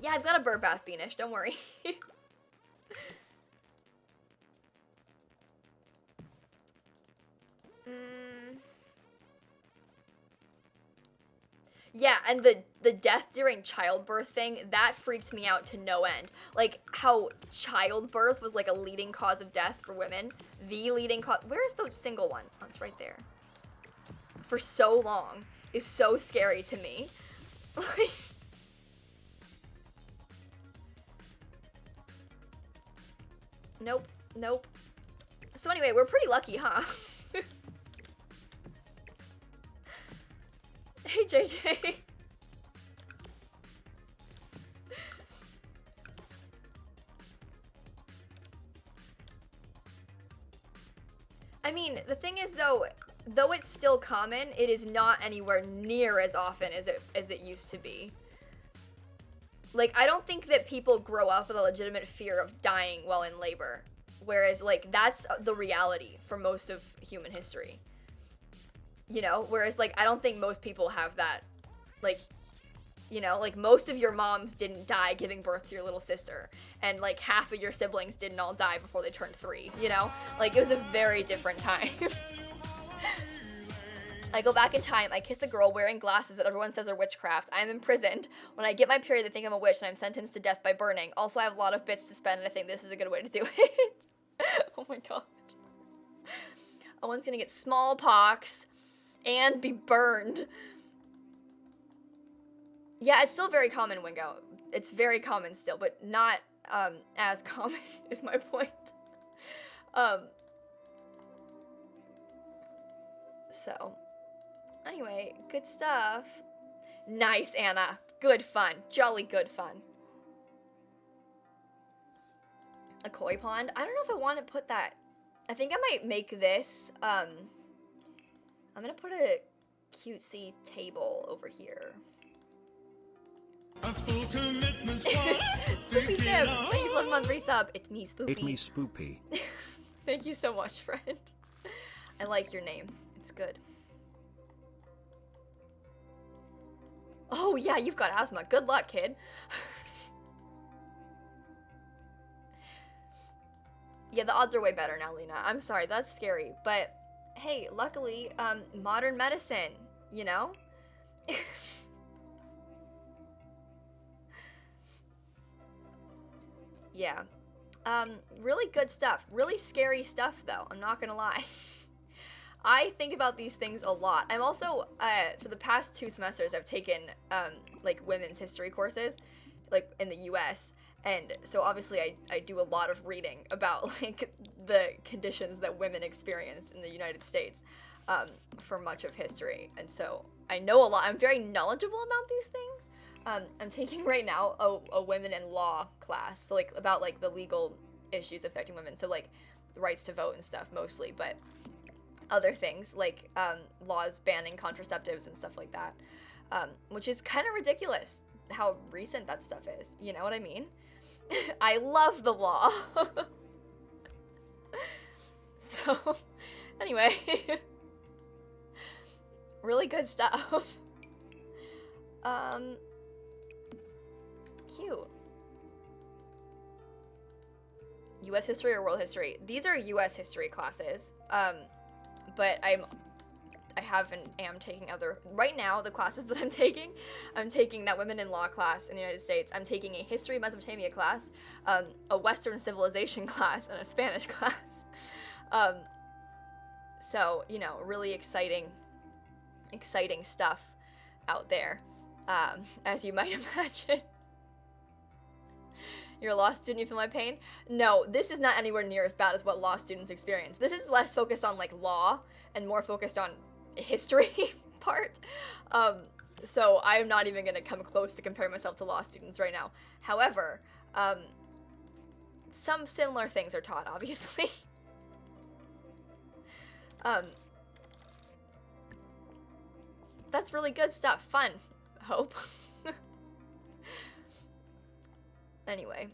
Yeah, I've got a bird bath, Beanish, don't worry. Yeah, and the death during childbirth thing, that freaks me out to no end. Like, how childbirth was, like, a leading cause of death for women. The leading cause. Where's the single one? Oh, it's right there. For so long is so scary to me. Nope, nope. So anyway, we're pretty lucky, huh? Hey, JJ. I mean, the thing is, though it's still common, it is not anywhere near as often as it used to be. Like, I don't think that people grow up with a legitimate fear of dying while in labor. Whereas, like, that's the reality for most of human history. You know? Whereas, like, I don't think most people have that. Like, you know? Like, most of your moms didn't die giving birth to your little sister. And, like, half of your siblings didn't all die before they turned 3, you know? Like, it was a very different time. I go back in time, I kiss a girl wearing glasses that everyone says are witchcraft. I am imprisoned. When I get my period, they think I'm a witch and I'm sentenced to death by burning. Also, I have a lot of bits to spend and I think this is a good way to do it. Oh my god. Owen's gonna get smallpox and be burned. Yeah, it's still very common, Wingo. It's very common still, but not as common is my point. So, anyway, good stuff. Nice, Anna. Good fun. Jolly good fun. A koi pond? I don't know if I want to put that. I think I might make this, I'm gonna put a cutesy table over here. Spoopy Sim, thank you for the month resub. It's me, Spoopy. It's me, Spoopy. Thank you so much, friend. I like your name. It's good. Oh yeah, you've got asthma. Good luck, kid. Yeah, the odds are way better now, Lena. I'm sorry, that's scary. But hey, luckily, modern medicine, you know? Yeah. Really good stuff. Really scary stuff, though. I'm not gonna lie. I think about these things a lot. I'm also, for the past 2 semesters, I've taken, like, women's history courses, like, in the US. And so, obviously, I do a lot of reading about, like, the conditions that women experience in the United States, for much of history. And so, I know a lot. I'm very knowledgeable about these things. I'm taking right now a women in law class, so, like, about, like, the legal issues affecting women. So, like, the rights to vote and stuff, mostly, but other things, like, laws banning contraceptives and stuff like that, which is kind of ridiculous how recent that stuff is, you know what I mean? I love the law. So, anyway, really good stuff. Cute. U.S. history or world history? These are U.S. history classes, but I have and am taking other, right now, the classes that I'm taking that women in law class in the United States, I'm taking a history of Mesopotamia class, a Western civilization class, and a Spanish class. So, you know, really exciting stuff out there, as you might imagine. You're a law student, you feel my pain? No, this is not anywhere near as bad as what law students experience. This is less focused on like law and more focused on history part. So I'm not even gonna come close to comparing myself to law students right now. However, some similar things are taught, obviously. That's really good stuff. Fun. Hope. Anyway,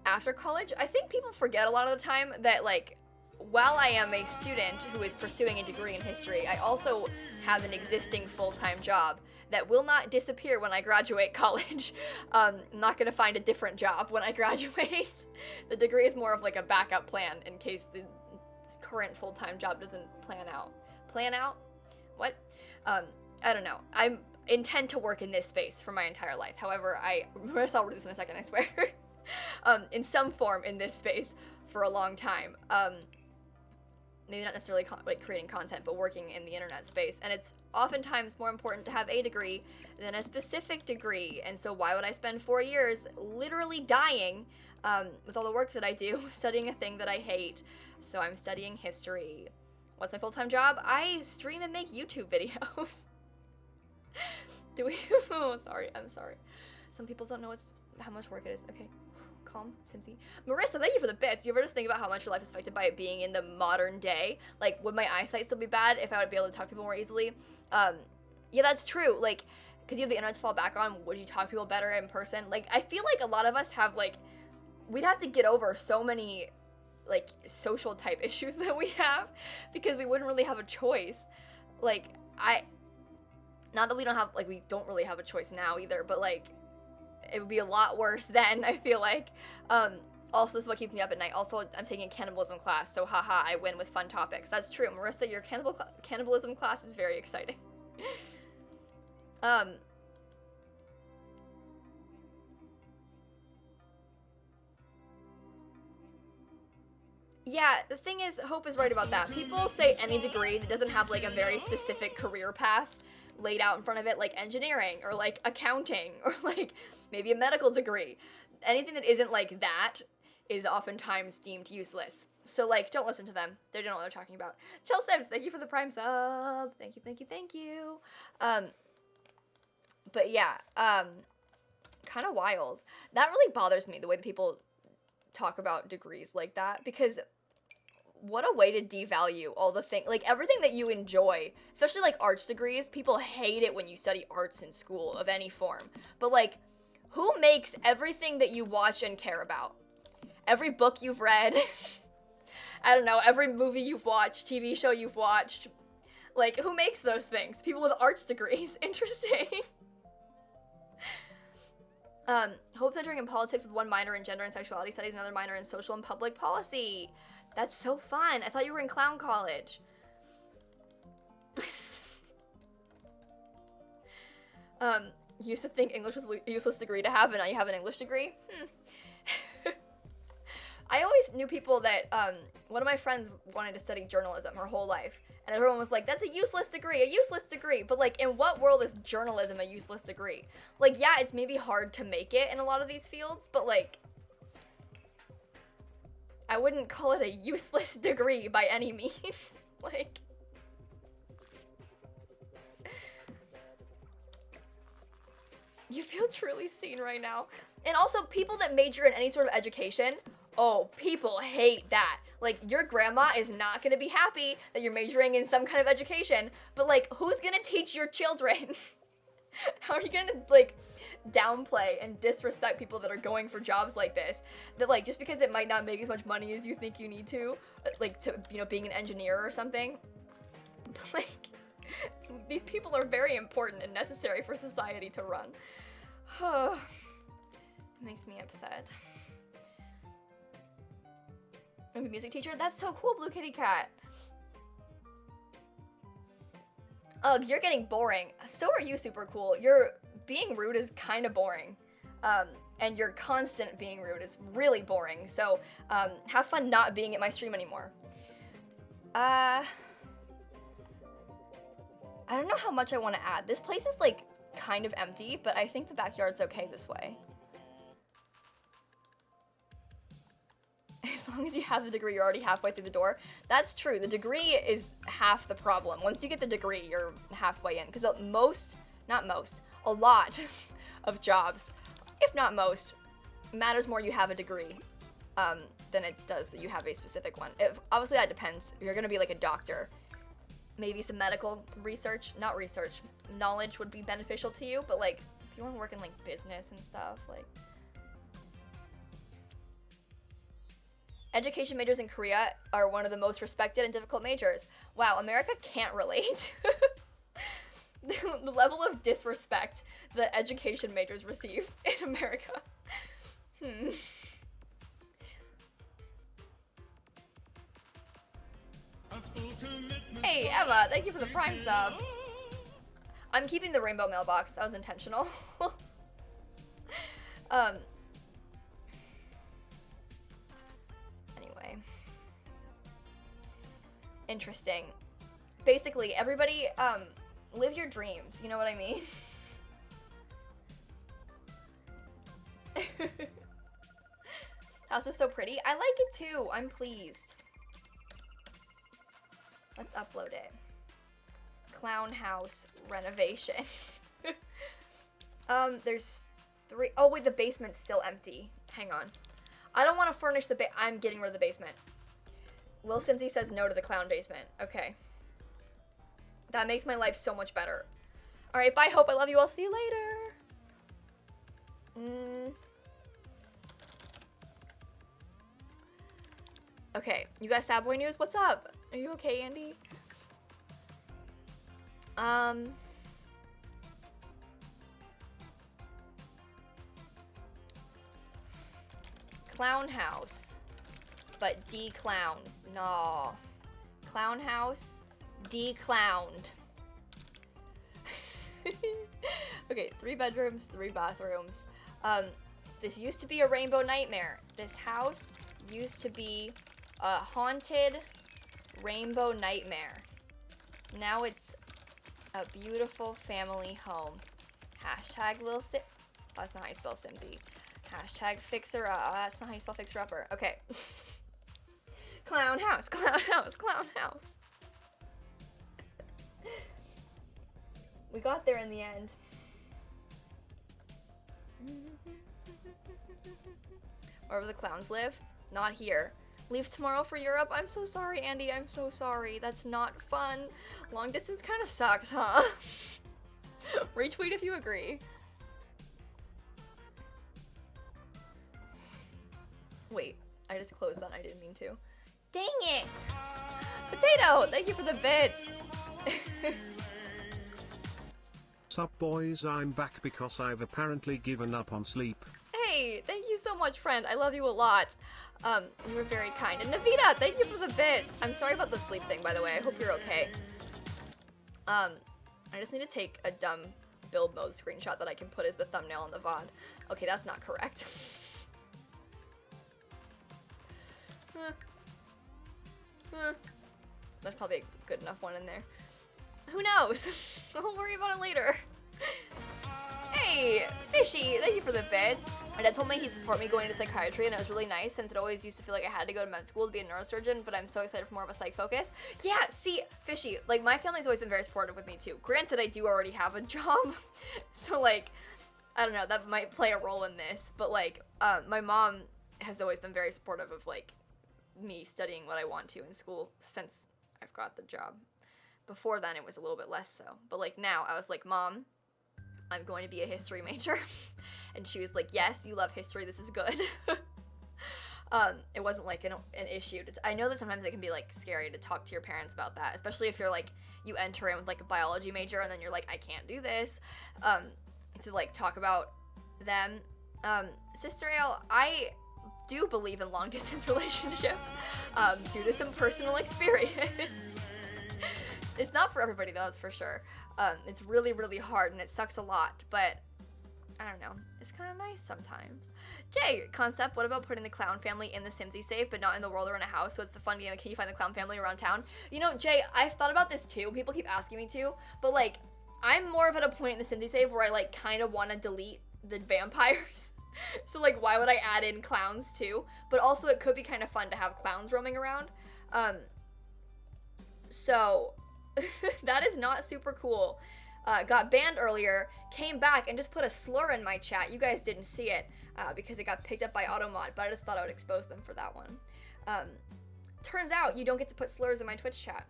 after college, I think people forget a lot of the time that, like, while I am a student who is pursuing a degree in history, I also have an existing full-time job that will not disappear when I graduate college. I'm not gonna find a different job when I graduate. The degree is more of like a backup plan in case the current full-time job doesn't plan out. Plan out? What? I don't know. I intend to work in this space for my entire life. However, Marissa, I'll read this in a second, I swear. In some form in this space for a long time. Maybe not necessarily like creating content, but working in the internet space. And it's oftentimes more important to have a degree than a specific degree. And so why would I spend 4 years literally dying with all the work that I do, studying a thing that I hate? So I'm studying history. What's my full-time job? I stream and make YouTube videos. Do we? Oh, sorry. I'm sorry. Some people don't know how much work it is. Okay. Calm, Simsie. Marissa, thank you for the bits. You ever just think about how much your life is affected by it being in the modern day? Like, would my eyesight still be bad if I would be able to talk to people more easily? Yeah, that's true. Like, because you have the internet to fall back on, would you talk to people better in person? Like, I feel like a lot of us have, like, we'd have to get over so many, like, social type issues that we have because we wouldn't really have a choice. Like, not that we don't really have a choice now either, but, like, it would be a lot worse then, I feel like. Also, this is what keeps me up at night. Also, I'm taking a cannibalism class, so haha, I win with fun topics. That's true. Marissa, your cannibalism class is very exciting. Yeah, the thing is, Hope is right about that. People say any degree that doesn't have, like, a very specific career path laid out in front of it, like engineering or like accounting or like maybe a medical degree. Anything that isn't like that is oftentimes deemed useless. So, like, don't listen to them. They don't know what they're talking about. Chill Sims, thank you for the Prime sub. Thank you, thank you, thank you. But yeah, kind of wild. That really bothers me, the way that people talk about degrees like that, because what a way to devalue all the things, like everything that you enjoy, especially like arts degrees. People hate it when you study arts in school of any form. But like, who makes everything that you watch and care about? Every book you've read, I don't know, every movie you've watched, TV show you've watched, like, who makes those things? People with arts degrees. Interesting. Hope mentoring in politics with one minor in gender and sexuality studies, another minor in social and public policy. That's so fun. I thought you were in clown college. Used to think English was a useless degree to have, and now you have an English degree? I always knew people that, one of my friends wanted to study journalism her whole life, and everyone was like, that's a useless degree, but like, in what world is journalism a useless degree? Like, yeah, it's maybe hard to make it in a lot of these fields, but like, I wouldn't call it a useless degree by any means. Like, you feel truly seen right now. And also, people that major in any sort of education, oh, people hate that. Like, your grandma is not gonna be happy that you're majoring in some kind of education, but like, who's gonna teach your children? How are you gonna, like, downplay and disrespect people that are going for jobs like this? That, like, just because it might not make as much money as you think you need to, like, to, you know, being an engineer or something. But, like, these people are very important and necessary for society to run. It makes me upset. I'm a music teacher? That's so cool, Blue Kitty Cat. Ugh, you're getting boring. So are you, Super Cool. Your being rude is kind of boring. And your constant being rude is really boring. So, have fun not being at my stream anymore. I don't know how much I want to add. This place is, like, kind of empty, but I think the backyard's okay this way. as long as you have the degree, you're already halfway through the door. That's true. The degree is half the problem. Once you get the degree, you're halfway in. Because a lot of jobs, if not most, matters more you have a degree than it does that you have a specific one. Obviously, that depends. If you're going to be like a doctor, maybe some medical knowledge would be beneficial to you. But like, if you want to work in like business and stuff, like... Education majors in Korea are one of the most respected and difficult majors. Wow, America can't relate. The level of disrespect that education majors receive in America. Hey, Emma, thank you for the Prime sub. I'm keeping the rainbow mailbox. That was intentional. Anyway. Interesting. Basically, everybody, live your dreams. You know what I mean? House is so pretty. I like it too. I'm pleased. Let's upload it. Clown house renovation. There's 3. Oh wait, the basement's still empty. Hang on. I don't want to furnish the I'm getting rid of the basement. lilsimsie says no to the clown basement. Okay. That makes my life so much better. Alright, bye, Hope. I love you. I'll see you later. Okay, you got Sad Boy news? What's up? Are you okay, Andy? Clown house, but de-clown. No. Clown house, de-clowned. Okay, 3 bedrooms, 3 bathrooms. This used to be a rainbow nightmare. This house used to be a haunted rainbow nightmare. Now it's a beautiful family home. Hashtag lilsim. That's not how you spell Simsie. Hashtag fixer up. That's not how you spell fixer upper. Okay. Clown house, clown house, clown house. We got there in the end. Wherever the clowns live. Not here. Leaves tomorrow for Europe. I'm so sorry, Andy. I'm so sorry. That's not fun. Long distance kind of sucks, huh? Retweet if you agree. Wait, I just closed that. I didn't mean to. Dang it! Potato, thank you for the bits. Sup boys, I'm back because I've apparently given up on sleep. Hey, thank you so much, friend. I love you a lot. You were very kind. And Navita, thank you for the bits. I'm sorry about the sleep thing, by the way. I hope you're okay. I just need to take a dumb build mode screenshot that I can put as the thumbnail on the VOD. Okay, that's not correct. There's probably a good enough one in there. Who knows? I'll worry about it later. Hey, Fishy, thank you for the bits. My dad told me he'd support me going into psychiatry, and it was really nice since it always used to feel like I had to go to med school to be a neurosurgeon, but I'm so excited for more of a psych focus. Yeah, see, Fishy, like, my family's always been very supportive with me, too. Granted, I do already have a job, so, like, I don't know, that might play a role in this, but, like, my mom has always been very supportive of, like, me studying what I want to in school since I've got the job. Before then, it was a little bit less so, but, like, now, I was like, Mom, I'm going to be a history major. And she was like, yes, you love history, this is good. It wasn't like an issue. I know that sometimes it can be like scary to talk to your parents about that, especially if you're like, you enter in with like a biology major and then you're like, I can't do this, to like talk about them. Sister Ale, I do believe in long distance relationships, due to some personal experience. It's not for everybody though, that's for sure. It's really, really hard and it sucks a lot, but I don't know, it's kind of nice sometimes. Jay, concept, what about putting the clown family in the Simsie safe, but not in the world or in a house, so it's a fun game, can you find the clown family around town? You know, Jay, I've thought about this too, people keep asking me to, but like, I'm more of at a point in the Simsie save where I like kind of want to delete the vampires. So, like, why would I add in clowns, too? But also, it could be kind of fun to have clowns roaming around. So, that is not super cool. Got banned earlier, came back, and just put a slur in my chat. You guys didn't see it, because it got picked up by Automod, but I just thought I would expose them for that one. Turns out, you don't get to put slurs in my Twitch chat.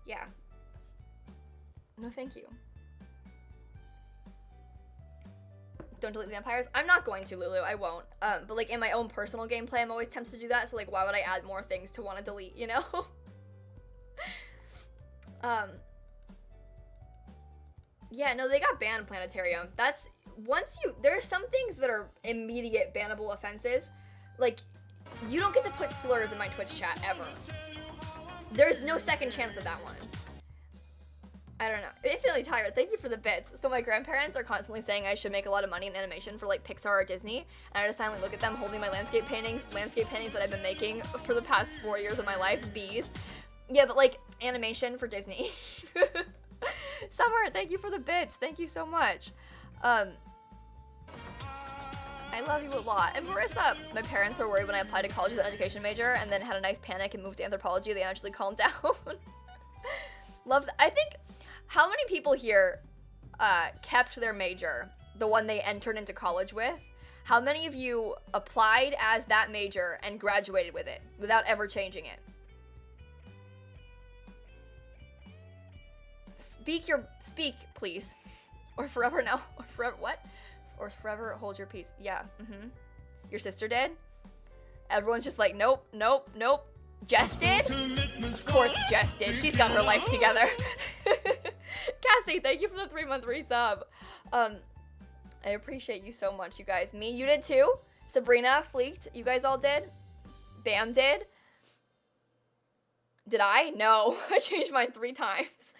Yeah. No, thank you. Don't delete the vampires. I'm not going to, Lulu. I won't. But like in my own personal gameplay, I'm always tempted to do that. So like, why would I add more things to want to delete? You know? Yeah. No, they got banned Planetarium. That's there's some things that are immediate bannable offenses. Like, you don't get to put slurs in my Twitch chat ever. There's no second chance with that one. I don't know. Infinitely tired. Thank you for the bits. So my grandparents are constantly saying I should make a lot of money in animation for like Pixar or Disney, and I just silently look at them holding my landscape paintings that I've been making for the past 4 years of my life. Bees. Yeah, but like animation for Disney. Summer, thank you for the bits. Thank you so much. I love you a lot. And Marissa, my parents were worried when I applied to college as an education major and then had a nice panic and moved to anthropology. They actually calmed down. Love that. I think, how many people here kept their major, the one they entered into college with? How many of you applied as that major and graduated with it without ever changing it? Speak, please. Or forever now. Or forever, what? Or forever hold your peace. Yeah, Your sister did? Everyone's just like, nope, nope, nope. Jess did? Of course Jess did. She's got her life together. Cassie, thank you for the 3-month resub. I appreciate you so much, you guys. Me, you did too? Sabrina, Fleeked, you guys all did? Bam did? Did I? No. I changed mine 3 times.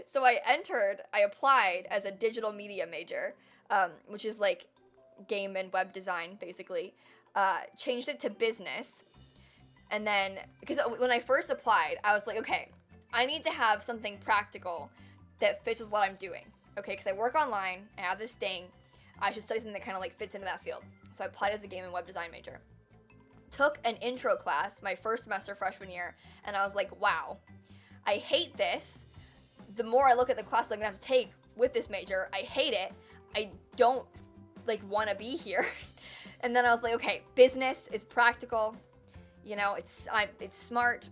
So I applied as a digital media major, which is like game and web design, basically. Changed it to business. And then, because when I first applied, I was like, okay, I need to have something practical that fits with what I'm doing. Okay, because I work online, I have this thing, I should study something that kind of like fits into that field. So I applied as a game and web design major. Took an intro class my first semester freshman year, and I was like, wow, I hate this. The more I look at the classes I'm gonna have to take with this major, I hate it. I don't like want to be here. And then I was like, okay, business is practical. You know, it's smart.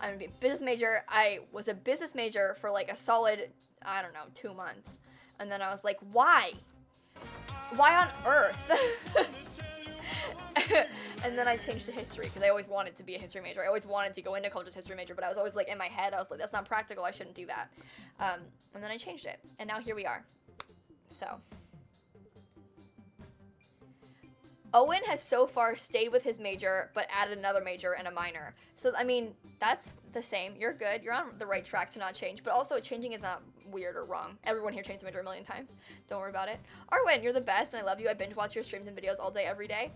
I'm gonna be a business major. I was a business major for like a solid, I don't know, 2 months. And then I was like, why? Why on earth? And then I changed to history because I always wanted to be a history major. I always wanted to go into college as history major, but I was always like in my head, I was like, that's not practical. I shouldn't do that. And then I changed it, and now here we are. So Owen has so far stayed with his major, but added another major and a minor. So, I mean, that's the same. You're good. You're on the right track to not change. But also, changing is not weird or wrong. Everyone here changed the major a million times. Don't worry about it. Arwen, you're the best, and I love you. I binge watch your streams and videos all day, every day.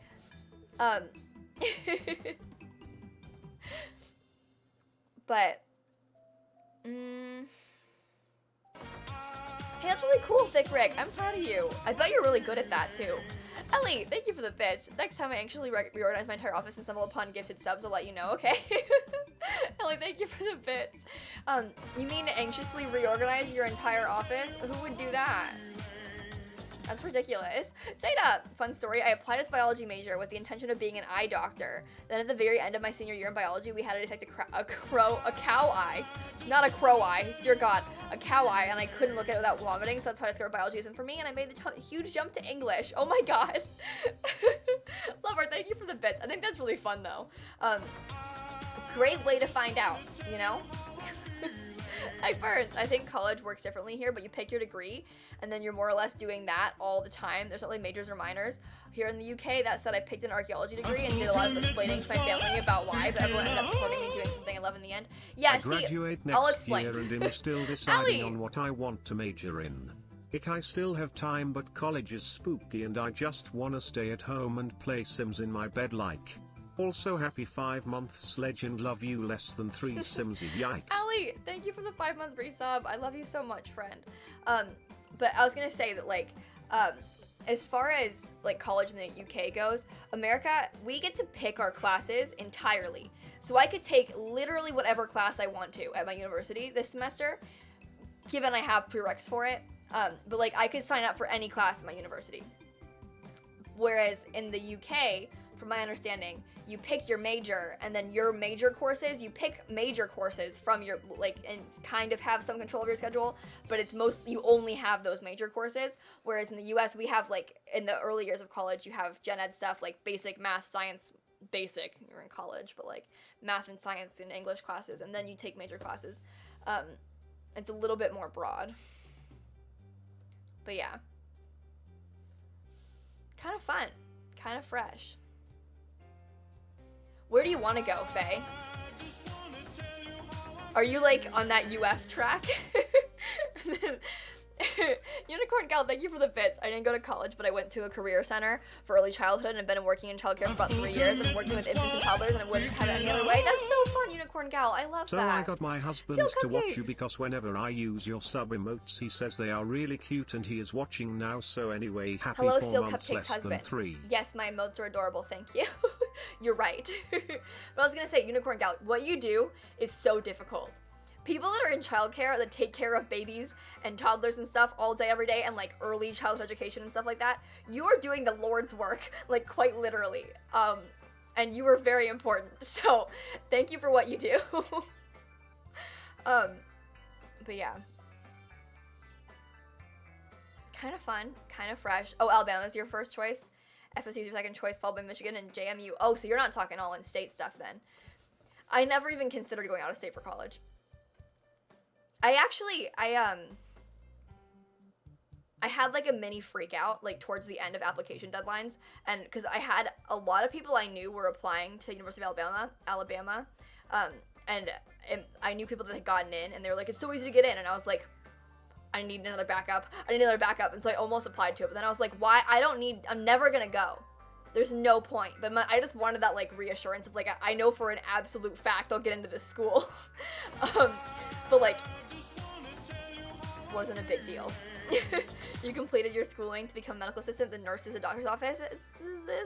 But, hey, that's really cool, Thick Rick. I'm proud of you. I bet you're really good at that, too. Ellie, thank you for the bits. Next time I anxiously reorganize my entire office and stumble upon gifted subs, I'll let you know, okay? Ellie, thank you for the bits. You mean anxiously reorganize your entire office? Who would do that? That's ridiculous. Jada, fun story. I applied as a biology major with the intention of being an eye doctor. Then at the very end of my senior year in biology, we had to dissect a cow eye. Not a crow eye, dear God, a cow eye, and I couldn't look at it without vomiting, so that's how I discovered biology isn't for me, and I made the huge jump to English. Oh my God. Lover, thank you for the bits. I think that's really fun, though. Great way to find out, you know? Hi, Burns. I think college works differently here, but you pick your degree, and then you're more or less doing that all the time. There's not really majors or minors. Here in the UK, that said, I picked an archaeology degree and did a lot of explaining to my family about why, but everyone ended up supporting me doing something I love in the end. Yeah, see, I'll explain. Next year and I'm still deciding on what I want to major in. I still have time, but college is spooky and I just wanna stay at home and play Sims in my bed like. Also happy 5 months legend, love you less than 3 simsie, yikes. Allie, thank you for the 5-month resub. I love you so much, friend. But I was gonna say that, like, as far as, like, college in the UK goes, America, we get to pick our classes entirely. So I could take literally whatever class I want to at my university this semester, given I have prereqs for it. But, like, I could sign up for any class at my university. Whereas in the UK, from my understanding, you pick your major, and then your major courses, you pick major courses from your, like, and kind of have some control of your schedule, but it's you only have those major courses, whereas in the US, we have, like, in the early years of college, you have gen ed stuff, like basic math, science, you're in college, but, like, math and science and English classes, and then you take major classes. It's a little bit more broad. But yeah. Kind of fun. Kind of fresh. Where do you want to go, Faye? Are you, like, on that UF track? Unicorn Gal, thank you for the bits. I didn't go to college, but I went to a career center for early childhood and I've been working in childcare for about 3 years. I'm working with infants and toddlers and I wouldn't have it any other way. That's so fun, Unicorn Gal. I love So that. I got my husband Still to watch you cupcakes. because whenever I use your sub emotes he says they are really cute and he is watching now, so anyway, happy Hello, 4 Still months Cupcakes less husband. than 3. Yes, my emotes are adorable, thank you. You're right. But I was gonna say, Unicorn Gal, what you do is so difficult. People that are in childcare that take care of babies and toddlers and stuff all day, every day, and like early childhood education and stuff like that, you are doing the Lord's work, like quite literally. And you are very important. So thank you for what you do. But yeah. Kind of fun, kind of fresh. Oh, Alabama's your first choice. FSU's your second choice, followed by Michigan and JMU. Oh, so you're not talking all in-state stuff then. I never even considered going out of state for college. I had like a mini freak out like towards the end of application deadlines, and because I had a lot of people I knew were applying to University of Alabama, and I knew people that had gotten in, and they were like, it's so easy to get in, and I was like, I need another backup, and so I almost applied to it, but then I was like, why? I'm never gonna go. There's no point, but I just wanted that like reassurance of like, I know for an absolute fact I'll get into this school, but like, wasn't a big deal. You completed your schooling to become a medical assistant, the nurses at doctor's office.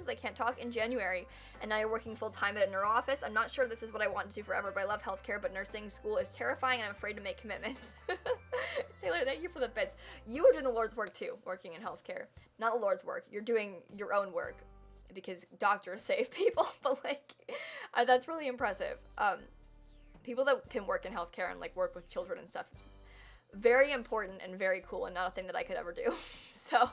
I can't talk in January, and now you're working full time at a neuro office. I'm not sure this is what I want to do forever, but I love healthcare, but nursing school is terrifying and I'm afraid to make commitments. Taylor, thank you for the bits. You are doing the Lord's work too, working in healthcare. Not the Lord's work, you're doing your own work because doctors save people, but like, that's really impressive. People that can work in healthcare and like work with children and stuff is very important and very cool and not a thing that I could ever do. So,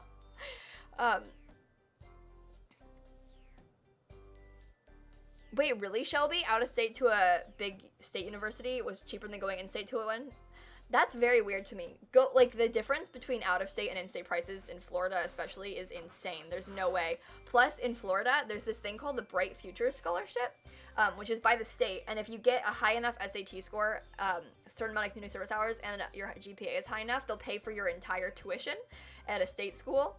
wait, really, Shelby? Out of state to a big state university was cheaper than going in-state to one? That's very weird to me. Like, the difference between out-of-state and in-state prices in Florida especially is insane. There's no way. Plus, in Florida, there's this thing called the Bright Futures Scholarship, which is by the state, and if you get a high enough SAT score, a certain amount of community service hours, and your GPA is high enough, they'll pay for your entire tuition at a state school.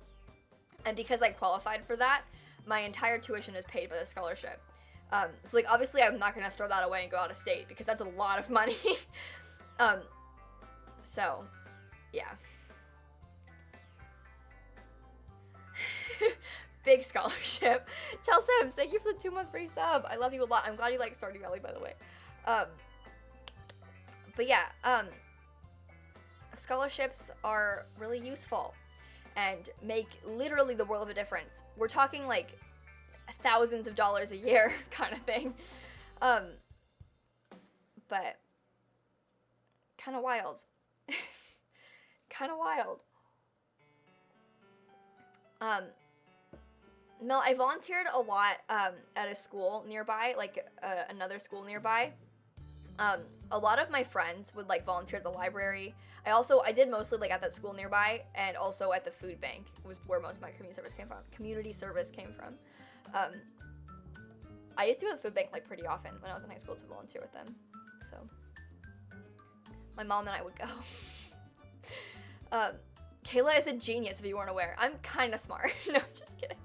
And because I qualified for that, my entire tuition is paid by the scholarship. So, like, obviously I'm not gonna throw that away and go out of state, because that's a lot of money. So, yeah. Big scholarship. Chel Sims, thank you for the 2-month free sub. I love you a lot. I'm glad you like Stardew Valley, by the way. But yeah, scholarships are really useful and make literally the world of a difference. We're talking like thousands of dollars a year kind of thing. But kind of wild. Kind of wild. Mel, I volunteered a lot at a school nearby, like another school nearby. A lot of my friends would like volunteer at the library. I did mostly like at that school nearby, and also at the food bank was where most of my community service came from. I used to go to the food bank like pretty often when I was in high school to volunteer with them. So my mom and I would go. Kayla is a genius if you weren't aware. I'm kind of smart. No, I'm just kidding.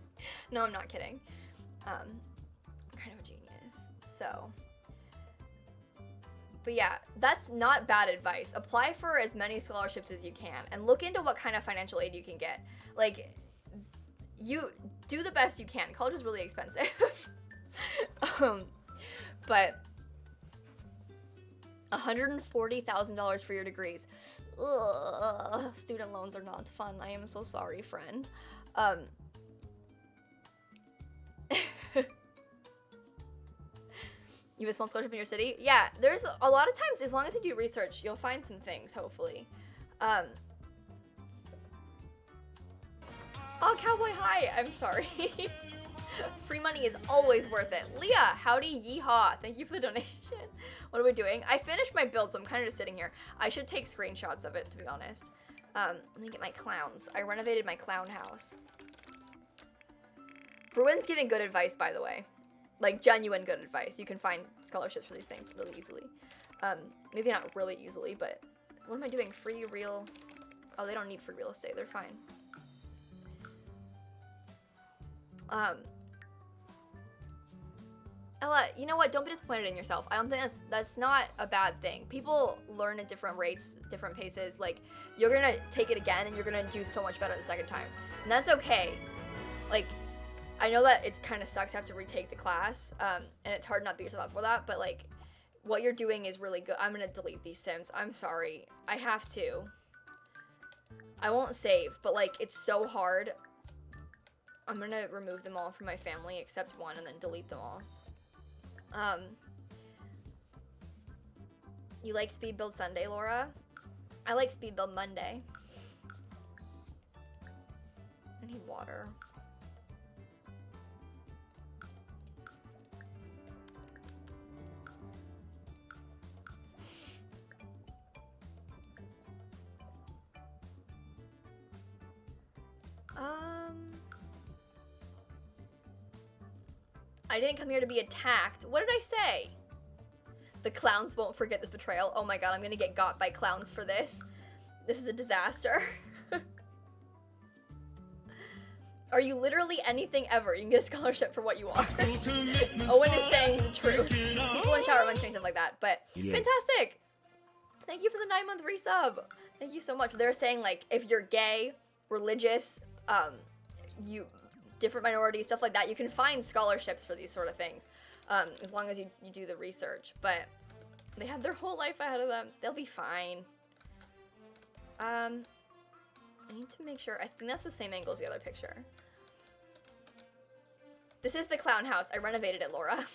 No, I'm not kidding. I'm kind of a genius. So, but yeah, that's not bad advice. Apply for as many scholarships as you can and look into what kind of financial aid you can get. Like, you do the best you can. College is really expensive. But $140,000 for your degrees. Ugh, student loans are not fun. I am so sorry, friend. You have a small scholarship in your city? Yeah, there's a lot of times, as long as you do research, you'll find some things, hopefully. Oh, Cowboy, hi! I'm sorry. Free money is always worth it. Leah, howdy yeehaw. Thank you for the donation. What are we doing? I finished my build, so I'm kind of just sitting here. I should take screenshots of it, to be honest. Let me get my clowns. I renovated my clown house. Bruin's giving good advice, by the way. Like, genuine good advice. You can find scholarships for these things really easily. Maybe not really easily, but what am I doing? Free real... Oh, they don't need free real estate. They're fine. Ella, you know what? Don't be disappointed in yourself. I don't think that's not a bad thing. People learn at different rates, different paces. Like, you're gonna take it again, and you're gonna do so much better the second time. And that's okay. Like, I know that it kind of sucks to have to retake the class, and it's hard not to beat yourself up for that, but, like, what you're doing is really good. I'm gonna delete these Sims. I'm sorry. I have to. I won't save, but, like, it's so hard. I'm gonna remove them all from my family except one and then delete them all. You like Speed Build Sunday, Laura? I like Speed Build Monday. I need water. I didn't come here to be attacked. What did I say? The clowns won't forget this betrayal. Oh my god, I'm gonna get got by clowns for this. This is a disaster. Are you literally anything ever? You can get a scholarship for what you are. Owen is saying the truth. People in chat room saying stuff like that, but yeah. Fantastic. Thank you for the 9-month resub. Thank you so much. They're saying, like, if you're gay, religious, different minorities, stuff like that, you can find scholarships for these sort of things, as long as you do the research. But they have their whole life ahead of them. They'll be fine. I need to make sure. I think that's the same angle as the other picture. This is the clown house. I renovated it, Laura.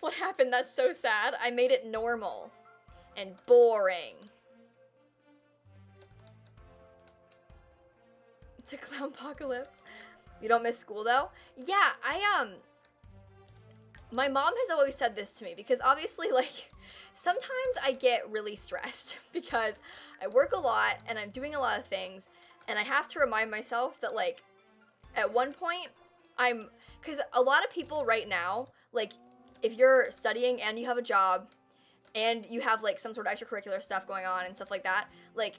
What happened? That's so sad. I made it normal and boring. It's a clown apocalypse. You don't miss school though? Yeah, my mom has always said this to me because obviously, like, sometimes I get really stressed because I work a lot and I'm doing a lot of things and I have to remind myself that, like, at one point because a lot of people right now, like, if you're studying and you have a job and you have, like, some sort of extracurricular stuff going on and stuff like that, like,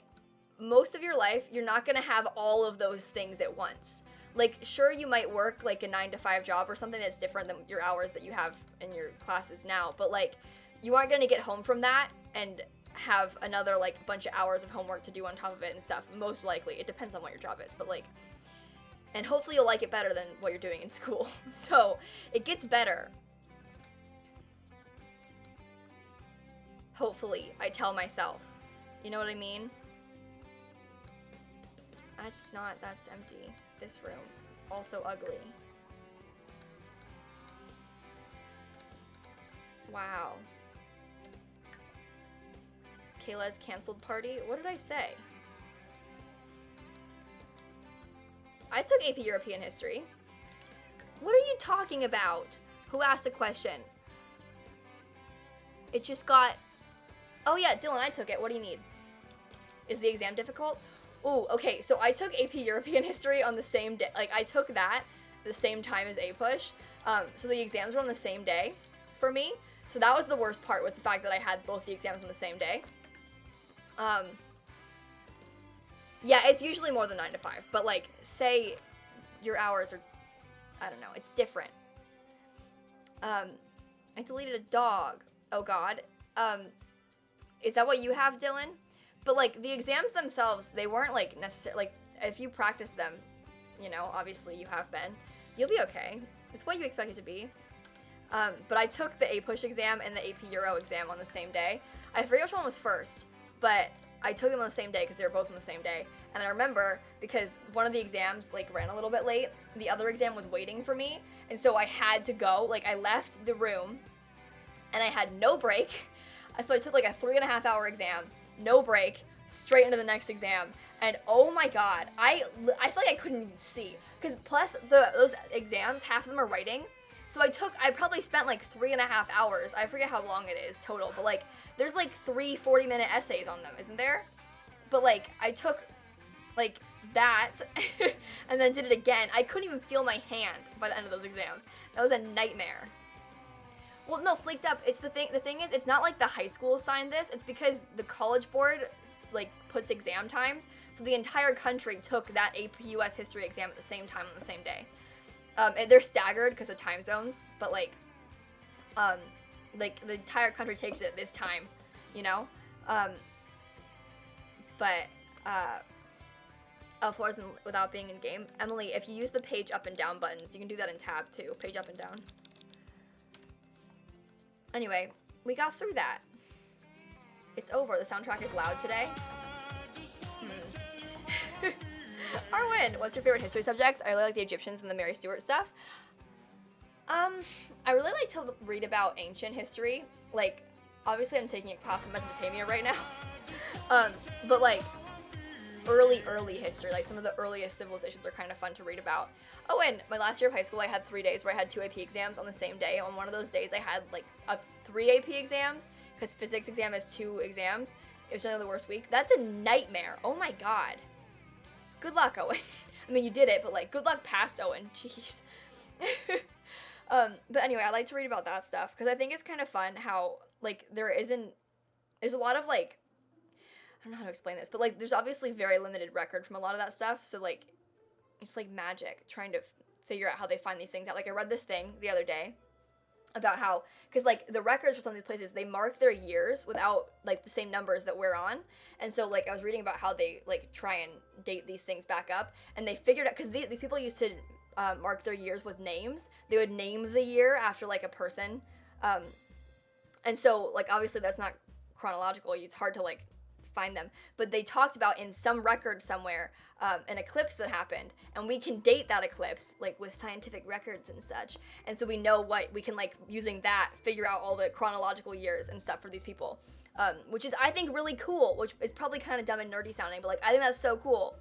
most of your life, you're not gonna have all of those things at once. Like, sure, you might work, like, a 9-to-5 job or something that's different than your hours that you have in your classes now, but, like, you aren't gonna get home from that and have another, like, bunch of hours of homework to do on top of it and stuff. Most likely. It depends on what your job is, but, like, and hopefully you'll like it better than what you're doing in school. So, it gets better. Hopefully, I tell myself. You know what I mean? That's empty. This room, also ugly. Wow. Kayla's canceled party? What did I say? I took AP European History. What are you talking about? Who asked a question? It just got... Oh yeah, Dylan, I took it. What do you need? Is the exam difficult? Ooh, okay, so I took AP European History on the same day. Like, I took that the same time as APUSH. So the exams were on the same day for me. So that was the worst part, was the fact that I had both the exams on the same day. Yeah, it's usually more than 9 to 5. But, like, say your hours are, I don't know, it's different. I deleted a dog. Oh God. Is that what you have, Dylan? But like the exams themselves, they weren't like necessarily like if you practice them, you know, obviously you have been, you'll be okay. It's what you expect it to be. But I took the A-Push exam and the AP Euro exam on the same day. I forget which one was first, but I took them on the same day because they were both on the same day. And I remember because one of the exams like ran a little bit late, the other exam was waiting for me, and so I had to go. Like I left the room, and I had no break. So I took like a 3.5 hour exam, no break, straight into the next exam. And oh my God, I feel like I couldn't even see. Because plus those exams, half of them are writing. So I probably spent like 3.5 hours. I forget how long it is total, but like there's like 3 40-minute essays on them, isn't there? But like I took like that and then did it again. I couldn't even feel my hand by the end of those exams. That was a nightmare. Well, no, flaked up. It's the thing is, it's not like the high school signed this. It's because the college board like puts exam times. So the entire country took that AP US history exam at the same time on the same day. They're staggered because of time zones, but like the entire country takes it this time, you know. Floors without being in game. Emily, if you use the page up and down buttons, you can do that in tab too. Page up and down. Anyway, we got through that. It's over. The soundtrack is loud today. Arwen, what's your favorite history subjects? I really like the Egyptians and the Mary Stuart stuff. I really like to read about ancient history. Like, obviously I'm taking a class in Mesopotamia right now. But like, early history, like some of the earliest civilizations are kind of fun to read about. Oh, and my last year of high school, I had 3 days where I had 2 AP exams on the same day. On one of those days, I had like 3 AP exams, because physics exam has 2 exams. It was generally the worst week. That's a nightmare. Oh my God. Good luck, Owen. I mean, you did it, but like, good luck past Owen. Jeez. But anyway, I like to read about that stuff, because I think it's kind of fun how, like, there's a lot of, like, I don't know how to explain this, but, like, there's obviously very limited record from a lot of that stuff, so, like, it's like magic, trying to figure out how they find these things out. Like, I read this thing the other day about how, because, like, the records for some of these places, they mark their years without, like, the same numbers that we're on, and so, like, I was reading about how they, like, try and date these things back up, and they figured out, because these people used to mark their years with names. They would name the year after, like, a person, and so, like, obviously that's not chronological. It's hard to, like, find them, but they talked about in some record somewhere an eclipse that happened, and we can date that eclipse like with scientific records and such, and so we know what we can, like, using that figure out all the chronological years and stuff for these people, which is, I think, really cool, which is probably kind of dumb and nerdy sounding, but like, I think that's so cool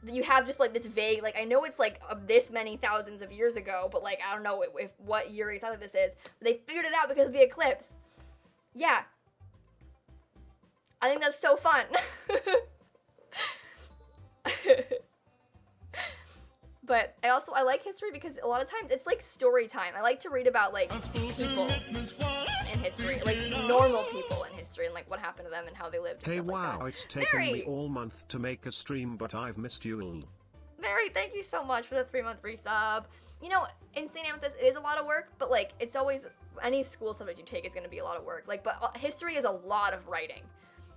that you have just like this vague, like, I know it's like this many thousands of years ago, but like, I don't know if what year exactly this is, but they figured it out because of the eclipse. Yeah, I think that's so fun. But I like history because a lot of times it's like story time. I like to read about like people in history, like normal people in history, and like what happened to them and how they lived. And Hey, stuff wow, like that. it's taken Mary! me all month to make a stream, but I've missed you. Mary, thank you so much for the 3-month resub. You know, in St. Amethyst, it is a lot of work, but like, it's always, any school subject you take is going to be a lot of work. Like, but history is a lot of writing.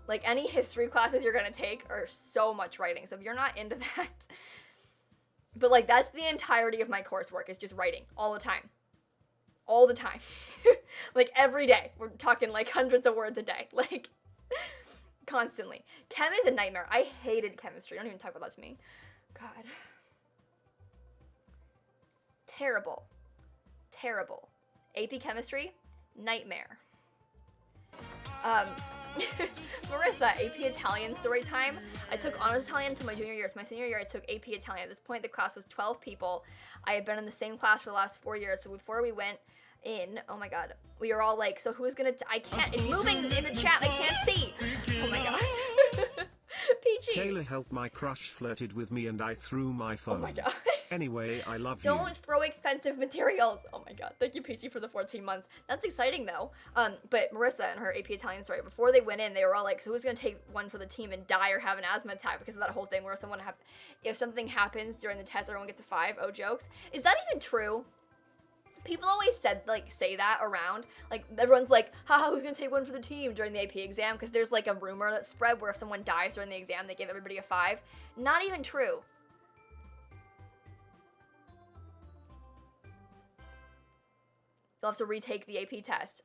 Like, any history classes you're going to take are so much writing. So if you're not into that, but like, that's the entirety of my coursework, is just writing all the time. All the time. Like, every day. We're talking like hundreds of words a day. Like, constantly. Chem is a nightmare. I hated chemistry. Don't even talk about that to me. God. Terrible. Terrible. AP chemistry, nightmare. Marissa, AP Italian story time. I took honors Italian until my junior year. So my senior year, I took AP Italian. At this point, the class was 12 people. I had been in the same class for the last 4 years. So before we went in, oh my God, we were all like, so who's gonna, I can't, it's moving in the chat, I can't see. Oh my God. Peachy. Kayla helped my crush flirted with me and I threw my phone. Oh my God. Anyway, I love you. Don't throw expensive materials. Oh my God. Thank you, Peachy, for the 14 months. That's exciting, though. But Marissa and her AP Italian story, before they went in, they were all like, so who's going to take one for the team and die or have an asthma attack? Because of that whole thing where if something happens during the test, everyone gets a 5. Oh, jokes. Is that even true? People always say that around. Like, everyone's like, haha, who's gonna take one for the team during the AP exam? Because there's, like, a rumor that spread where if someone dies during the exam, they give everybody a 5. Not even true. You'll have to retake the AP test.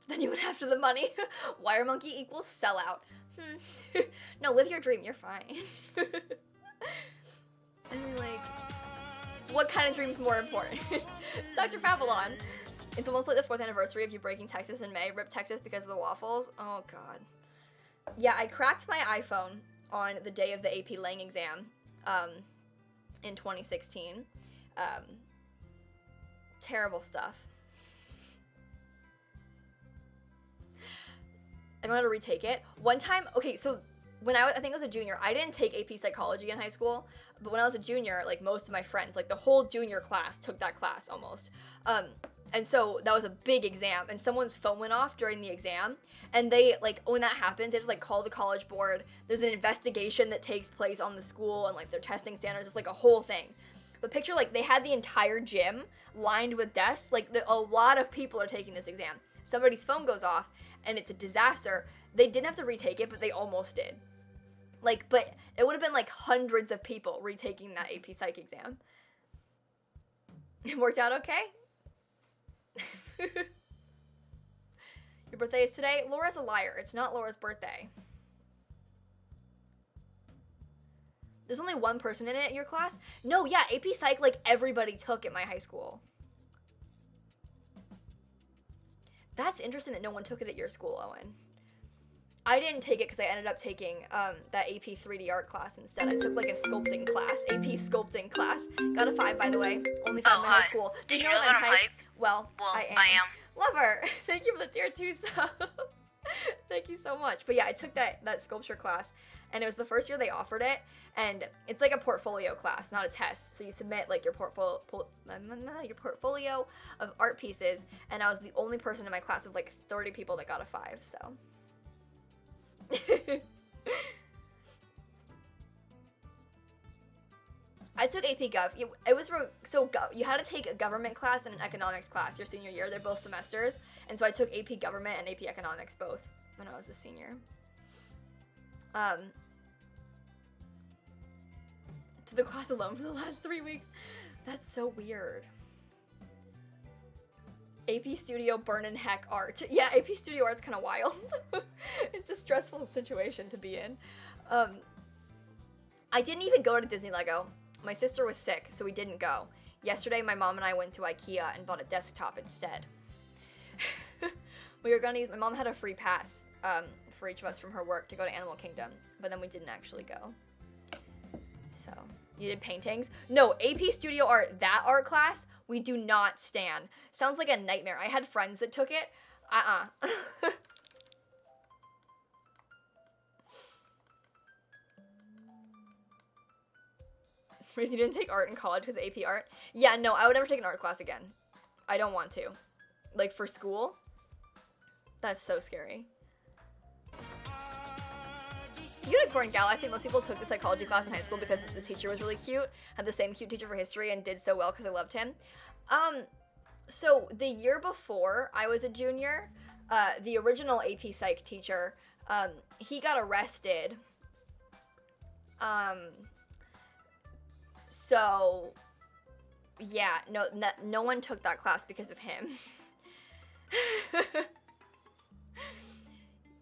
Then you went after the money. Wire monkey equals sellout. No, live your dream. You're fine. I mean, like, what kind of dream's more important? Dr. Papillon. It's almost like the 4th anniversary of you breaking Texas in May. Rip Texas because of the waffles. Oh, God. Yeah, I cracked my iPhone on the day of the AP Lang exam in 2016. Terrible stuff. I wanted to retake it. One time, okay, so when I think I was a junior, I didn't take AP Psychology in high school, but when I was a junior, like, most of my friends, like, the whole junior class took that class, almost. And so that was a big exam, and someone's phone went off during the exam, and they, like, when that happens, they have to, like, call the college board. There's an investigation that takes place on the school, and, like, their testing standards. It's, like, a whole thing. But picture, like, they had the entire gym lined with desks. Like, a lot of people are taking this exam. Somebody's phone goes off, and it's a disaster. They didn't have to retake it, but they almost did. Like, but it would have been, like, hundreds of people retaking that AP Psych exam. It worked out okay? Your birthday is today? Laura's a liar. It's not Laura's birthday. There's only one person in it in your class? No, yeah, AP Psych, like, everybody took at my high school. That's interesting that no one took it at your school, Owen. I didn't take it because I ended up taking that AP 3D art class instead. I took, like, a sculpting class, AP sculpting class. Got a 5, by the way. Only 5 in my high school. Did you know that I'm hype? Well, I am. Love her. Thank you for the tier 2 sub. Thank you so much. But yeah, I took that sculpture class, and it was the first year they offered it, and it's like a portfolio class, not a test. So you submit, like, your portfolio of art pieces, and I was the only person in my class of, like, 30 people that got a 5, so. I took AP Gov. It was you had to take a government class and an economics class your senior year. They're both semesters, and so I took AP Government and AP Economics both when I was a senior. To the class alone for the last 3 weeks. That's so weird. AP Studio burn in heck art. Yeah, AP Studio art's kind of wild. It's a stressful situation to be in. I didn't even go to Disney Lego. My sister was sick, so we didn't go. Yesterday, my mom and I went to IKEA and bought a desktop instead. We were gonna use, my mom had a free pass for each of us from her work to go to Animal Kingdom, but then we didn't actually go. So, you did paintings? No, AP Studio Art, that art class, we do not stand. Sounds like a nightmare. I had friends that took it. Reason you didn't take art in college because AP art? Yeah, no, I would never take an art class again. I don't want to. Like, for school? That's so scary. Unicorn Gal, I think most people took the psychology class in high school because the teacher was really cute. Had the same cute teacher for history and did so well because I loved him. So the year before I was a junior, the original AP Psych teacher, he got arrested. So, yeah, no one took that class because of him.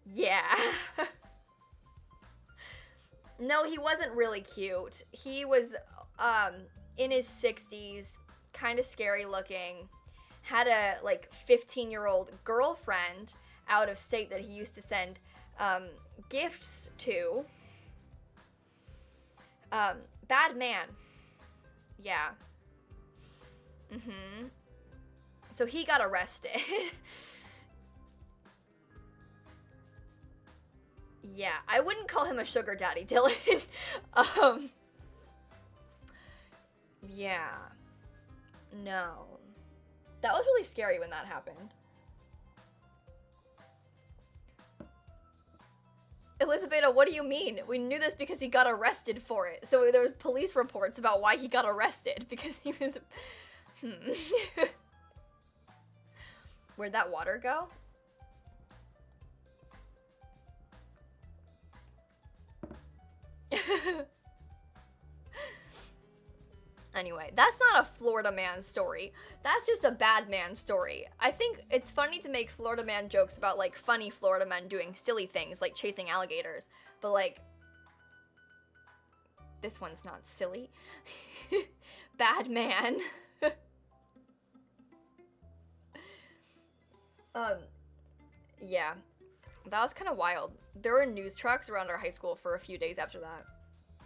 Yeah. No, he wasn't really cute. He was in his 60s, kind of scary looking, had a, like, 15-year-old girlfriend out of state that he used to send gifts to. Bad man. Yeah. So he got arrested. Yeah, I wouldn't call him a sugar daddy, Dylan. Yeah. No. That was really scary when that happened. Elizabeth, what do you mean? We knew this because he got arrested for it. So there was police reports about why he got arrested because he was. Where'd that water go? Anyway, that's not a Florida man story. That's just a bad man story. I think it's funny to make Florida man jokes about, like, funny Florida men doing silly things, like chasing alligators. But, like, this one's not silly. Bad man. Yeah. That was kind of wild. There were news trucks around our high school for a few days after that.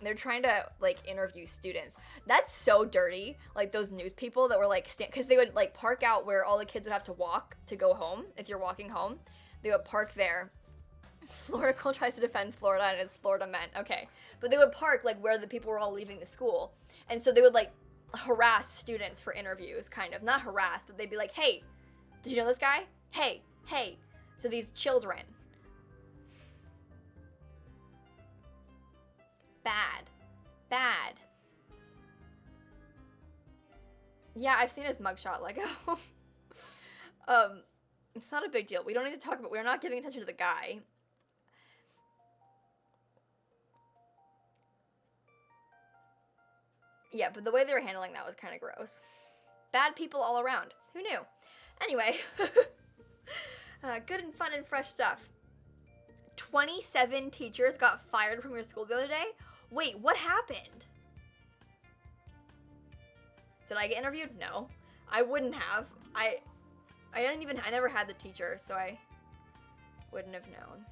They're trying to, like, interview students. That's so dirty. Like, those news people that were, like, because they would, like, park out where all the kids would have to walk to go home. If you're walking home, they would park there. Florida girl tries to defend Florida and it's Florida men. Okay. But they would park, like, where the people were all leaving the school. And so they would, like, harass students for interviews, kind of. Not harass, but they'd be like, hey, did you know this guy? Hey, hey. So these children. Bad. Bad. Yeah, I've seen his mugshot, Lego. It's not a big deal. We don't need to talk about, we're not giving attention to the guy. Yeah, but the way they were handling that was kind of gross. Bad people all around. Who knew? Anyway. Good and fun and fresh stuff. 27 teachers got fired from your school the other day? Wait, what happened? Did I get interviewed? No. I wouldn't have. I never had the teacher, so I wouldn't have known.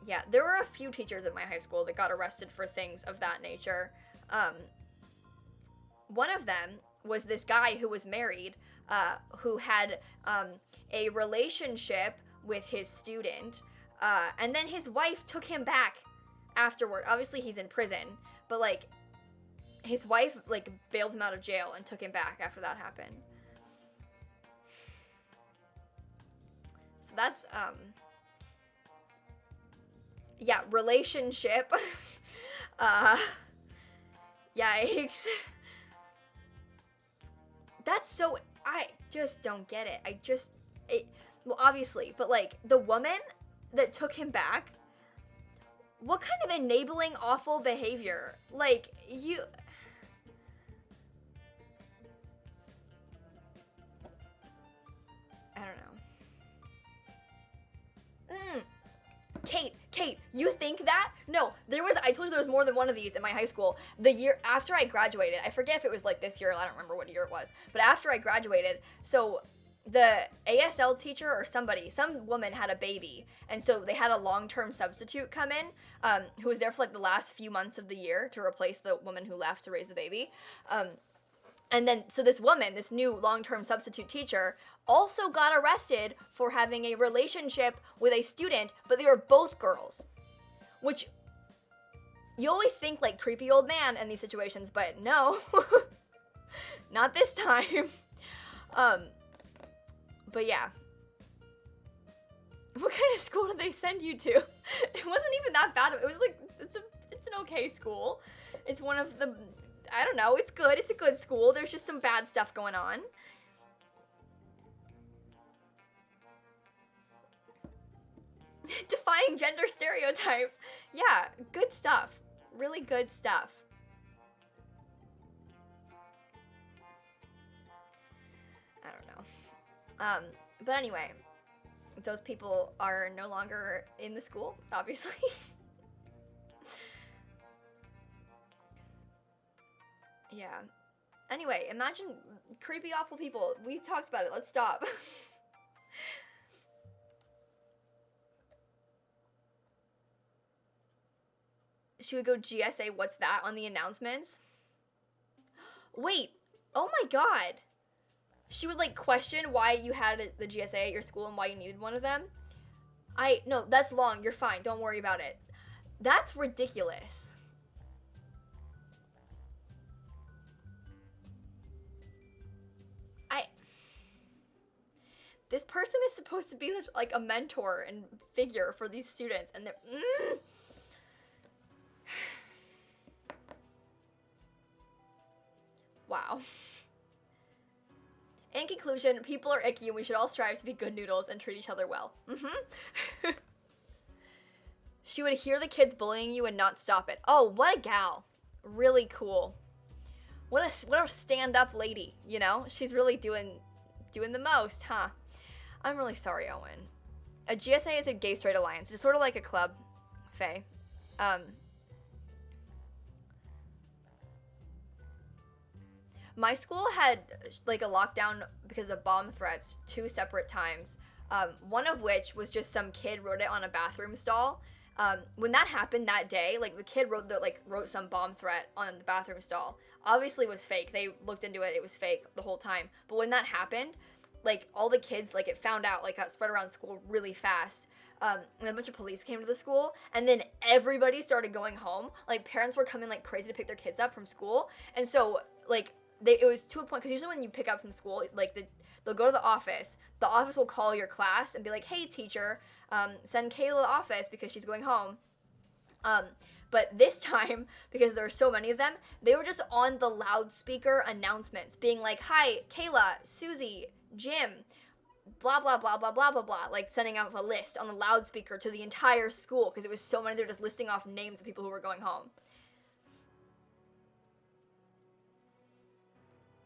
Yeah, there were a few teachers at my high school that got arrested for things of that nature. One of them was this guy who was married, who had a relationship with his student, and then his wife took him back afterward. Obviously, he's in prison, but, like, his wife, like, bailed him out of jail and took him back after that happened. So that's, yeah, relationship. Yikes. That's so, I just don't get it. Well, obviously, but, like, the woman that took him back, what kind of enabling awful behavior? Like, I don't know. Kate, you think that? No, I told you there was more than one of these in my high school. The year after I graduated, I forget if it was, like, this year, I don't remember what year it was, but after I graduated, so the ASL teacher or some woman had a baby, and so they had a long-term substitute come in, who was there for, like, the last few months of the year to replace the woman who left to raise the baby. And then, so this woman, this new long-term substitute teacher, also got arrested for having a relationship with a student, but they were both girls. Which, you always think, like, creepy old man in these situations, but no. Not this time. But yeah. What kind of school did they send you to? It wasn't even that bad. It was like, it's an okay school. It's one of the, I don't know, it's good. It's a good school. There's just some bad stuff going on. Defying gender stereotypes. Yeah, good stuff. Really good stuff. I don't know. But anyway, those people are no longer in the school, obviously. Yeah. Anyway, imagine creepy, awful people. We talked about it. Let's stop. She would go GSA, what's that, on the announcements? Wait. Oh my god. She would, like, question why you had the GSA at your school and why you needed one of them. No, that's long. You're fine. Don't worry about it. That's ridiculous. This person is supposed to be like a mentor and figure for these students, and they're wow. In conclusion, people are icky and we should all strive to be good noodles and treat each other well. She would hear the kids bullying you and not stop it. Oh, what a gal. Really cool. What a stand-up lady, you know? She's really doing the most, huh? I'm really sorry, Owen. A GSA is a gay straight alliance. It's sort of like a club, Faye. My school had like a lockdown because of bomb threats 2 separate times. One of which was just some kid wrote it on a bathroom stall. When that happened that day, like the kid wrote some bomb threat on the bathroom stall. Obviously it was fake. They looked into it. It was fake the whole time. But when that happened, like all the kids, like it found out, like got spread around school really fast. And a bunch of police came to the school, and then everybody started going home. Like parents were coming like crazy to pick their kids up from school. And so like it was to a point, because usually when you pick up from school, like they'll go to the office will call your class and be like, hey teacher, send Kayla to the office because she's going home. But this time, because there were so many of them, they were just on the loudspeaker announcements being like, hi Kayla, Susie, Jim, blah blah blah blah blah blah blah, like sending out a list on the loudspeaker to the entire school because it was so many. They're just listing off names of people who were going home.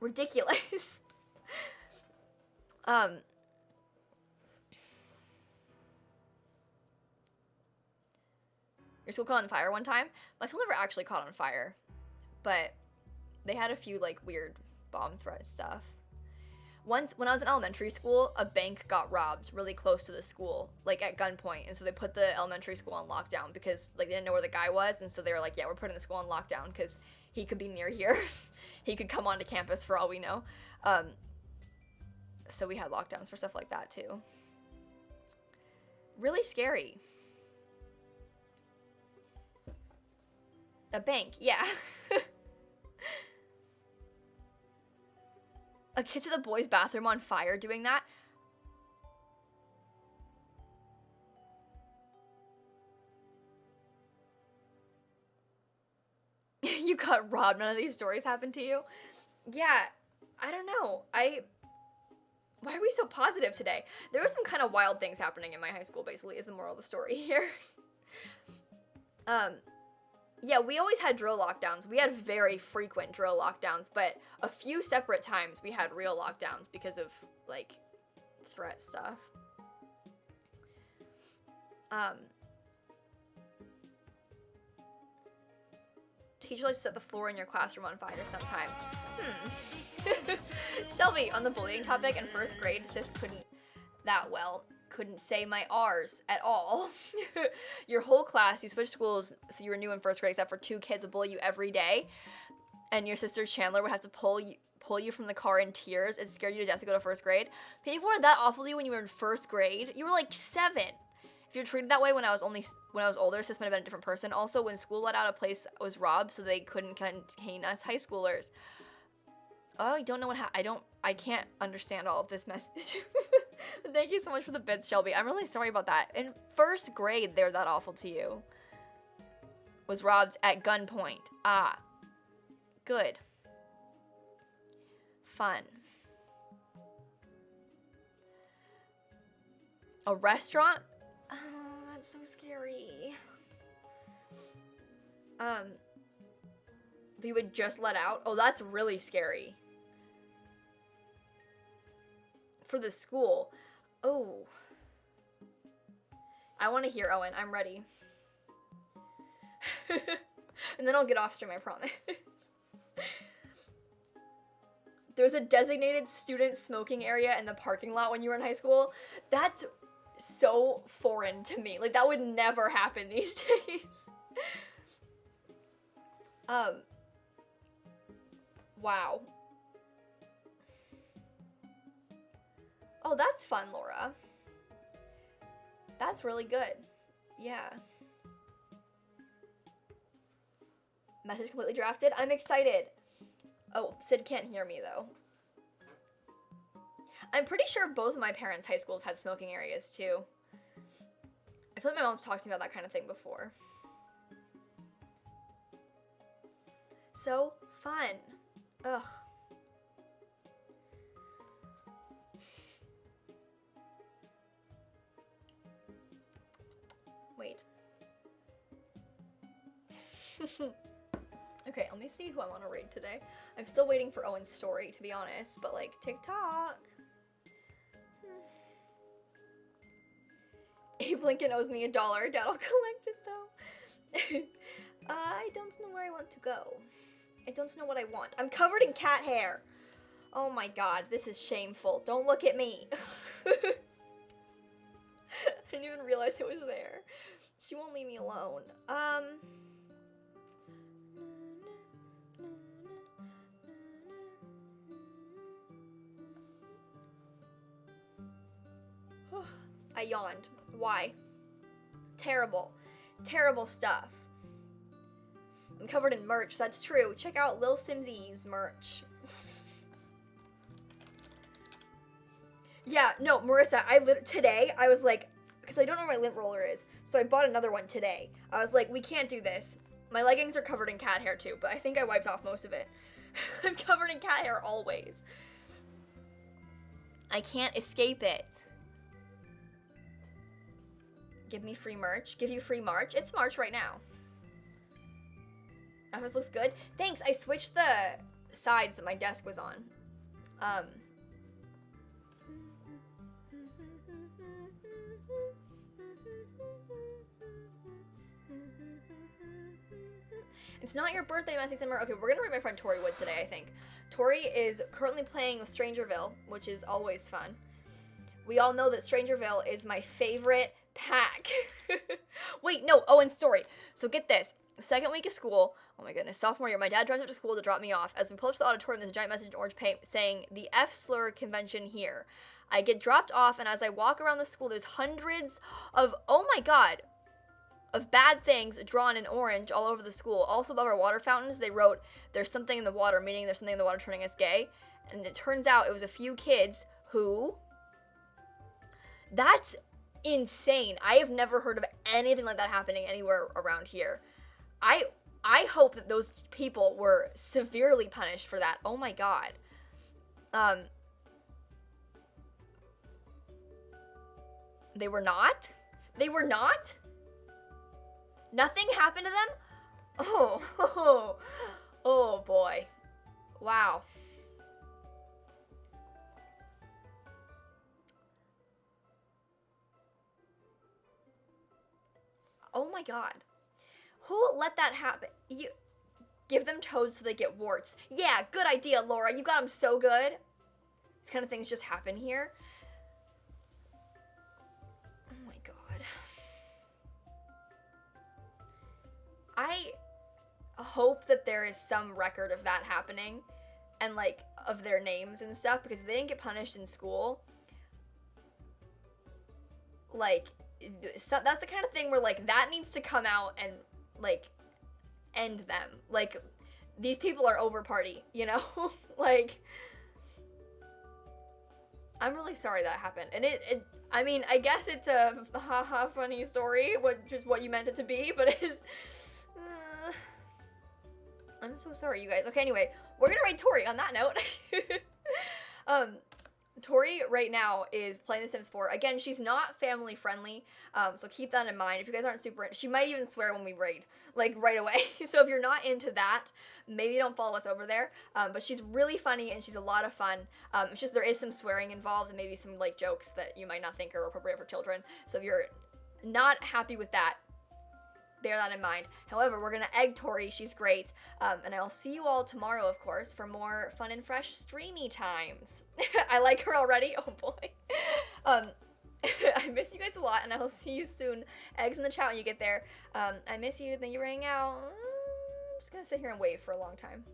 Ridiculous. Your school caught on fire one time? My school never actually caught on fire, but they had a few like weird bomb threat stuff. Once, when I was in elementary school, a bank got robbed really close to the school, like at gunpoint, and so they put the elementary school on lockdown because like they didn't know where the guy was, and so they were like, yeah, we're putting the school on lockdown because he could be near here. He could come onto campus for all we know. So we had lockdowns for stuff like that too. Really scary. A bank, yeah. A kid to the boys' bathroom on fire doing that? You got robbed. None of these stories happened to you? Yeah, I don't know. Why are we so positive today? There were some kind of wild things happening in my high school, basically, is the moral of the story here. Yeah, we always had drill lockdowns. We had very frequent drill lockdowns, but a few separate times we had real lockdowns because of, like, threat stuff. Teacher likes to set the floor in your classroom on fire sometimes. Shelby, on the bullying topic, in first grade, sis couldn't say my R's at all. Your whole class, you switched schools, so you were new in first grade, except for 2 kids would bully you every day, and your sister Chandler would have to pull you from the car in tears. It scared you to death to go to first grade. People were that awful to you when you were in first grade. You were like 7. If you're treated that way when I was older, sis might have been a different person. Also, when school let out, a place was robbed, so they couldn't contain us high schoolers. Oh, I don't know what I can't understand all of this message. Thank you so much for the bits, Shelby. I'm really sorry about that. In first grade, they're that awful to you. Was robbed at gunpoint. Ah. Good. Fun. A restaurant? Oh, that's so scary. They would just let out? Oh, that's really scary. For the school. Oh. I want to hear Owen. I'm ready. And then I'll get off stream, I promise. There's a designated student smoking area in the parking lot when you were in high school. That's so foreign to me. Like, that would never happen these days. Wow. Oh, that's fun, Laura. That's really good. Yeah. Message completely drafted. I'm excited. Oh, Sid can't hear me, though. I'm pretty sure both of my parents' high schools had smoking areas too. I feel like my mom's talked to me about that kind of thing before. So fun. Ugh. Wait. Okay, let me see who I want to read today. I'm still waiting for Owen's story, to be honest, but like, TikTok. Abe Lincoln owes me $1. Dad'll collect it though. I don't know where I want to go. I don't know what I want. I'm covered in cat hair. Oh my god, this is shameful. Don't look at me. I didn't even realize it was there. She won't leave me alone. I yawned. Why? Terrible. Terrible stuff. I'm covered in merch. That's true. Check out lilsimsie's merch. Yeah, no, Marissa, today, I was like, because I don't know where my lint roller is, so I bought another one today. I was like, we can't do this. My leggings are covered in cat hair too, but I think I wiped off most of it. I'm covered in cat hair always. I can't escape it. Give me free merch. Give you free March. It's March right now. Oh, this looks good. Thanks. I switched the sides that my desk was on. It's not your birthday, Messy Summer. Okay, we're gonna read my friend Tori Wood today, I think. Tori is currently playing with Strangerville, which is always fun. We all know that Strangerville is my favorite pack. Wait, no, Owen's story. So get this. Second week of school, oh my goodness, sophomore year, my dad drives up to school to drop me off. As we pull up to the auditorium, there's a giant message in orange paint saying, the F-slur convention here. I get dropped off, and as I walk around the school, there's hundreds of, oh my god, of bad things drawn in orange all over the school. Also above our water fountains, they wrote, there's something in the water, meaning there's something in the water turning us gay. And it turns out it was a few kids who... That's insane. I have never heard of anything like that happening anywhere around here. I hope that those people were severely punished for that. Oh my god. They were not? They were not? Nothing happened to them? Oh boy. Wow. Oh my god. Who let that happen? You give them toads so they get warts. Yeah, good idea, Laura. You got them so good. These kind of things just happen here. Oh my god. I hope that there is some record of that happening and like of their names and stuff, because if they didn't get punished in school, like so that's the kind of thing where like that needs to come out and like end them. Like these people are over party, you know? Like I'm really sorry that happened. And it I mean, I guess it's a haha funny story, which is what you meant it to be, but it's I'm so sorry, you guys. Okay, anyway, we're gonna rate Tori on that note. Tori right now is playing The Sims 4. Again, she's not family friendly, so keep that in mind. If you guys aren't super, she might even swear when we raid, like right away. So if you're not into that, maybe don't follow us over there. But she's really funny and she's a lot of fun. It's just there is some swearing involved and maybe some like jokes that you might not think are appropriate for children. So if you're not happy with that, bear that in mind. However, we're gonna egg Tori. She's great. And I'll see you all tomorrow, of course, for more fun and fresh streamy times. I like her already. Oh boy. I miss you guys a lot, and I will see you soon. Eggs in the chat when you get there. I miss you. Thank you for hanging out. I'm just gonna sit here and wait for a long time.